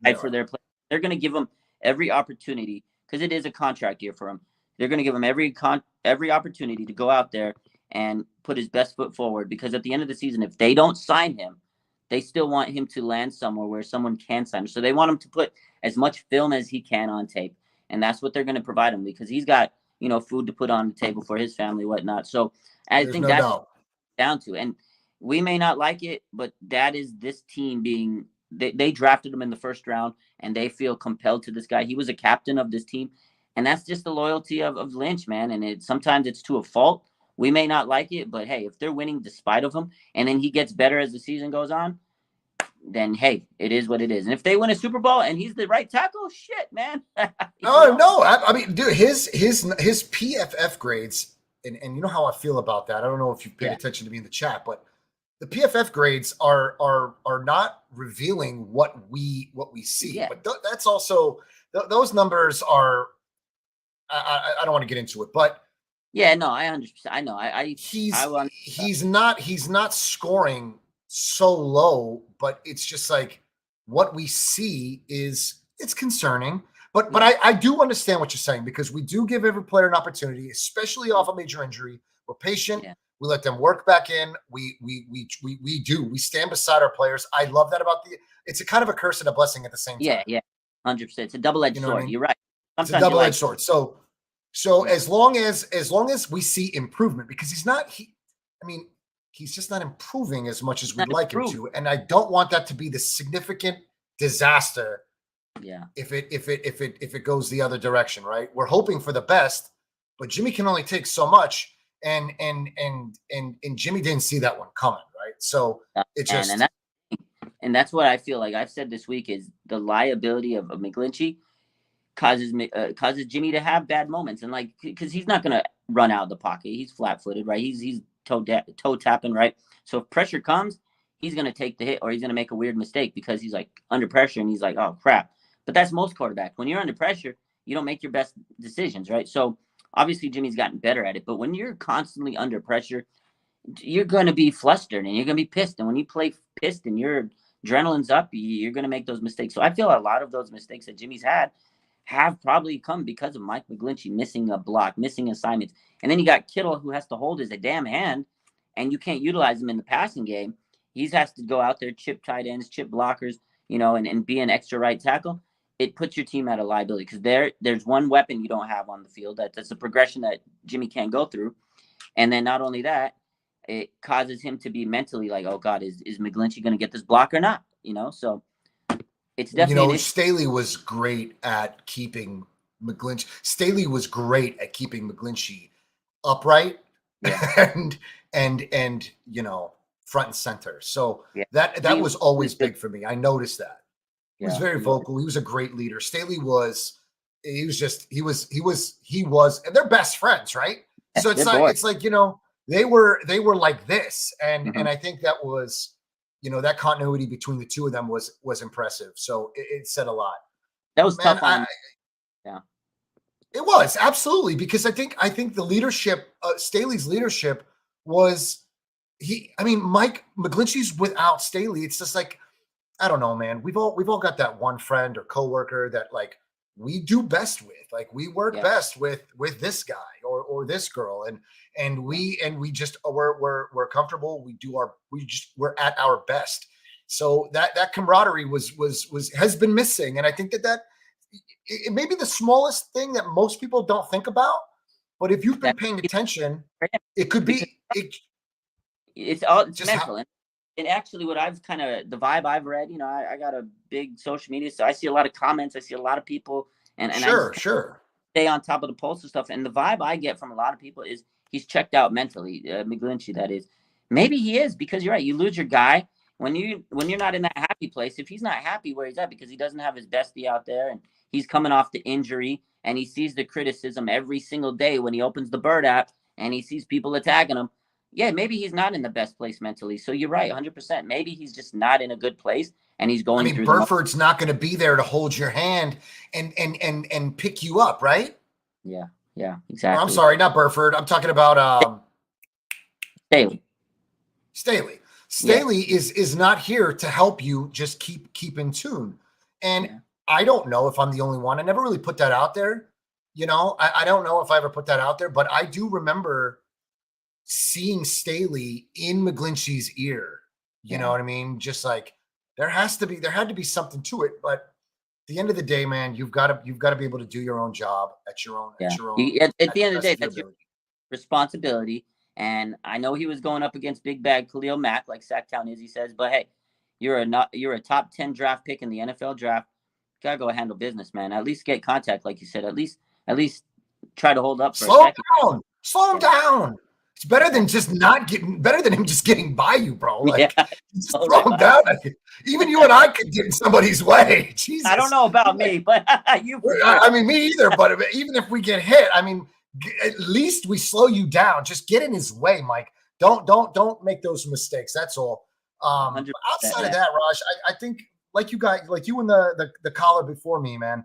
fight for their players. They're going to give them every opportunity, because it is a contract year for them. They're going to give him every opportunity to go out there and put his best foot forward, because at the end of the season, if they don't sign him, they still want him to land somewhere where someone can sign him. So they want him to put as much film as he can on tape. And that's what they're going to provide him, because he's got, food to put on the table for his family, whatnot. So I think that's down to. And we may not like it, but that is this team being, they drafted him in the first round, and they feel compelled to this guy. He was a captain of this team. And that's just the loyalty of Lynch, man. And sometimes it's to a fault. We may not like it, but hey, if they're winning despite of him, and then he gets better as the season goes on, then hey, it is what it is. And if they win a Super Bowl and he's the right tackle, shit, man. No. I mean, dude, his PFF grades, and you know how I feel about that. I don't know if you've paid attention to me in the chat, but the PFF grades are not revealing what we see. Yeah. But that's also those numbers are. I don't want to get into it, but yeah, no, I understand. I know. He's not scoring so low, but it's just like what we see it's concerning. But I do understand what you're saying, because we do give every player an opportunity, especially off a major injury. We're patient. Yeah. We let them work back in. We stand beside our players. I love that about it's a kind of a curse and a blessing at the same time. Yeah, 100%. It's a double-edged sword. I mean? You're right. Sometimes it's a double-edged sword. So as long as we see improvement, because he's just not improving as much as we'd like him to, and I don't want that to be the significant disaster. Yeah. If it goes the other direction, right? We're hoping for the best, but Jimmy can only take so much, and Jimmy didn't see that one coming, right? So it just and that's what I feel like I've said this week is the liability of McGlinchey causes Jimmy to have bad moments, and like, because he's not gonna run out of the pocket. He's flat-footed, right? He's toe tapping, right? So if pressure comes, he's gonna take the hit, or he's gonna make a weird mistake because he's like under pressure and he's like, oh crap. But that's most quarterbacks. When you're under pressure, you don't make your best decisions, right? So obviously Jimmy's gotten better at it, but when you're constantly under pressure, you're gonna be flustered and you're gonna be pissed. And when you play pissed and your adrenaline's up, you're gonna make those mistakes. So I feel a lot of those mistakes that Jimmy's had have probably come because of Mike McGlinchey missing a block, missing assignments. And then you got Kittle, who has to hold his damn hand, and you can't utilize him in the passing game. He has to go out there, chip tight ends, chip blockers, and be an extra right tackle. It puts your team at a liability because there's one weapon you don't have on the field. That's a progression that Jimmy can't go through. And then not only that, it causes him to be mentally like, oh God, is McGlinchey going to get this block or not? So it's definitely Staley was great at keeping McGlinchey. Staley was great at keeping McGlinchey upright and front and center. So that was always big for me. I noticed that. He was very vocal. He was a great leader. Staley was, he was, and they're best friends, right? So it's like, they were like this. And I think that was, that continuity between the two of them was impressive. So it said a lot. That was tough on It was absolutely, because I think the leadership, Staley's leadership was Mike McGlinchey's without Staley. It's just like, I don't know, man. We've all got that one friend or coworker that like we do best with, like we work best with this guy or this girl, and we just we're comfortable. We're at our best. So that camaraderie has been missing, and I think that it may be the smallest thing that most people don't think about, but if you've been paying attention, it could be. It's mental. And actually, what the vibe I've read, I got a big social media, so I see a lot of comments. I see a lot of people, and sure. Stay on top of the pulse and stuff. And the vibe I get from a lot of people is he's checked out mentally. McGlinchey, that is. Maybe he is, because you're right. You lose your guy when you're not in that happy place. If he's not happy where he's at because he doesn't have his bestie out there and he's coming off the injury and he sees the criticism every single day when he opens the Bird app and he sees people attacking him. Yeah, maybe he's not in the best place mentally. So you're right, 100%. Maybe he's just not in a good place, and he's going through. Burford's not going to be there to hold your hand and pick you up, right? Yeah, exactly. Or, I'm sorry, not Burford. I'm talking about Staley. Staley is not here to help you just keep in tune. And I don't know if I'm the only one. I never really put that out there. I don't know if I ever put that out there, but I do remember seeing Staley in McGlinchey's ear. You know what I mean? Just like there had to be something to it. But at the end of the day, man, you've got to be able to do your own job at your own. At the end of the day, that's your responsibility. And I know he was going up against big bag Khalil Mack, like Sacktown Izzy says, but hey, you're a top 10 draft pick in the NFL draft. You gotta go handle business, man. At least get contact, like you said. At least try to hold up for a second. Slow him down. It's better than him just getting by you, bro. Like, just throw him down. Even you and I could get in somebody's way. Jesus. I don't know about me, but you. Me either. But even if we get hit, at least we slow you down. Just get in his way, Mike. Don't make those mistakes. That's all. Outside of that, Raj, I think like you and the caller before me, man.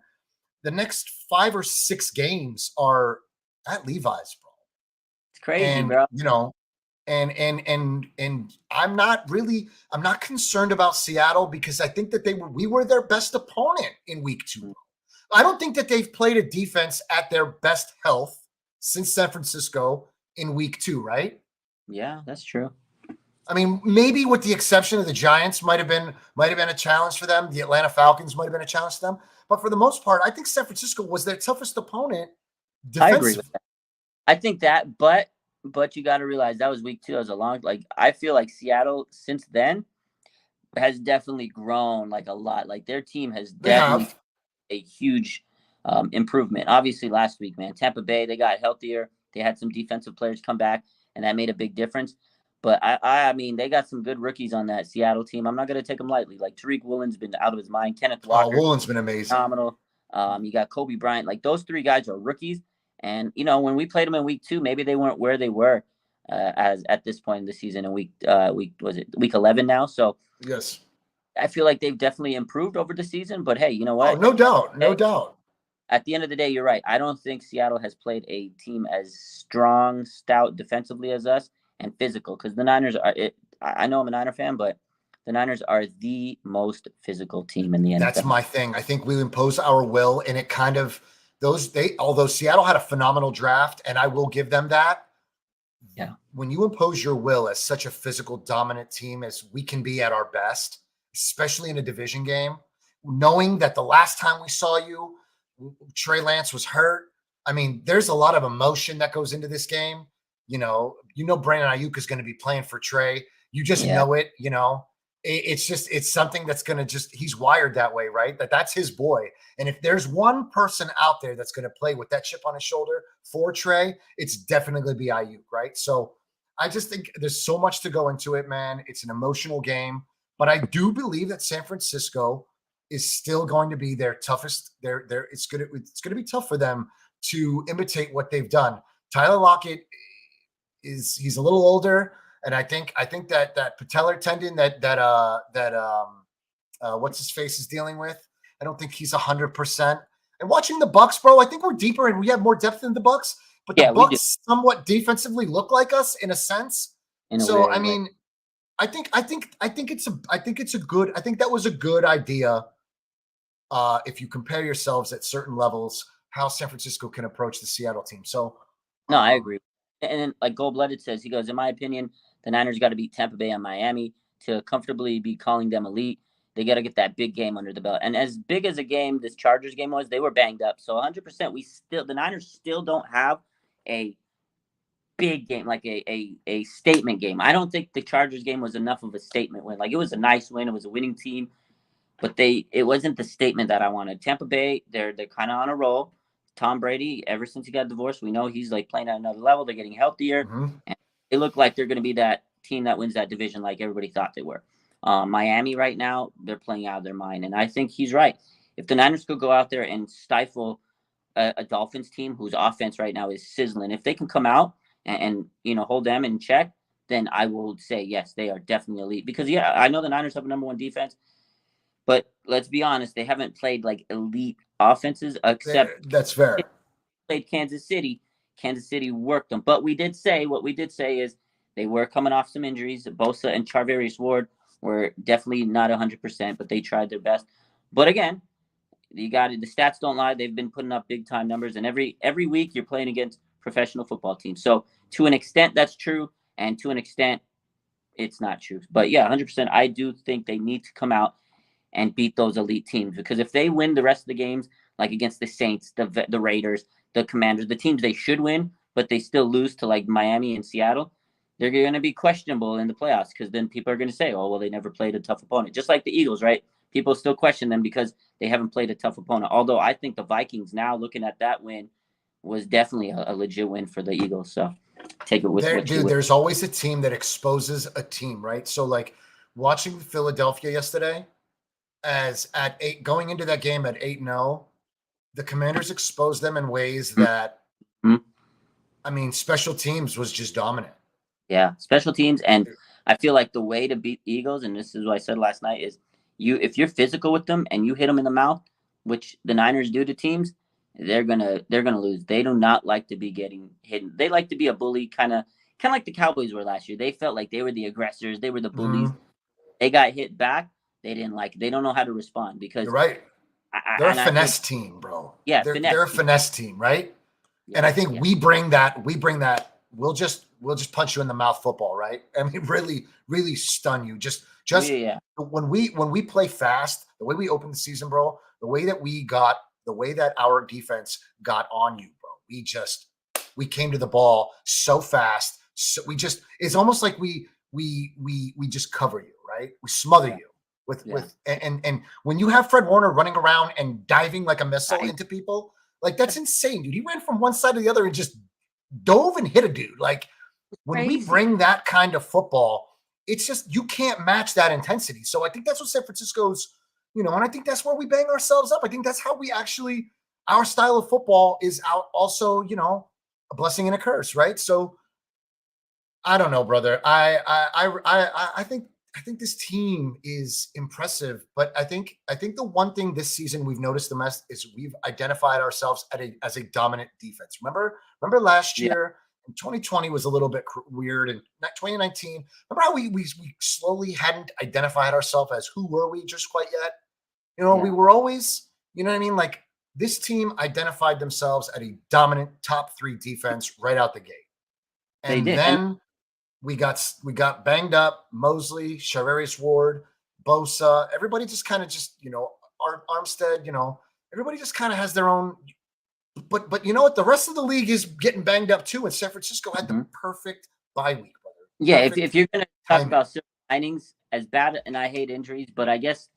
The next 5 or 6 games are at Levi's, bro. Crazy, bro. And I'm not concerned about Seattle because I think that we were their best opponent in week 2. I don't think that they've played a defense at their best health since San Francisco in week 2, right? Yeah, that's true. Maybe with the exception of the Giants might have been a challenge for them. The Atlanta Falcons might have been a challenge to them. But for the most part, I think San Francisco was their toughest opponent defensively. I agree with that. I think that, but you got to realize that was week 2. I feel like Seattle since then has definitely grown like a lot. Like their team has definitely a huge improvement. Obviously last week, man, Tampa Bay, they got healthier. They had some defensive players come back and that made a big difference. But I mean, they got some good rookies on that Seattle team. I'm not going to take them lightly. Like Tariq Woolen's been out of his mind. Kenneth Walker. Woolen's been amazing. Phenomenal. You got Kobe Bryant. Like those 3 guys are rookies. And, when we played them in week 2, maybe they weren't where they were as at this point in the season in week 11 now. So yes, I feel like they've definitely improved over the season. But hey, you know what? Oh, no doubt. At the end of the day, you're right. I don't think Seattle has played a team as strong, stout defensively as us and physical because the Niners are. I know I'm a Niner fan, but the Niners are the most physical team in the NFL. That's my thing. I think we impose our will, and it kind of although Seattle had a phenomenal draft, and I will give them that. Yeah. When you impose your will as such a physical dominant team as we can be at our best, especially in a division game, knowing that the last time we saw you, Trey Lance was hurt. I mean, there's a lot of emotion that goes into this game. Brandon Ayuk is going to be playing for Trey. You just know it, it's something that's going to he's wired that way, right? That's his boy. And if there's one person out there that's going to play with that chip on his shoulder for Trey, it's definitely going to be Ayuk, right? So I just think there's so much to go into it, man. It's an emotional game, but I do believe that San Francisco is still going to be their toughest. It's going to be tough for them to imitate what they've done. Tyler Lockett he's a little older. And I think that patellar tendon that what's his face is dealing with, I don't think he's 100%. And watching the Bucks, bro, I think we're deeper and we have more depth than the Bucks. But the Bucks somewhat defensively look like us in a sense. So I mean, I think that was a good idea. If you compare yourselves at certain levels, how San Francisco can approach the Seattle team. So no, I agree. And then, like Gold Blooded says, he goes, in my opinion, the Niners got to beat Tampa Bay and Miami to comfortably be calling them elite. They got to get that big game under the belt. And as big as a game this Chargers game was, they were banged up. So 100%, the Niners still don't have a big game, like a statement game. I don't think the Chargers game was enough of a statement win. Like, it was a nice win. It was a winning team. But it wasn't the statement that I wanted. Tampa Bay, they're kind of on a roll. Tom Brady, ever since he got divorced, we know he's like playing at another level. They're getting healthier. And they look like they're going to be that team that wins that division like everybody thought they were. Miami right now, they're playing out of their mind. And I think he's right. If the Niners could go out there and stifle a Dolphins team whose offense right now is sizzling, if they can come out and hold them in check, then I will say, yes, they are definitely elite. Because, I know the Niners have a number one defense. But let's be honest, they haven't played like elite offenses except that's fair. Played Kansas City. Kansas City worked them. But what we did say is they were coming off some injuries. Bosa and Charvarius Ward were definitely not 100%, but they tried their best. But again, the stats don't lie. They've been putting up big time numbers, and every week you're playing against professional football teams. So to an extent, that's true, and to an extent, it's not true. But 100%, I do think they need to come out and beat those elite teams, because if they win the rest of the games, like against the Saints, the Raiders, the Commanders, the teams they should win, but they still lose to like Miami and Seattle, they're going to be questionable in the playoffs, because then people are going to say, oh, well, they never played a tough opponent. Just like the Eagles, right? People still question them because they haven't played a tough opponent. Although I think the Vikings, now looking at that win, was definitely a legit win for the Eagles. So take it with there's always a team that exposes a team, right? So like watching Philadelphia yesterday, going into that game at 8-0, the Commanders exposed them in ways that, I mean, special teams was just dominant. Yeah, special teams. And I feel like the way to beat the Eagles, and this is what I said last night, is if you're physical with them and you hit them in the mouth, which the Niners do to teams, they're gonna lose. They do not like to be getting hidden. They like to be a bully, kind of like the Cowboys were last year. They felt like they were the aggressors. They were the bullies. They got hit back. They don't know how to respond, because you're right. They're a finesse team, bro. Yeah, they're a finesse team, right? Yeah, and I think we bring that. We'll just punch you in the mouth football, right? I mean, really, really stun you. Just when we play fast, the way we open the season, bro, the way that our defense got on you, bro. We came to the ball so fast. So it's almost like we just cover you, right? We smother you. And when you have Fred Warner running around and diving like a missile into people, like, that's insane, dude. He ran from one side to the other and just dove and hit a dude. Like, when we bring that kind of football, it's just, you can't match that intensity. So I think that's what San Francisco's, and I think that's where we bang ourselves up. I think that's how our style of football is also, a blessing and a curse, right? So I don't know, brother. I think this team is impressive, but I think the one thing this season we've noticed the most is we've identified ourselves as a dominant defense. Remember last year And 2020 was a little bit weird. And 2019, remember how we slowly hadn't identified ourselves as who were we just quite yet? You know, we were always, you know what I mean? Like this team identified themselves at a dominant top 3 defense right out the gate. And then we got banged up. Mosley, Charvarius Ward, Bosa, everybody just kind of Armstead, everybody just kind of has their own. But you know what? The rest of the league is getting banged up too. And San Francisco had the perfect bye week, brother. Yeah, if you're going to talk about silver linings, as bad, and I hate injuries, but I guess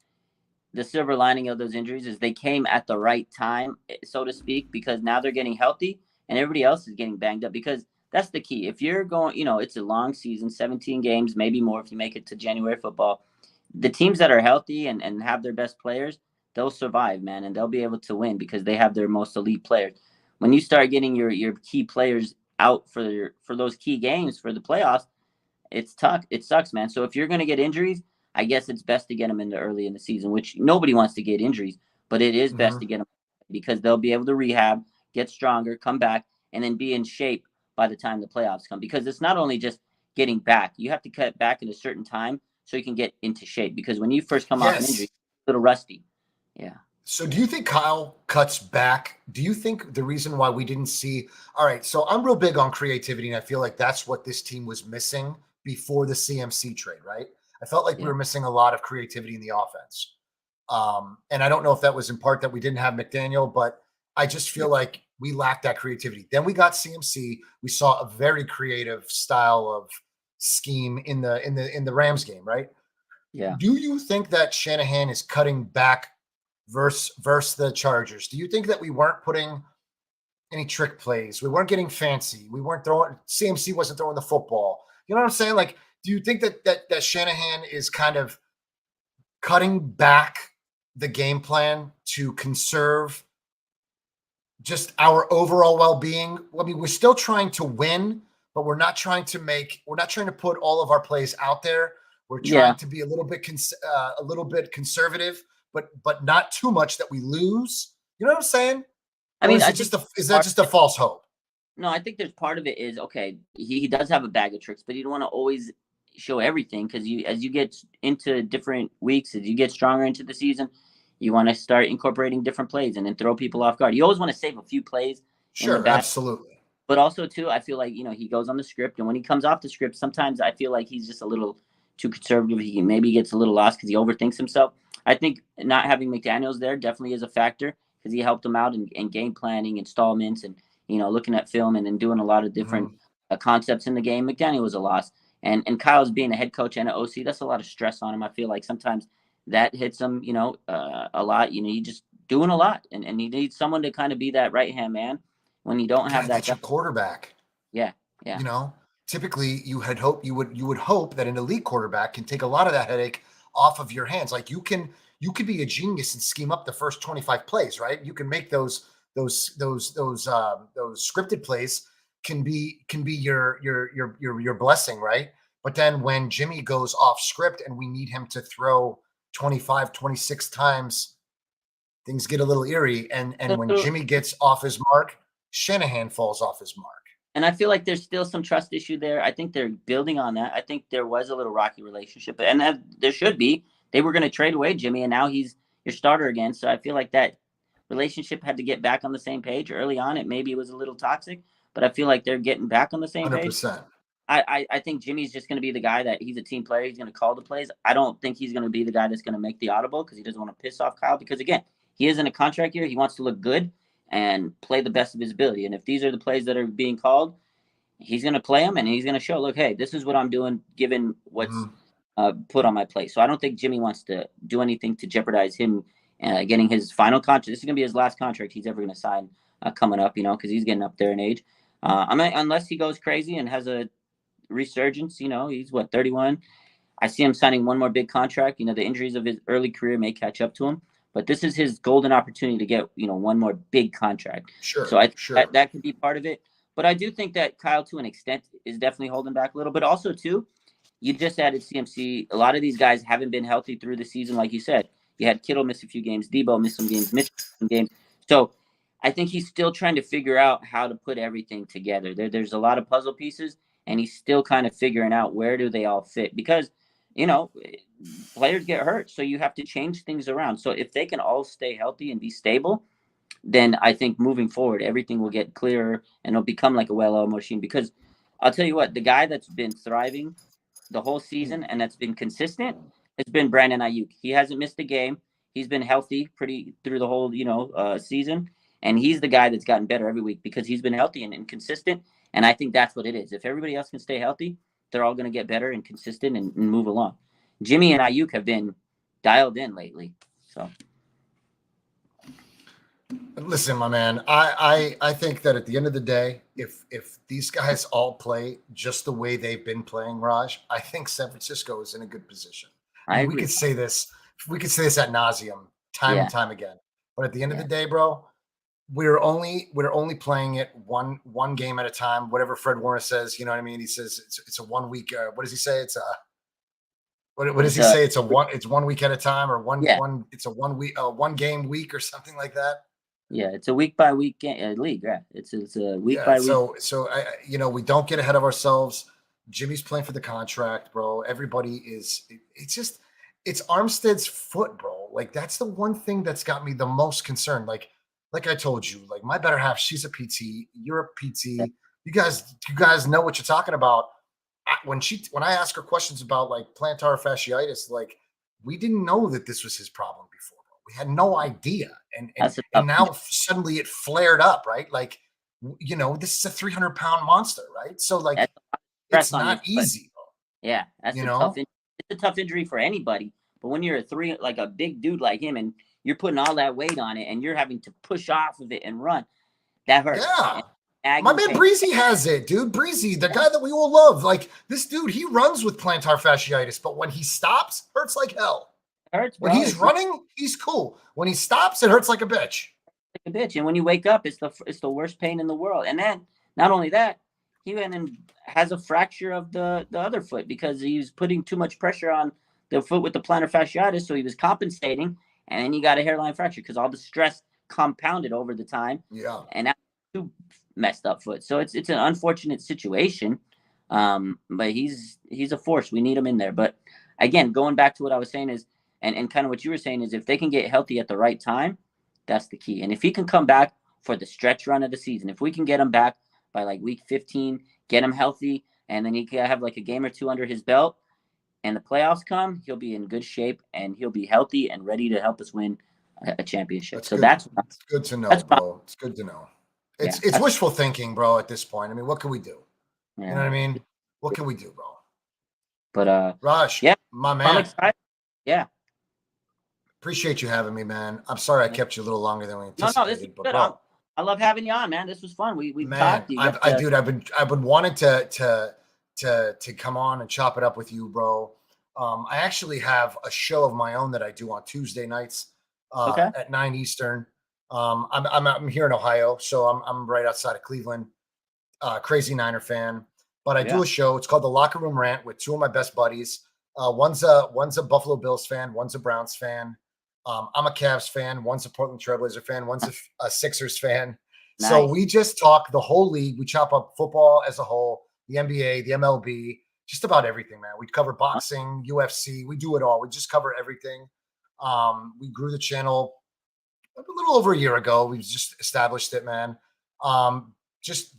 the silver lining of those injuries is they came at the right time, so to speak, because now they're getting healthy and everybody else is getting banged up, because that's the key. If you're going, it's a long season, 17 games, maybe more if you make it to January football. The teams that are healthy and have their best players, they'll survive, man, and they'll be able to win because they have their most elite players. When you start getting your key players out for those key games for the playoffs, it's tough. It sucks, man. So if you're going to get injuries, I guess it's best to get them into early in the season, which nobody wants to get injuries, but it is best to get them because they'll be able to rehab, get stronger, come back, and then be in shape by the time the playoffs come. Because it's not only just getting back. You have to cut back at a certain time so you can get into shape. Because when you first come off an injury, it's a little rusty. Yeah. So do you think Kyle cuts back? Do you think the reason why we didn't see – all right, so I'm real big on creativity, and I feel like that's what this team was missing before the CMC trade, right? I felt like we were missing a lot of creativity in the offense. And I don't know if that was in part that we didn't have McDaniel, but I just feel like we lacked that creativity. Then we got CMC. We saw a very creative style of scheme in the Rams game, right? Yeah. Do you think that Shanahan is cutting back versus the Chargers? Do you think that we weren't putting any trick plays? We weren't getting fancy. We weren't throwing – CMC wasn't throwing the football. You know what I'm saying? Like, do you think that Shanahan is kind of cutting back the game plan to conserve just our overall well-being? I mean, we're still trying to win, but we're not trying to put all of our plays out there. We're trying to be a little bit conservative, but not too much that we lose. You know what I'm saying? I mean, is that just a false hope? No, I think there's part of it is, okay, he does have a bag of tricks, but you don't want to always show everything, because as you get into different weeks, as you get stronger into the season, you want to start incorporating different plays and then throw people off guard. You always want to save a few plays. Sure, absolutely. But also, too, I feel like, he goes on the script, and when he comes off the script, sometimes I feel like he's just a little too conservative. He maybe gets a little lost because he overthinks himself. I think not having McDaniels there definitely is a factor, because he helped him out in game planning, installments, and looking at film and then doing a lot of different concepts in the game. McDaniel was a loss. And Kyle's being a head coach and an OC, that's a lot of stress on him. I feel like sometimes that hits him, a lot. You're just doing a lot. And you need someone to kind of be that right-hand man when you don't have that. That's your quarterback. Yeah. Typically you would hope that an elite quarterback can take a lot of that headache off of your hands. Like you could be a genius and scheme up the first 25 plays, right? You can make those scripted plays can be your blessing, right? But then when Jimmy goes off script and we need him to throw 25, 26 times, things get a little eerie. And when Jimmy gets off his mark, Shanahan falls off his mark. And I feel like there's still some trust issue there. I think they're building on that. I think there was a little rocky relationship, and there should be. They were going to trade away Jimmy, and now he's your starter again. So I feel like that relationship had to get back on the same page early on. It was a little toxic, but I feel like they're getting back on the same 100%. page. I think Jimmy's just going to be the guy that he's a team player. He's going to call the plays. I don't think he's going to be the guy that's going to make the audible, because he doesn't want to piss off Kyle, because again, he is in a contract year. He wants to look good and play the best of his ability. And if these are the plays that are being called, he's going to play them, and he's going to show, look, hey, this is what I'm doing given what's put on my plate. So I don't think Jimmy wants to do anything to jeopardize him getting his final contract. This is going to be his last contract he's ever going to sign coming up, because he's getting up there in age. Unless he goes crazy and has a resurgence, he's 31. I see him signing one more big contract. The injuries of his early career may catch up to him, but this is his golden opportunity to get, one more big contract. Sure. So that could be part of it. But I do think that Kyle, to an extent, is definitely holding back a little. But also, too, you just added CMC. A lot of these guys haven't been healthy through the season, like you said. You had Kittle miss a few games. Debo missed some games. Mitchell missed some games. So I think he's still trying to figure out how to put everything together. There's a lot of puzzle pieces, and he's still kind of figuring out where do they all fit because, you know, players get hurt, so you have to change things around. So if they can all stay healthy and be stable, then I think moving forward, everything will get clearer and it'll become like a well-oiled machine. Because I'll tell you what, the guy that's been thriving the whole season and that's been consistent has been Brandon Ayuk. He hasn't missed a game. He's been healthy pretty through the whole, season. And he's the guy that's gotten better every week because he's been healthy and consistent. And I think that's what it is. If everybody else can stay healthy, they're all going to get better and consistent and move along. Jimmy and Ayuk have been dialed in lately. So listen, my man, I think that at the end of the day, if these guys all play just the way they've been playing, Raj, I think San Francisco is in a good position. I We agree. could say this, ad nauseum, time and time again. But at the end of the day, bro, we're only playing it one game at a time. Whatever Fred Warner says, you know what I mean? He says it's a 1 week. What does he say? It's a what does he say? It's 1 week at a time, or it's a 1 week, 1 game week, or something like that. Yeah, it's a week by week league. Yeah, it's a week by week. So we don't get ahead of ourselves. Jimmy's playing for the contract, bro. Everybody is. It's Armstead's foot, bro. Like that's the one thing that's got me the most concerned. Like I told you, like my better half, she's a PT. You're a PT. You guys know what you're talking about. When I ask her questions about like plantar fasciitis, like we didn't know that this was his problem before. Bro. We had no idea, and now suddenly it flared up, right? Like this is a 300-pound monster, right? So like it's not easy, bro. Yeah, that's it's a tough injury for anybody. But when you're a big dude like him, and you're putting all that weight on it, and you're having to push off of it and run, that hurts. Yeah. My man Breezy has it, dude. Breezy, the guy that we all love. Like this dude, he runs with plantar fasciitis, but when he stops, hurts like hell. It hurts, bro. When he's running, he's cool. When he stops, it hurts like a bitch. Like a bitch. And when you wake up, it's the worst pain in the world. And then not only that, he went and has a fracture of the other foot because he was putting too much pressure on the foot with the plantar fasciitis. So he was compensating, and then he got a hairline fracture because all the stress compounded over the time. Yeah. And now two messed up foot. So it's an unfortunate situation. But he's a force. We need him in there. But again, going back to what I was saying is, and kind of what you were saying is, if they can get healthy at the right time, that's the key. And if he can come back for the stretch run of the season, if we can get him back by like week 15, get him healthy, and then he can have like a game or two under his belt, and the playoffs come, he'll be in good shape and he'll be healthy and ready to help us win a championship. That's good to know, bro. It's good to know. It's wishful thinking, bro, at this point. I mean, what can we do? Yeah. You know what I mean? What can we do, bro? But Raj, my man. I'm excited. Yeah. Appreciate you having me, man. I'm sorry I kept you a little longer than we anticipated. No, this is good. I love having you on, man. This was fun. We talked. Dude, I've been wanting to come on and chop it up with you, bro. I actually have a show of my own that I do on Tuesday nights at 9 Eastern. I'm here in Ohio, so I'm right outside of Cleveland. Crazy Niner fan, but I do a show. It's called The Locker Room Rant with two of my best buddies. One's a Buffalo Bills fan, one's a Browns fan. I'm a Cavs fan. One's a Portland Trailblazer fan. One's a Sixers fan. Nice. So we just talk the whole league. We chop up football as a whole, the NBA, the MLB, just about everything, man. We cover boxing, UFC. We do it all. We just cover everything. We grew the channel a little over a year ago. We just established it, man. Just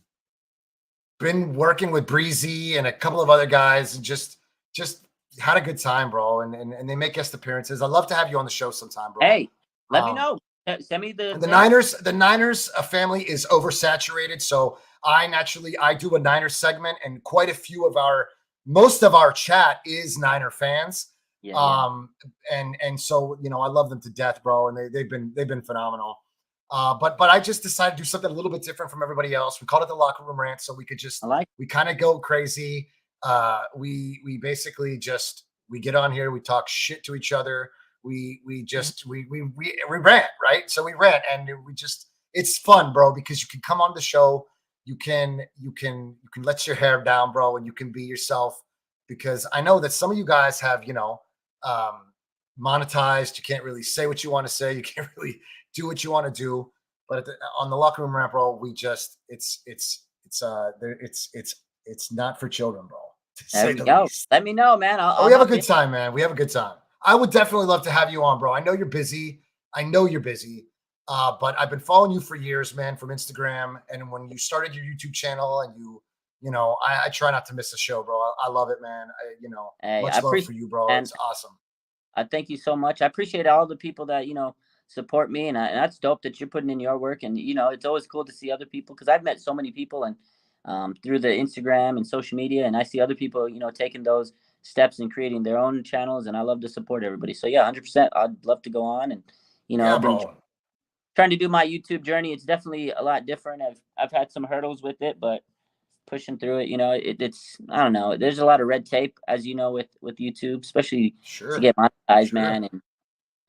been working with Breezy and a couple of other guys, and just had a good time, bro. And they make guest appearances. I'd love to have you on the show sometime, bro. Hey, let me know. Send me the Niners. The Niners family is oversaturated, so I do a Niners segment, and quite a few of most of our chat is Niner fans. Yeah. And so I love them to death, bro, and they've been phenomenal. But I just decided to do something a little bit different from everybody else. We called it the Locker Room Rant, so we could we kind of go crazy. We basically we get on here, we talk shit to each other. We rant, right? So we rant, and it's fun, bro, because you can come on the show, you can let your hair down, bro, and you can be yourself, because I know that some of you guys have, monetized. You can't really say what you want to say. You can't really do what you want to do. But on the locker room rant, bro, we just it's not for children, bro. To There say we the go. least. Let me know, man. We have a hop good in. time, man. We have a good time. I would definitely love to have you on, bro. I know you're busy. But I've been following you for years, man, from Instagram. And when you started your YouTube channel, and I try not to miss a show, bro. I love it, man. Hey, Much I love appreciate for you, bro. it, man. It's awesome. I thank you so much. I appreciate all the people that support me, and that's dope that you're putting in your work. And it's always cool to see other people, because I've met so many people and through the Instagram and social media, and I see other people taking those steps and creating their own channels, and I love to support everybody. So yeah, 100%. I'd love to go on, and Yeah, I've been bro. trying to do my YouTube journey. It's definitely a lot different. I've had some hurdles with it, but pushing through it, it's I don't know. There's a lot of red tape, as you know, with YouTube, especially Sure. to get monetized, Sure. man. And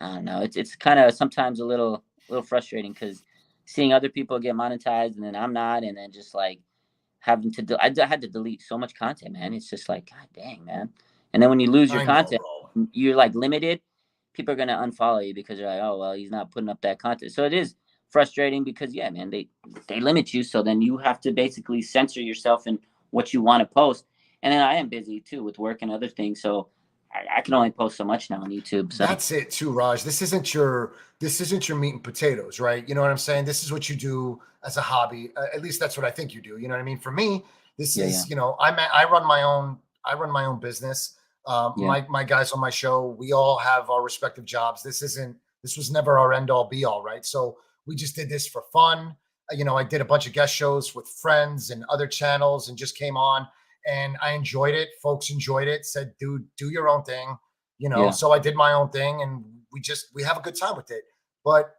I don't know. It's kind of sometimes a little frustrating, because seeing other people get monetized and then I'm not, and then just like having to I had to delete so much content, man. It's just like, God dang, man. And then when you lose your I know, content, bro. you're like limited. People are gonna unfollow you because you're like, oh well, he's not putting up that content. So it is frustrating, because yeah, man, they limit you. So then you have to basically censor yourself in what you want to post. And then I am busy too with work and other things, so I can only post so much now on YouTube. So That's it too, Raj. This isn't your meat and potatoes, right? You know what I'm saying? This is what you do as a hobby. At least that's what I think you do. You know what I mean? For me, this is, I run my own business. Yeah. My guys on my show, we all have our respective jobs. This was never our end all be all, right? So we just did this for fun. I did a bunch of guest shows with friends and other channels and just came on, and I enjoyed it. Folks enjoyed it, said, dude, do your own thing. Yeah. So I did my own thing, and we have a good time with it. But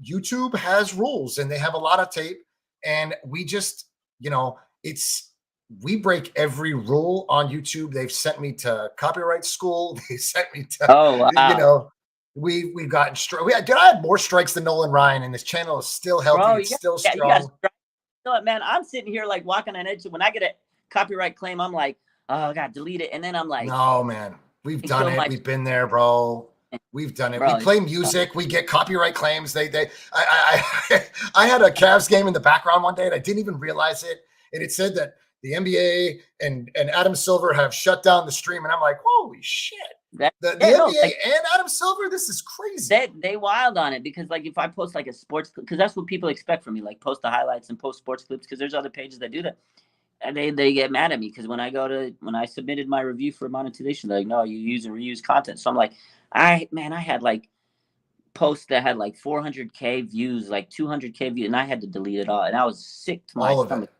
YouTube has rules, and they have a lot of tape, and we just, we break every rule on YouTube. They've sent me to copyright school. They sent me to, Oh wow. We've gotten I had more strikes than Nolan Ryan, and this channel is still healthy. Bro, It's still you guys, strong. man, I'm sitting here like walking on edge. When I get a copyright claim, I'm like, oh, I got to delete it. And then I'm like, No, man, we've I done kill it. my- We've been there, bro. We've done it. Bro, We play music. We get copyright claims. I had a Cavs game in the background one day, and I didn't even realize it. And it said that the NBA and Adam Silver have shut down the stream, and I'm like, holy shit! The NBA and Adam Silver, this is crazy. They wild on it, because like if I post like a sports clip, because that's what people expect from me, like post the highlights and post sports clips, because there's other pages that do that. And they get mad at me, because when I submitted my review for monetization, they're like, no, you use and reuse content. So I'm like, I had like posts that had like 400K views, like 200K views, and I had to delete it all, and I was sick to my stomach.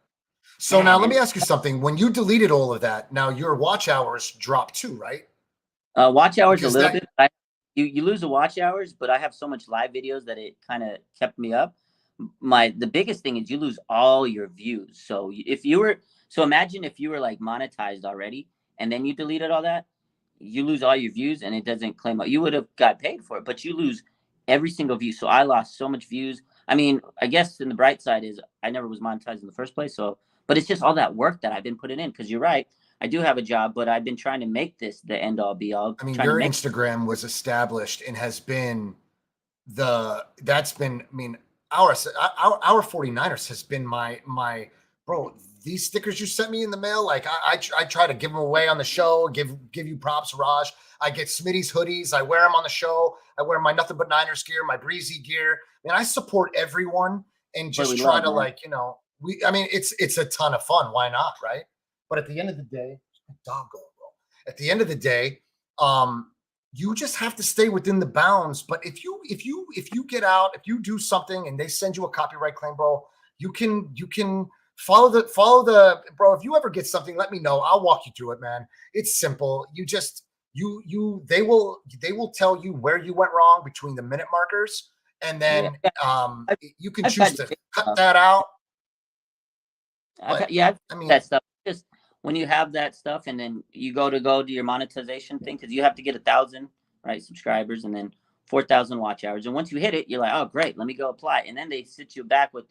So now let me ask you something. When you deleted all of that, now your watch hours dropped too, right? Watch hours a little bit. You lose the watch hours, but I have so much live videos that it kind of kept me up. The biggest thing is you lose all your views. So imagine if you were like monetized already, and then you deleted all that, you lose all your views, and it doesn't claim out. You would have got paid for it, but you lose every single view. So I lost so much views. I mean, I guess in the bright side is I never was monetized in the first place. So, but it's just all that work that I've been putting in, because you're right. I do have a job, but I've been trying to make this the end all be all. I mean, your Instagram was established and has been our 49ers has been my bro. These stickers you sent me in the mail, like I try to give them away on the show, give you props, Raj. I get Smitty's hoodies. I wear them on the show. I wear my Nothing But Niners gear, my Breezy gear. Man, I support everyone and just try to it's a ton of fun. Why not, right? But at the end of the day, doggone, bro. At the end of the day, you just have to stay within the bounds. But if you get out, if you do something and they send you a copyright claim, bro, you can follow the bro. If you ever get something, let me know. I'll walk you through it, man. It's simple. They will tell you where you went wrong between the minute markers, and then you can choose to cut that out. I mean that stuff. Just when you have that stuff, and then you go to your monetization thing, because you have to get 1,000 subscribers and then 4,000 watch hours, and once you hit it, you're like, oh great, let me go apply, and then they sit you back with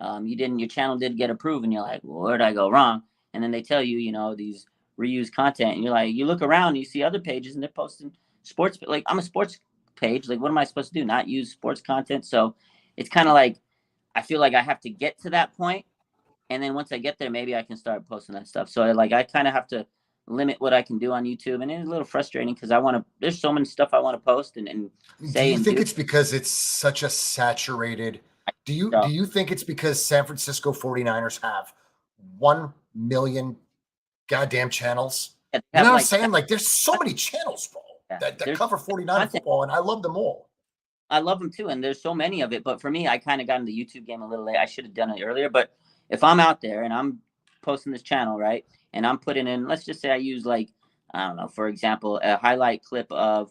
your channel didn't get approved, and you're like, well, where did I go wrong? And then they tell you, these reused content, and you're like, you look around and you see other pages and they're posting sports, like I'm a sports page, like what am I supposed to do, not use sports content? So it's kind of like I feel like I have to get to that point, and then once I get there, maybe I can start posting that stuff. So like I kind of have to limit what I can do on YouTube, and it's a little frustrating because I want to. There's so many stuff I want to post and say. Do you and think do. it's because it's such a saturated? Do you think it's because San Francisco 49ers have 1 million goddamn channels? Yeah, You know what I'm saying? Like there's so many channels, bro, Yeah, that there's cover 49er content. football, and I love them all. I love them too, and there's so many of it. But for me, I kind of got in the YouTube game a little late. I should have done it earlier. But if I'm out there and I'm posting this channel, right, and I'm putting in, let's just say I use like, I don't know, for example, a highlight clip of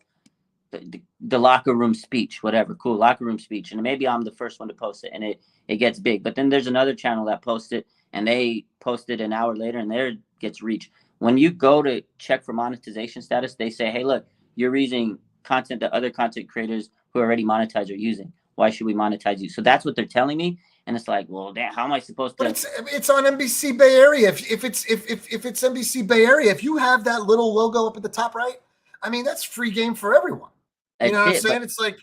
the locker room speech, whatever, cool, locker room speech, and maybe I'm the first one to post it, and it gets big. But then there's another channel that posts it, and they post it an hour later, and there gets reach. When you go to check for monetization status, they say, hey, look, you're using content that other content creators who are already monetized are using. Why should we monetize you? So that's what they're telling me, and it's like, well, damn, how am I supposed to? But it's on NBC Bay Area. If it's NBC Bay Area, if you have that little logo up at the top right, I mean that's free game for everyone. You know what I'm saying? It's like,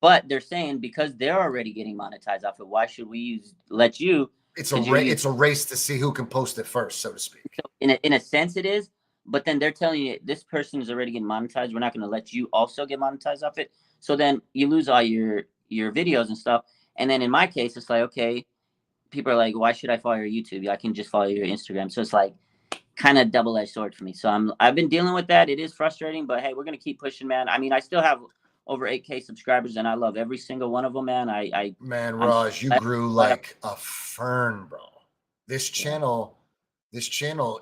but they're saying because they're already getting monetized off it, why should we let you? It's a race to see who can post it first, so to speak. So in a sense, it is. But then they're telling you this person is already getting monetized. We're not going to let you also get monetized off it. So then you lose all your videos and stuff. And then in my case, it's like, okay, people are like, why should I follow your YouTube? I can just follow your Instagram. So it's like kind of double-edged sword for me. So I've been dealing with that. It is frustrating, but hey, we're going to keep pushing, man. I mean, I still have over 8K subscribers, and I love every single one of them, man. Man, Raj, you grew like a fern, bro. This channel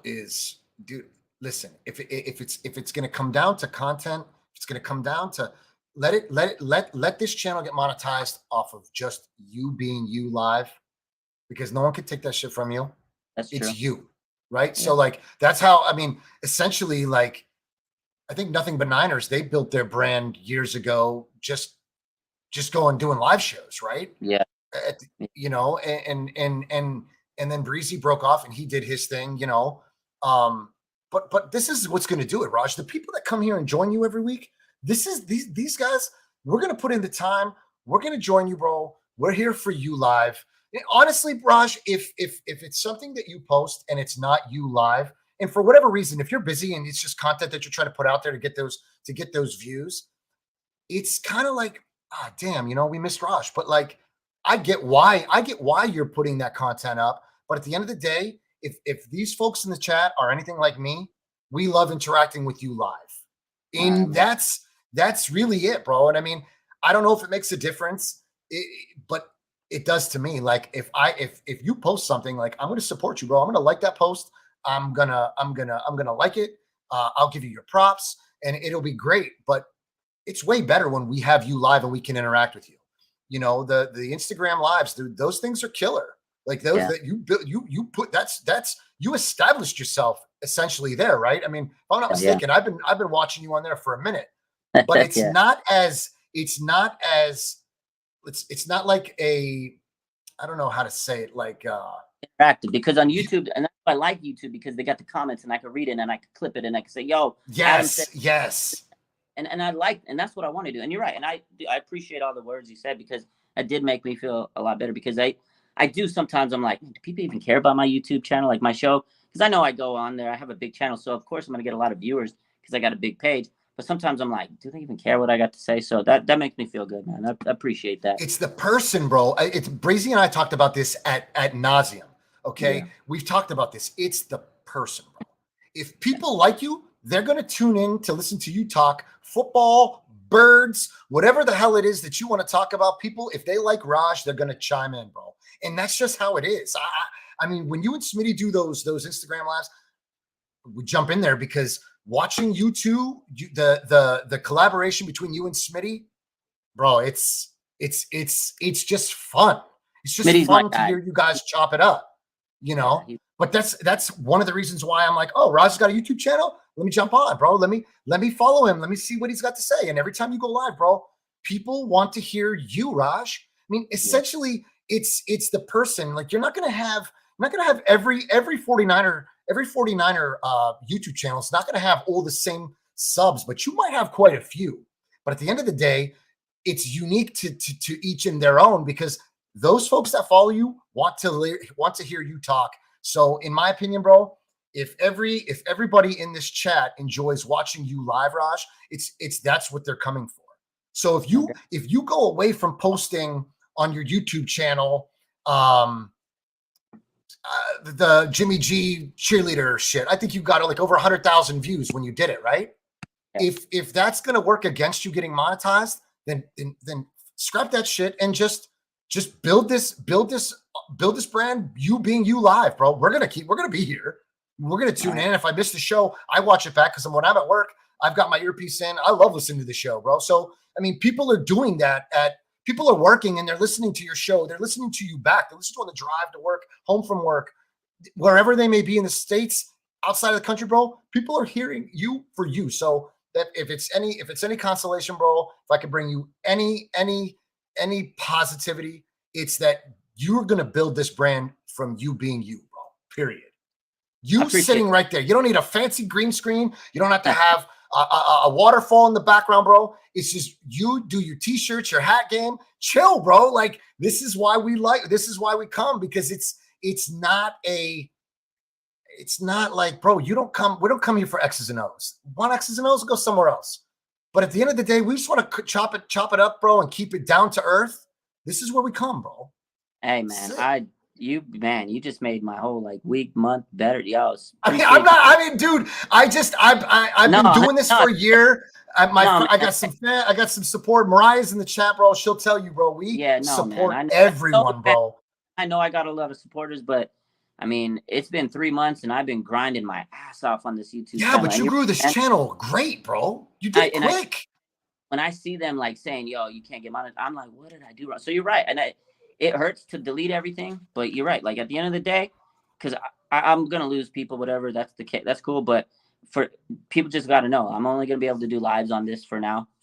is, dude. Listen, if it's gonna come down to content, if it's gonna come down to let this channel get monetized off of just you being you live, because no one can take that shit from you. That's true. It's you, right? Yeah. So like that's how, I mean, essentially, like I think Nothing But Niners, they built their brand years ago, just going doing live shows, right? Yeah. You know, and then Breezy broke off and he did his thing, you know. But this is what's going to do it, Raj. The people that come here and join you every week, these guys, we're going to put in the time. We're going to join you, bro. We're here for you live. And honestly, Raj, if it's something that you post and it's not you live, and for whatever reason, if you're busy and it's just content that you're trying to put out there to get those views, it's kind of like, damn, you know, we missed Raj. But like, I get why you're putting that content up. But at the end of the day, if these folks in the chat are anything like me, we love interacting with you live. And that's really it, bro. And I mean, I don't know if it makes a difference, but it does to me. Like if you post something, like I'm going to support you, bro. I'm going to like that post. I'm gonna like it. I'll give you your props and it'll be great. But it's way better when we have you live and we can interact with you. You know, the Instagram lives, dude, those things are killer. Like those that you built, you put, that's you established yourself essentially there, right? I mean, if I'm not mistaken, I've been watching you on there for a minute, but it's not like a, I don't know how to say it, like interactive, because on YouTube, and that's why I like YouTube, because they got the comments and I can read it and I can clip it and I can say, yo, yes. And I like, and that's what I want to do. And you're right. And I appreciate all the words you said, because it did make me feel a lot better, because I do sometimes, I'm like, do people even care about my YouTube channel, like my show? Because I know I go on there, I have a big channel, so of course I'm going to get a lot of viewers because I got a big page. But sometimes I'm like, do they even care what I got to say? So that makes me feel good, man. I appreciate that. It's the person, bro. It's Breezy and I talked about this at nauseum. Okay, we've talked about this. It's the person, bro. If people like you, they're going to tune in to listen to you talk football, birds, whatever the hell it is that you want to talk about. People, if they like Raj, they're going to chime in, bro. And that's just how it is. I mean, when you and Smitty do those Instagram lives, we jump in there because watching you two, the collaboration between you and Smitty, bro, it's just fun. It's just Smitty's fun to hear you guys chop it up, you know. But that's one of the reasons why I'm like, oh, Raj's got a YouTube channel. Let me jump on, bro. Let me follow him. Let me see what he's got to say. And every time you go live, bro, people want to hear you, Raj. I mean, essentially, it's the person. Like, you're not gonna have every 49er YouTube channel. It's not gonna have all the same subs, but you might have quite a few. But at the end of the day, it's unique to each in their own, because those folks that follow you want to hear you talk. So in my opinion, bro, if everybody in this chat enjoys watching you live, Raj, it's that's what they're coming for. So if you go away from posting on your YouTube channel, the Jimmy G cheerleader shit, I think you got like over 100,000 views when you did it, right? Yeah. If that's gonna work against you getting monetized, then scrap that shit and just build this brand. You being you live, bro. We're gonna be here. We're gonna tune in. If I miss the show, I watch it back because when I'm at work, I've got my earpiece in. I love listening to the show, bro. So I mean, people are doing that people are working and they're listening to your show. They're listening to you back. They're listening on the drive to work, home from work, wherever they may be in the States, outside of the country, bro. People are hearing you for you. So that if it's any consolation, bro, if I could bring you any positivity, it's that you're gonna build this brand from you being you, bro. Period. You sitting right there. You don't need a fancy green screen. You don't have to have a waterfall in the background, bro. It's just you do your t-shirts, your hat game, chill, bro. Like this is why we come, because it's not like, bro, we don't come here for X's and O's. Want X's and O's, go somewhere else. But at the end of the day, we just want to chop it up, bro, and keep it down to earth. This is where we come, bro. Hey man, you just made my whole like week, month better. Yo, dude, I've been doing this for a year. I got some support. Mariah's in the chat, bro. She'll tell you, bro. We support everyone, bro. I know I got a lot of supporters, but I mean, it's been 3 months and I've been grinding my ass off on this YouTube channel. Yeah, but you grew this channel great, bro. You did quick. When I see them like saying, yo, you can't get monetized, I'm like, what did I do wrong? So you're right. And it hurts to delete everything, but you're right. Like at the end of the day, because I'm going to lose people, whatever, that's cool. But for people just got to know, I'm only going to be able to do lives on this for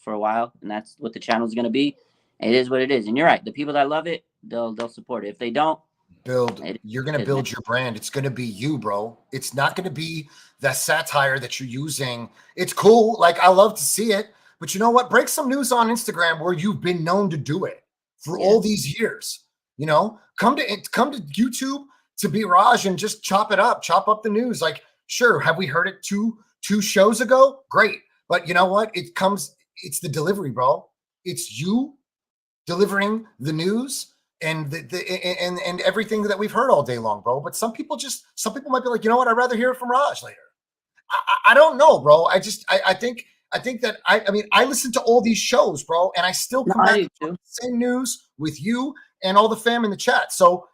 a while. And that's what the channel is going to be. It is what it is. And you're right. The people that love it, they'll support it. If they don't, you're going to build your brand. It's going to be you, bro. It's not going to be that satire that you're using. It's cool. Like, I love to see it, but you know what? Break some news on Instagram where you've been known to do it for all these years. You know, come to YouTube to be Raj and just chop up the news. Like, sure. Have we heard it two shows ago? Great. But you know what? It's the delivery, bro. It's you delivering the news and and everything that we've heard all day long, bro. But some people might be like, you know what? I'd rather hear it from Raj later. I don't know, bro. I think that I listen to all these shows, bro, and I still come back to the same news with you and all the fam in the chat. So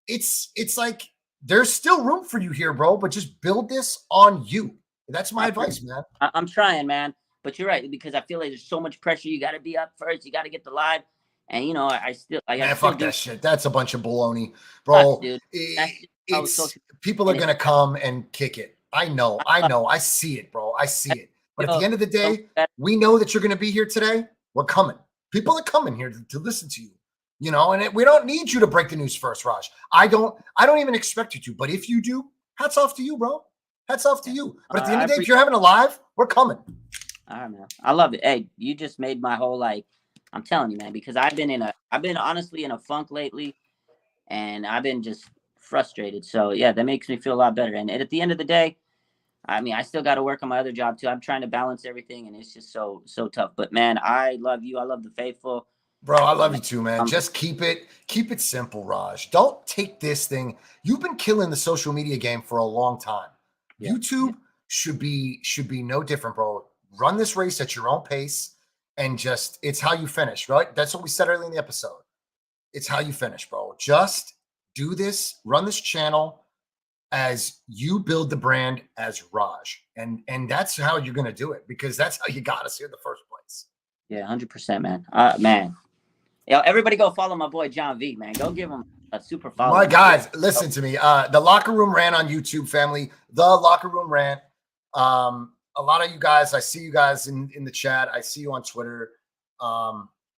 it's like there's still room for you here, bro. But just build this on you. That's my advice, man. I'm trying, man. But you're right, because I feel like there's so much pressure. You got to be up first. You got to get the live. And you know, fuck that shit. That's a bunch of baloney, bro. People are gonna come and kick it. I know. I see it, bro. I see it. But at the end of the day, we know that you're gonna be here today. We're coming. People are coming here to listen to you. You know, and we don't need you to break the news first, Raj. I don't even expect you to. But if you do, hats off to you, bro. Hats off to you. But at the end of the day, if you're having a live, we're coming. All right, man. I love it. Hey, you just made my whole I'm telling you, man, because I've been honestly in a funk lately, and I've been just frustrated. So yeah, that makes me feel a lot better. And at the end of the day, I mean, I still got to work on my other job too. I'm trying to balance everything, and it's just so tough. But man, I love you. I love the faithful. Bro, I love you too, man. Just keep it simple, Raj. Don't take this thing. You've been killing the social media game for a long time. Yeah. YouTube should be no different, bro. Run this race at your own pace. And it's how you finish, right? That's what we said earlier in the episode. It's how you finish, bro. Just do this, run this channel as you build the brand as Raj. And that's how you're going to do it, because that's how you got us here in the first place. Yeah, 100%, man. Man. Yo, everybody go follow my boy John V, man. Go give him a super follow. My guys, listen to me. The Locker Room Rant on YouTube, family. The Locker Room Rant. A lot of you guys, I see you guys in the chat. I see you on Twitter.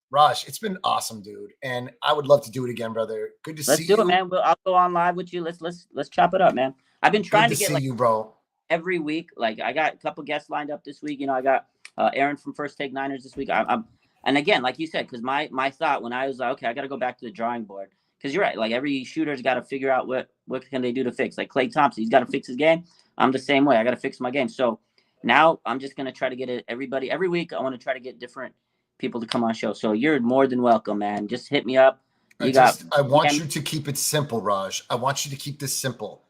Raj, it's been awesome, dude. And I would love to do it again, brother. Good to see you. Let's do it, man. I'll go on live with you. Let's chop it up, man. I've been trying to get you, bro. Every week. Like, I got a couple guests lined up this week. You know, I got Aaron from First Take Niners this week. And again, like you said, because my thought when I was like, okay, I got to go back to the drawing board, because you're right. Like every shooter's got to figure out what can they do to fix. Like Klay Thompson, he's got to fix his game. I'm the same way. I got to fix my game. So now I'm just gonna try to get everybody every week. I want to try to get different people to come on show. So you're more than welcome, man. Just hit me up. I want you to keep it simple, Raj. I want you to keep this simple.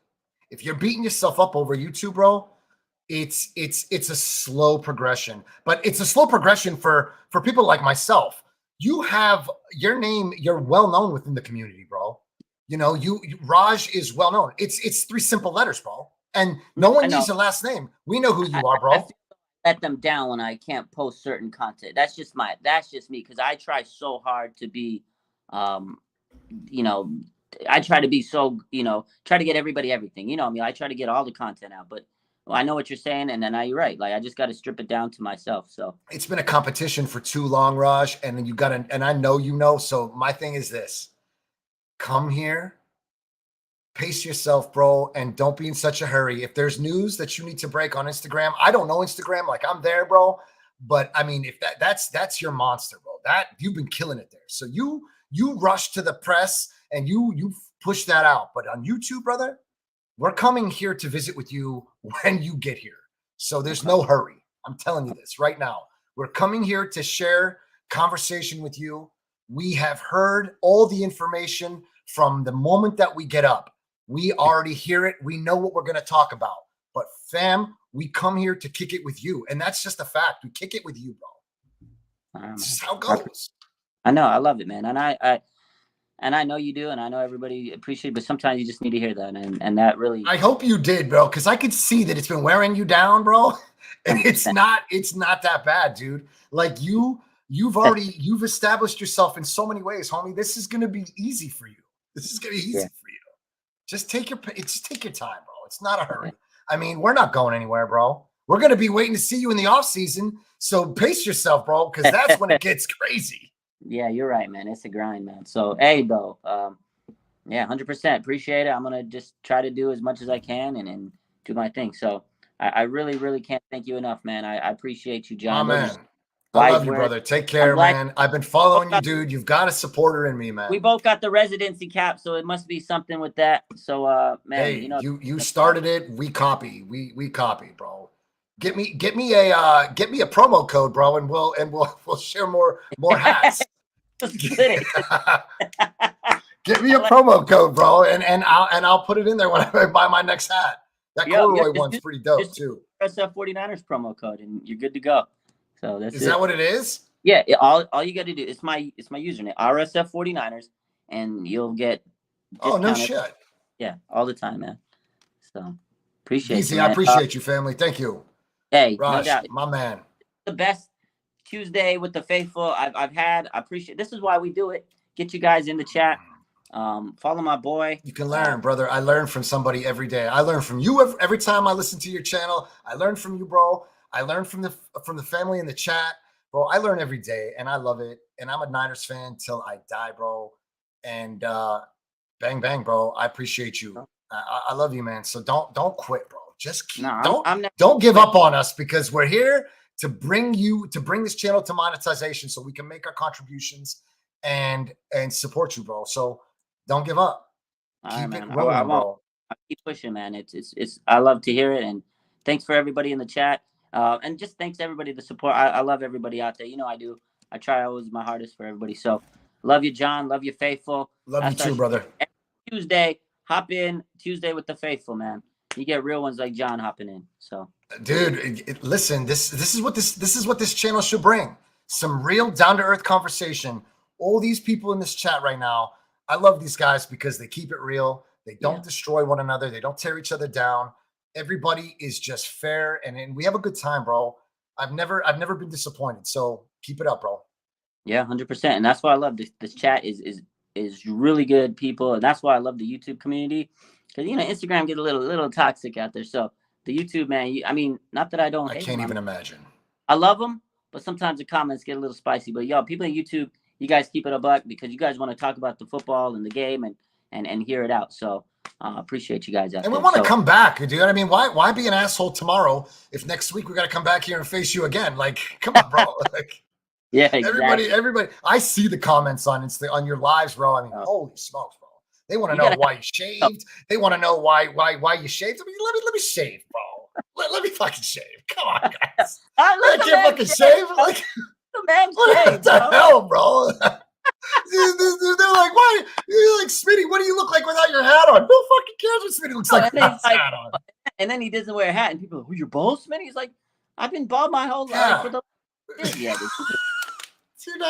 If you're beating yourself up over YouTube, bro, it's a slow progression. But it's a slow progression for people like myself. You have your name, you're well known within the community, bro. You know, Raj is well known. It's 3 simple letters, bro. And no one needs your last name. We know who you are, bro. I let them down when I can't post certain content. That's just me because I try so hard to be you know, I try to be so, try to get everybody everything. You know, I mean, I try to get all the content out, but I know what you're saying, and then you're right. Like I just got to strip it down to myself. So it's been a competition for too long, Raj, and you got to, and I know you know. So my thing is this: come here, pace yourself, bro, and don't be in such a hurry. If there's news that you need to break on Instagram, I don't know Instagram, like I'm there, bro. But I mean, if that's your monster, bro. That you've been killing it there. So you rush to the press and you push that out. But on YouTube, brother, we're coming here to visit with you when you get here. So there's no hurry. I'm telling you this right now. We're coming here to share conversation with you. We have heard all the information from the moment that we get up. We already hear it. We know what we're going to talk about. But fam, we come here to kick it with you. And that's just a fact. We kick it with you, bro. This is how it goes. I know. I love it, man. And I know you do, and I know everybody appreciates it, but sometimes you just need to hear that. And that really, I hope you did, bro, because I could see that it's been wearing you down, bro. And it's not that bad, dude. Like you've established yourself in so many ways, homie. This is gonna be easy for you. This is gonna be easy for you. Just take your time, bro. It's not a hurry. I mean, we're not going anywhere, bro. We're gonna be waiting to see you in the off season. So pace yourself, bro, because that's when it gets crazy. Yeah, you're right, man. It's a grind, man. So, hey, though, yeah, 100%. Appreciate it. I'm going to just try to do as much as I can and do my thing. So, I really, really can't thank you enough, man. I appreciate you, John. Oh, man. I love you, brother. Take care, man. I've been following you, dude. You've got a supporter in me, man. We both got the residency cap, so it must be something with that. So, man, hey, you started it. We copy. We copy, bro. Get me a promo code, bro, and we'll share more hats. Get me a promo code, bro, and I'll put it in there when I buy my next hat. That corduroy one's pretty dope too. RSF 49ers promo code, and you're good to go. So is that what it is? Yeah, all you got to do is my username RSF 49ers, and you'll get. Oh no shit. Yeah, all the time, man. So appreciate Easy, you, man. I appreciate you, family. Thank you. Hey, Raj, no doubt. my man. The best Tuesday with the faithful I've had. I appreciate. This is why we do it. Get you guys in the chat. Follow my boy. You can learn, brother. I learn from somebody every day. I learn from you every time I listen to your channel. I learn from you, bro. I learn from the family in the chat, bro. I learn every day, and I love it. And I'm a Niners fan till I die, bro. And bang bang, bro. I appreciate you. I love you, man. So don't quit, bro. Just keep, don't give up on us, because we're here to bring this channel to monetization so we can make our contributions and support you, bro. So don't give up. Keep it rolling, bro. I keep pushing, man. It's I love to hear it, and thanks for everybody in the chat. And just thanks to everybody the support. I love everybody out there. You know I do. I try always my hardest for everybody. So love you, John. Love you, Faithful. Love you too, brother. Every Tuesday, hop in Tuesday with the Faithful, man. You get real ones like John hopping in. So, dude, listen. This is what this channel should bring. Some real down to earth conversation. All these people in this chat right now, I love these guys because they keep it real. They don't destroy one another. They don't tear each other down. Everybody is just fair, and we have a good time, bro. I've never been disappointed. So keep it up, bro. Yeah, 100%. And that's why I love this chat is really good people, and that's why I love the YouTube community. Because Instagram get a little toxic out there. So the YouTube, man, I mean, not that I don't. I can't even imagine. I love them, but sometimes the comments get a little spicy. But y'all, people on YouTube, you guys keep it a buck because you guys want to talk about the football and the game and hear it out. So appreciate you guys out there. And we want to come back, dude. I mean, why be an asshole tomorrow if next week we got to come back here and face you again? Like, come on, bro. Like, Yeah, exactly. Everybody. I see the comments on your lives, bro. I mean, holy smokes, bro. They want to know why you shaved. They want to know why you shaved. I mean, let me shave, bro. Let me fucking shave. Come on, guys. I can't fucking shave. Like, what the hell, bro? They're like, why? You're like, Smitty, what do you look like without your hat on? Who fucking cares what Smitty looks like without his hat on? And then he doesn't wear a hat, and people are like, "Who's your bald, Smitty?" He's like, "I've been bald my whole life." Dude,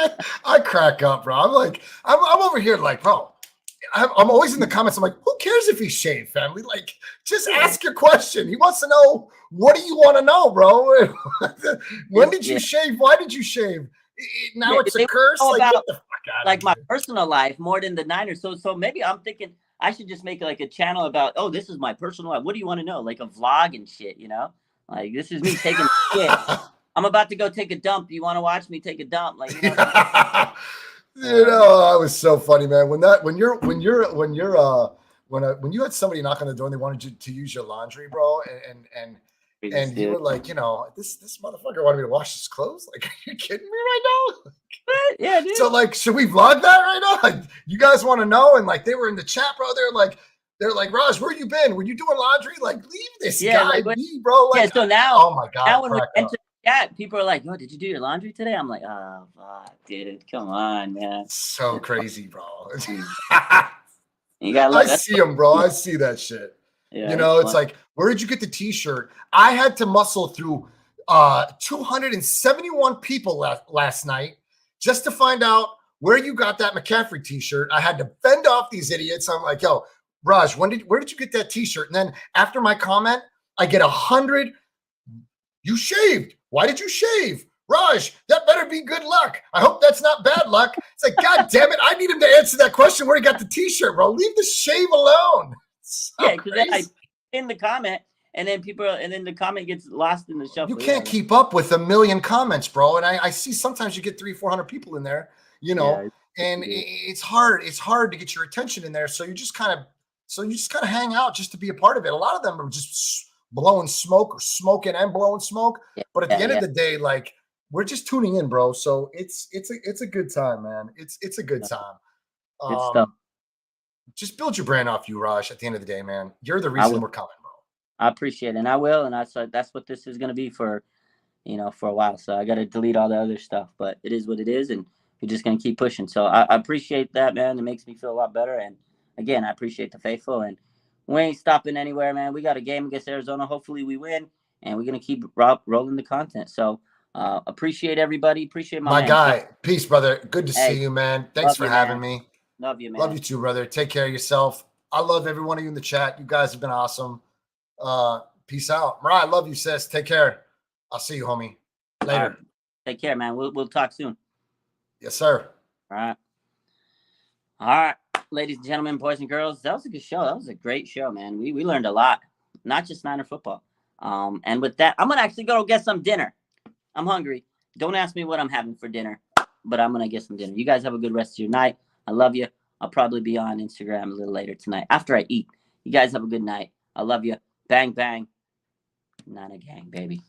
I crack up, bro. I'm like, I'm over here like, bro, I'm always in the comments. I'm like, who cares if he shaved, family? Like, just ask your question. He wants to know, what do you want to know, bro? When did you shave? Why did you shave? Now it's a curse. Like, get the fuck out like of my here. personal life more than the Niners. So maybe I'm thinking I should just make like a channel about, oh, this is my personal life. What do you want to know? Like a vlog and shit, you know? Like, this is me taking shit. I'm about to go take a dump. You want to watch me take a dump? Like, you know, that was so funny, man. When you had somebody knock on the door and they wanted you to use your laundry, bro, and you were like, you know, this motherfucker wanted me to wash his clothes. Like, are you kidding me right now? Yeah, dude. So, like, should we vlog that right now? Like, you guys want to know? And like, they were in the chat, bro. They're like, Raj, where you been? Were you doing laundry? Like, leave this guy be, bro. Like, so now, oh my god, now when we enter the chat, people are like, "Yo, did you do your laundry today?" I'm like, "Oh, fuck, dude, come on, man." So crazy, bro. You got. I see him, bro. I see that shit. Yeah, you know, it's like, where did you get the T-shirt? I had to muscle through 271 people last night just to find out where you got that McCaffrey T-shirt. I had to fend off these idiots. I'm like, yo, Raj, where did you get that T-shirt? And then after my comment, I get 100. You shaved. Why did you shave? Raj, that better be good luck. I hope that's not bad luck. It's like, God damn it. I need him to answer that question where he got the T-shirt, bro. Leave the shave alone. So yeah, because then I in the comment, and then the comment gets lost in the shuffle. You can't keep up with a million comments, bro. And I see sometimes you get 300-400 people in there, you know, and it's hard. It's hard to get your attention in there. So you just kind of hang out just to be a part of it. A lot of them are just blowing smoke or smoking and blowing smoke. Yeah, but at the end of the day, like, we're just tuning in, bro. So it's a good time, man. It's a good time. Good stuff. Just build your brand off you, Raj. At the end of the day, man, you're the reason we're coming, bro. I appreciate it, and I will, and that's what this is going to be for, you know, for a while. So I got to delete all the other stuff, but it is what it is, and we're just going to keep pushing. So I appreciate that, man. It makes me feel a lot better, and again, I appreciate the faithful, and we ain't stopping anywhere, man. We got a game against Arizona. Hopefully, we win, and we're going to keep rolling the content. So appreciate everybody. Appreciate my guy. Peace, brother. Good to see you, man. Thanks for having me. Love you, man. Love you too, brother. Take care of yourself. I love every one of you in the chat. You guys have been awesome. Peace out. Mariah, I love you, sis. Take care. I'll see you, homie. Later. Right. Take care, man. We'll talk soon. Yes, sir. All right. Ladies and gentlemen, boys and girls, that was a good show. That was a great show, man. We learned a lot, not just Niner football. And with that, I'm going to actually go get some dinner. I'm hungry. Don't ask me what I'm having for dinner, but I'm going to get some dinner. You guys have a good rest of your night. I love you. I'll probably be on Instagram a little later tonight after I eat. You guys have a good night. I love you. Bang, bang. Niner gang, baby.